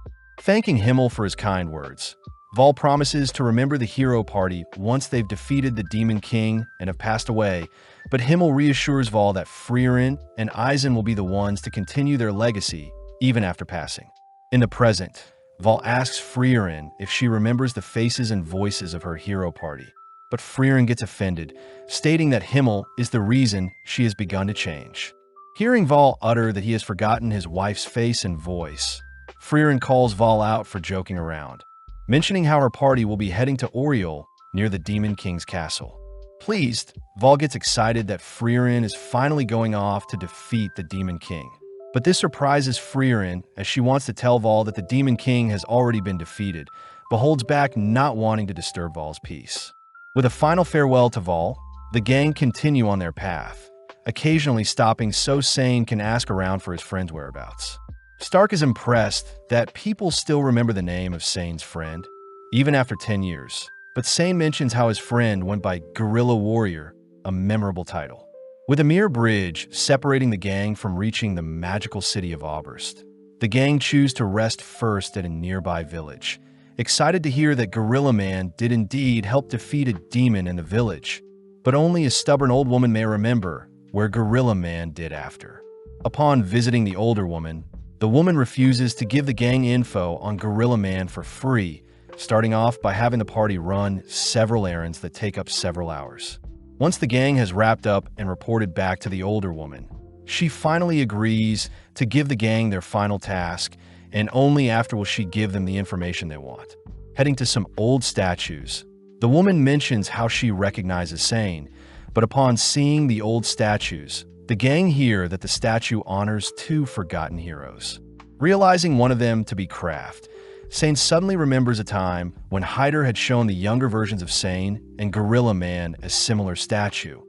Speaker 1: Thanking Himmel for his kind words, Vol promises to remember the Hero Party once they've defeated the Demon King and have passed away, but Himmel reassures Vol that Freeren and Eisen will be the ones to continue their legacy even after passing. In the present, Vol asks Freeren if she remembers the faces and voices of her Hero Party, but Freeren gets offended, stating that Himmel is the reason she has begun to change. Hearing Vol utter that he has forgotten his wife's face and voice, Freeren calls Vol out for joking around, mentioning how her party will be heading to Oriole near the Demon King's castle. Pleased, Vol gets excited that Freeren is finally going off to defeat the Demon King. But this surprises Freeren as she wants to tell Vol that the Demon King has already been defeated, but holds back not wanting to disturb Vol's peace. With a final farewell to Vol, the gang continue on their path, occasionally stopping so Sane can ask around for his friend's whereabouts. Stark is impressed that people still remember the name of Sane's friend, even after 10 years, but Sane mentions how his friend went by Guerrilla Warrior, a memorable title. With a mere bridge separating the gang from reaching the magical city of Oberst, the gang choose to rest first at a nearby village, excited to hear that Gorilla Man did indeed help defeat a demon in the village, but only a stubborn old woman may remember where Gorilla Man did after. Upon visiting the older woman, the woman refuses to give the gang info on Gorilla Man for free, starting off by having the party run several errands that take up several hours. Once the gang has wrapped up and reported back to the older woman, she finally agrees to give the gang their final task, and only after will she give them the information they want. Heading to some old statues, the woman mentions how she recognizes Sane, but upon seeing the old statues, the gang hear that the statue honors two forgotten heroes. Realizing one of them to be Kraft, Sane suddenly remembers a time when Hyder had shown the younger versions of Sane and Gorilla Man a similar statue,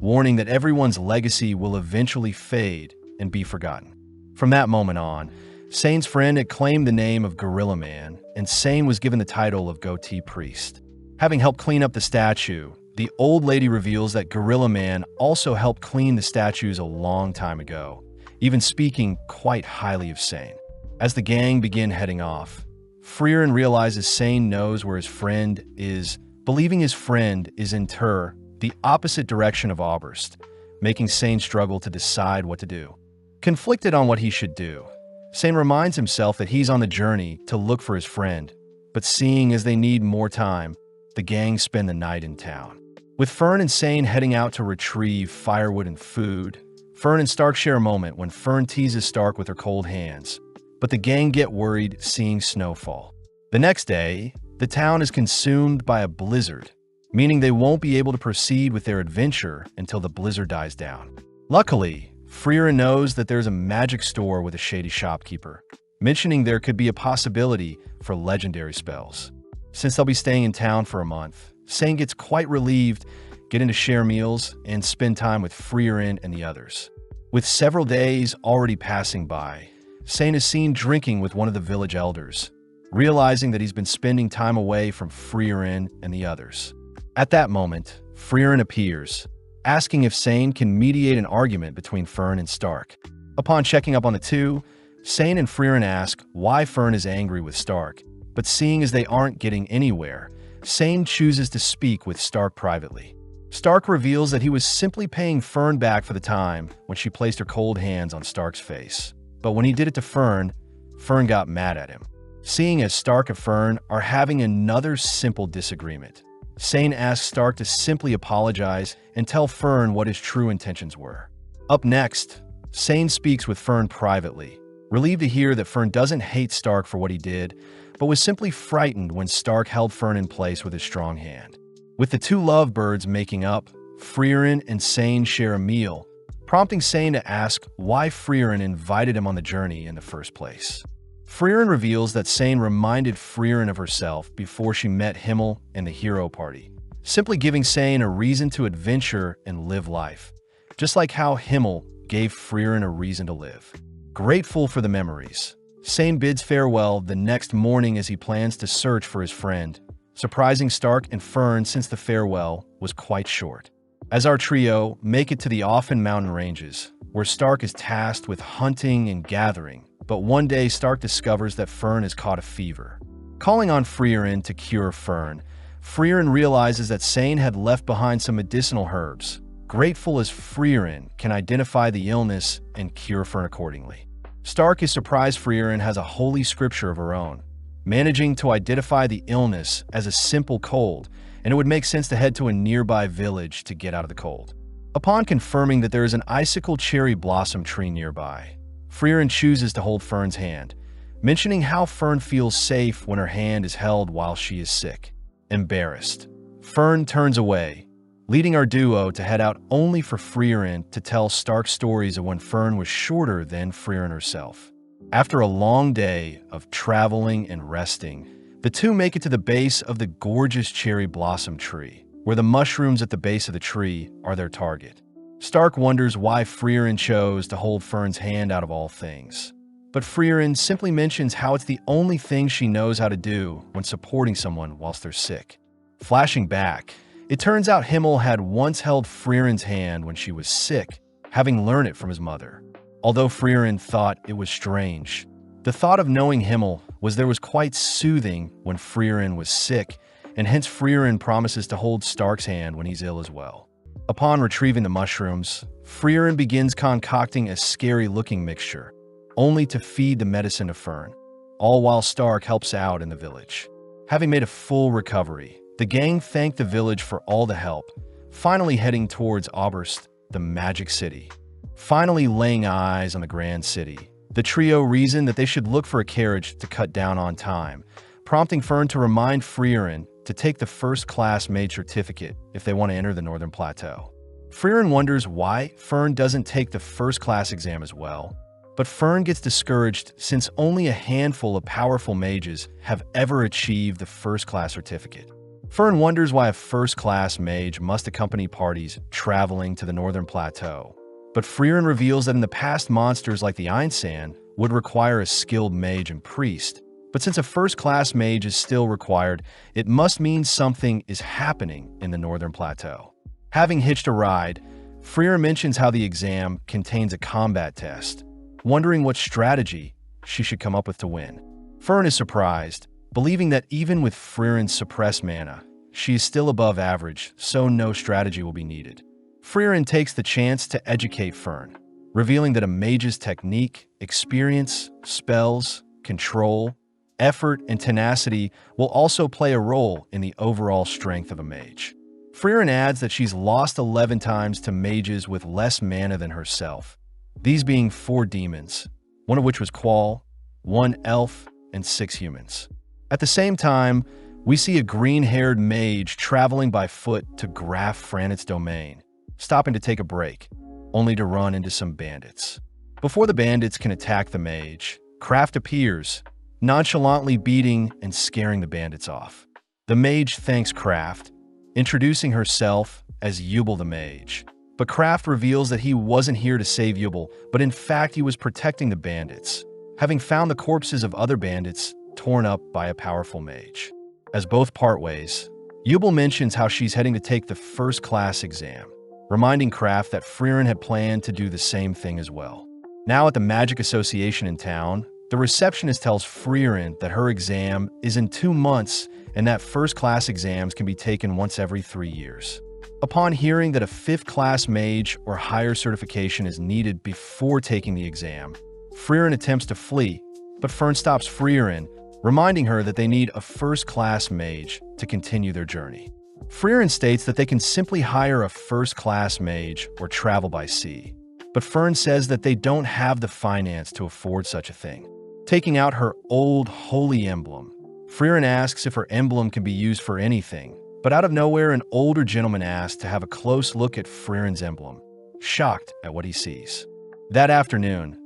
Speaker 1: warning that everyone's legacy will eventually fade and be forgotten. From that moment on, Sane's friend had claimed the name of Gorilla Man, and Sane was given the title of Goatee Priest. Having helped clean up the statue, the old lady reveals that Gorilla Man also helped clean the statues a long time ago, even speaking quite highly of Sane. As the gang begin heading off, Freeren realizes Sane knows where his friend is, believing his friend is in the opposite direction of Oberst, making Sane struggle to decide what to do. Conflicted on what he should do, Sane reminds himself that he's on the journey to look for his friend, but seeing as they need more time, the gang spend the night in town. With Fern and Sane heading out to retrieve firewood and food, Fern and Stark share a moment when Fern teases Stark with her cold hands, but the gang get worried seeing snowfall. The next day, the town is consumed by a blizzard, meaning they won't be able to proceed with their adventure until the blizzard dies down. Luckily, Freeren knows that there's a magic store with a shady shopkeeper, mentioning there could be a possibility for legendary spells. Since they'll be staying in town for a month, Sane gets quite relieved, getting to share meals and spend time with Freeren and the others. With several days already passing by, Sane is seen drinking with one of the village elders, realizing that he's been spending time away from Freeren and the others. At that moment, Freeren appears, asking if Sane can mediate an argument between Fern and Stark. Upon checking up on the two, Sane and Freeren ask why Fern is angry with Stark, but seeing as they aren't getting anywhere, Sane chooses to speak with Stark privately. Stark reveals that he was simply paying Fern back for the time when she placed her cold hands on Stark's face. But when he did it to Fern, Fern got mad at him. Seeing as Stark and Fern are having another simple disagreement, Sane asks Stark to simply apologize and tell Fern what his true intentions were. Up next, Sane speaks with Fern privately, relieved to hear that Fern doesn't hate Stark for what he did, but was simply frightened when Stark held Fern in place with his strong hand. With the two lovebirds making up, Freeren and Sane share a meal, prompting Sane to ask why Freeren invited him on the journey in the first place. Freeren reveals that Sane reminded Freeren of herself before she met Himmel and the hero party, simply giving Sane a reason to adventure and live life, just like how Himmel gave Freeren a reason to live. Grateful for the memories, Sane bids farewell the next morning as he plans to search for his friend, surprising Stark and Fern since the farewell was quite short. As our trio make it to the Offen mountain ranges, where Stark is tasked with hunting and gathering, but one day Stark discovers that Fern has caught a fever. Calling on Freeren to cure Fern, Freeren realizes that Sane had left behind some medicinal herbs, grateful as Freeren can identify the illness and cure Fern accordingly. Stark is surprised Freeren has a holy scripture of her own, managing to identify the illness as a simple cold, and it would make sense to head to a nearby village to get out of the cold. Upon confirming that there is an icicle cherry blossom tree nearby, Freeren chooses to hold Fern's hand, mentioning how Fern feels safe when her hand is held while she is sick. Embarrassed, Fern turns away, leading our duo to head out only for Freeren to tell Stark stories of when Fern was shorter than Freeren herself. After a long day of traveling and resting, the two make it to the base of the gorgeous cherry blossom tree, where the mushrooms at the base of the tree are their target. Stark wonders why Freeren chose to hold Fern's hand out of all things, but Freeren simply mentions how it's the only thing she knows how to do when supporting someone whilst they're sick. Flashing back, It turns out Himmel had once held Freeren's hand when she was sick, having learned it from his mother. Although Freeren thought it was strange, the thought of knowing Himmel was quite soothing when Freeren was sick, and hence Freeren promises to hold Stark's hand when he's ill as well. Upon retrieving the mushrooms, Freeren begins concocting a scary-looking mixture, only to feed the medicine to Fern, all while Stark helps out in the village. Having made a full recovery, the gang thank the village for all the help, finally heading towards Oberst, the Magic City. Finally laying eyes on the Grand City, the trio reason that they should look for a carriage to cut down on time, prompting Fern to remind Freeren to take the first-class mage certificate if they want to enter the Northern Plateau. Freeren wonders why Fern doesn't take the first-class exam as well, but Fern gets discouraged since only a handful of powerful mages have ever achieved the first-class certificate. Fern wonders why a first-class mage must accompany parties traveling to the Northern Plateau, but Freeren reveals that in the past monsters like the Einsan would require a skilled mage and priest, but since a first-class mage is still required, it must mean something is happening in the Northern Plateau. Having hitched a ride, Freeren mentions how the exam contains a combat test, wondering what strategy she should come up with to win. Fern is surprised, believing that even with Freeren's suppressed mana, she is still above average, so no strategy will be needed. Freeren takes the chance to educate Fern, revealing that a mage's technique, experience, spells, control, effort, and tenacity will also play a role in the overall strength of a mage. Freeren adds that she's lost 11 times to mages with less mana than herself, these being 4 demons, one of which was Qual, 1 elf, and 6 humans. At the same time, we see a green-haired mage traveling by foot to Graf Franit's domain, stopping to take a break, only to run into some bandits. Before the bandits can attack the mage, Kraft appears, nonchalantly beating and scaring the bandits off. The mage thanks Kraft, introducing herself as Yubel the mage. But Kraft reveals that he wasn't here to save Yubel, but in fact he was protecting the bandits, having found the corpses of other bandits torn up by a powerful mage. As both part ways, Yubel mentions how she's heading to take the first-class exam, reminding Kraft that Freeren had planned to do the same thing as well. Now at the Magic Association in town, the receptionist tells Freeren that her exam is in 2 months and that first-class exams can be taken once every 3 years. Upon hearing that a 5th-class mage or higher certification is needed before taking the exam, Freeren attempts to flee, but Fern stops Freeren, reminding her that they need a first-class mage to continue their journey. Freeren states that they can simply hire a first-class mage or travel by sea, but Fern says that they don't have the finance to afford such a thing. Taking out her old holy emblem, Freeren asks if her emblem can be used for anything, but out of nowhere an older gentleman asks to have a close look at Freeren's emblem, shocked at what he sees. That afternoon,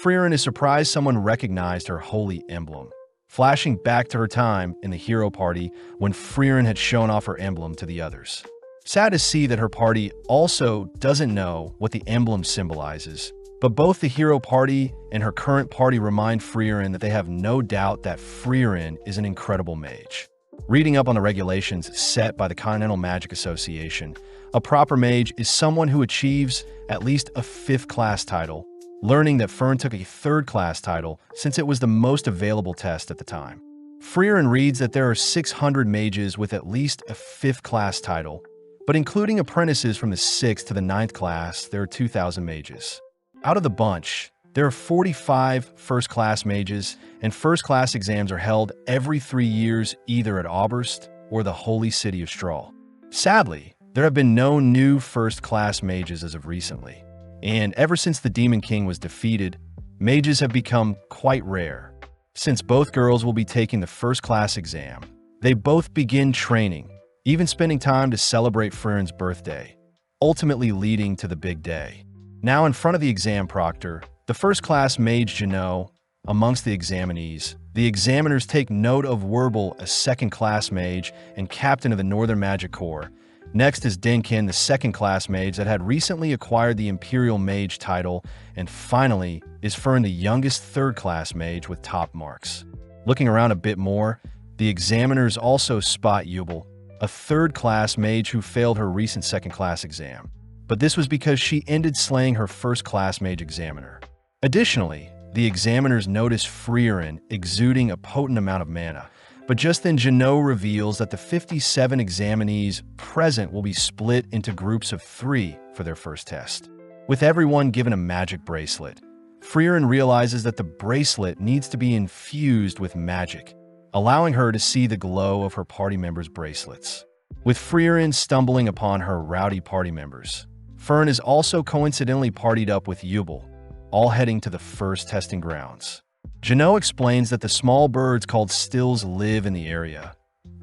Speaker 1: Freeren is surprised someone recognized her holy emblem, flashing back to her time in the hero party when Freeren had shown off her emblem to the others. Sad to see that her party also doesn't know what the emblem symbolizes, but both the hero party and her current party remind Freeren that they have no doubt that Freeren is an incredible mage. Reading up on the regulations set by the Continental Magic Association, a proper mage is someone who achieves at least a 5th-class title, learning that Fern took a 3rd-class title since it was the most available test at the time. Freeren reads that there are 600 mages with at least a 5th-class title, but including apprentices from the 6th to the 9th class, there are 2,000 mages. Out of the bunch, there are 45 first-class mages, and first-class exams are held every 3 years either at Oberst or the Holy City of Strahl. Sadly, there have been no new first-class mages as of recently, and ever since the Demon King was defeated, mages have become quite rare. Since both girls will be taking the first-class exam, they both begin training, even spending time to celebrate Freeren's birthday, ultimately leading to the big day. Now in front of the exam proctor, the first-class mage Janot, amongst the examinees, the examiners take note of Werbel, a 2nd-class mage and captain of the Northern Magic Corps. Next is Denkin, the 2nd-class mage that had recently acquired the Imperial Mage title, and finally is Fern, the youngest 3rd-class mage with top marks. Looking around a bit more, the examiners also spot Yubel, a third-class mage who failed her recent second-class exam. But this was because she ended slaying her first-class mage examiner. Additionally, the examiners noticed Freeren exuding a potent amount of mana, but just then Jeannot reveals that the 57 examinees present will be split into groups of 3 for their first test. With everyone given a magic bracelet, Freeren realizes that the bracelet needs to be infused with magic, allowing her to see the glow of her party members' bracelets. With Freeren stumbling upon her rowdy party members, Fern is also coincidentally partied up with Yubel, all heading to the first testing grounds. Jeannot explains that the small birds called stills live in the area,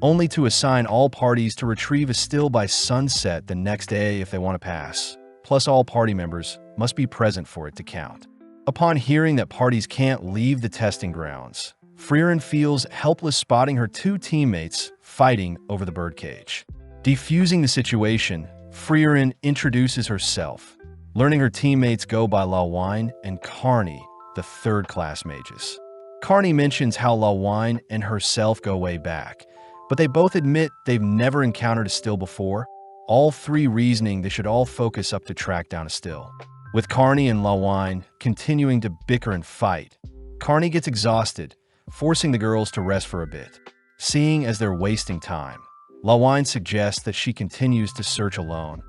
Speaker 1: only to assign all parties to retrieve a still by sunset the next day if they want to pass. Plus, all party members must be present for it to count. Upon hearing that parties can't leave the testing grounds, Freeren feels helpless spotting her 2 teammates fighting over the birdcage. Defusing the situation, Freeren introduces herself, learning her teammates go by Lawine and Carney, the third-class mages. Carney mentions how Lawine and herself go way back, but they both admit they've never encountered a still before, all 3 reasoning they should all focus up to track down a still. With Carney and Lawine continuing to bicker and fight, Carney gets exhausted, forcing the girls to rest for a bit. Seeing as they're wasting time, Lawine suggests that she continues to search alone,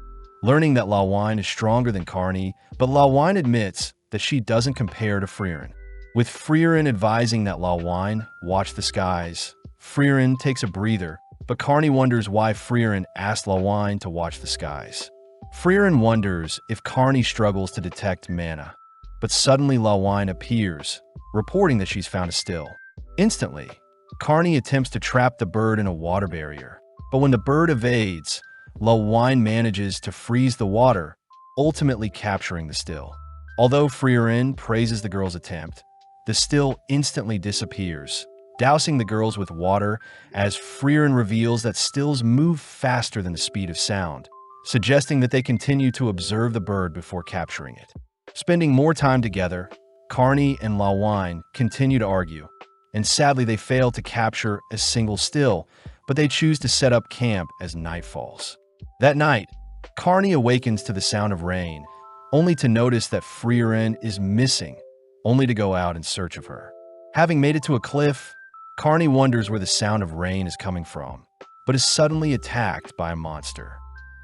Speaker 1: learning that Lawine is stronger than Carney, but Lawine admits that she doesn't compare to Freeren. With Freeren advising that Lawine watch the skies, Freeren takes a breather, but Carney wonders why Freeren asked Lawine to watch the skies. Freeren wonders if Carney struggles to detect mana, but suddenly Lawine appears, reporting that she's found a still. Instantly, Carney attempts to trap the bird in a water barrier, but when the bird evades, Lawine manages to freeze the water, ultimately capturing the still. Although Freeren praises the girl's attempt, the still instantly disappears, dousing the girls with water as Freeren reveals that stills move faster than the speed of sound, suggesting that they continue to observe the bird before capturing it. Spending more time together, Carney and Lawine continue to argue, and sadly they fail to capture a single still, but they choose to set up camp as night falls. That night, Carney awakens to the sound of rain, only to notice that Freeren is missing, only to go out in search of her. Having made it to a cliff, Carney wonders where the sound of rain is coming from, but is suddenly attacked by a monster.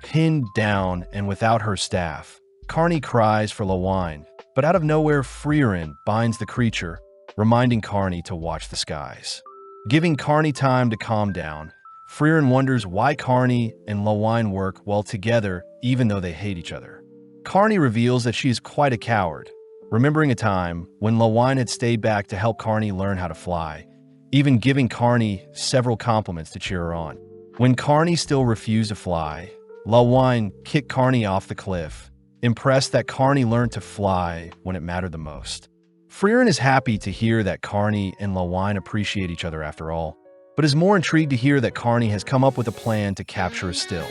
Speaker 1: Pinned down and without her staff, Carney cries for Lawine, but out of nowhere Freeren binds the creature, reminding Carney to watch the skies. Giving Carney time to calm down, Freeren wonders why Carney and Lawine work well together even though they hate each other. Carney reveals that she is quite a coward, remembering a time when Lawine had stayed back to help Carney learn how to fly, even giving Carney several compliments to cheer her on. When Carney still refused to fly, Lawine kicked Carney off the cliff, impressed that Carney learned to fly when it mattered the most. Freeren is happy to hear that Carney and Lawine appreciate each other after all, but is more intrigued to hear that Carney has come up with a plan to capture a still.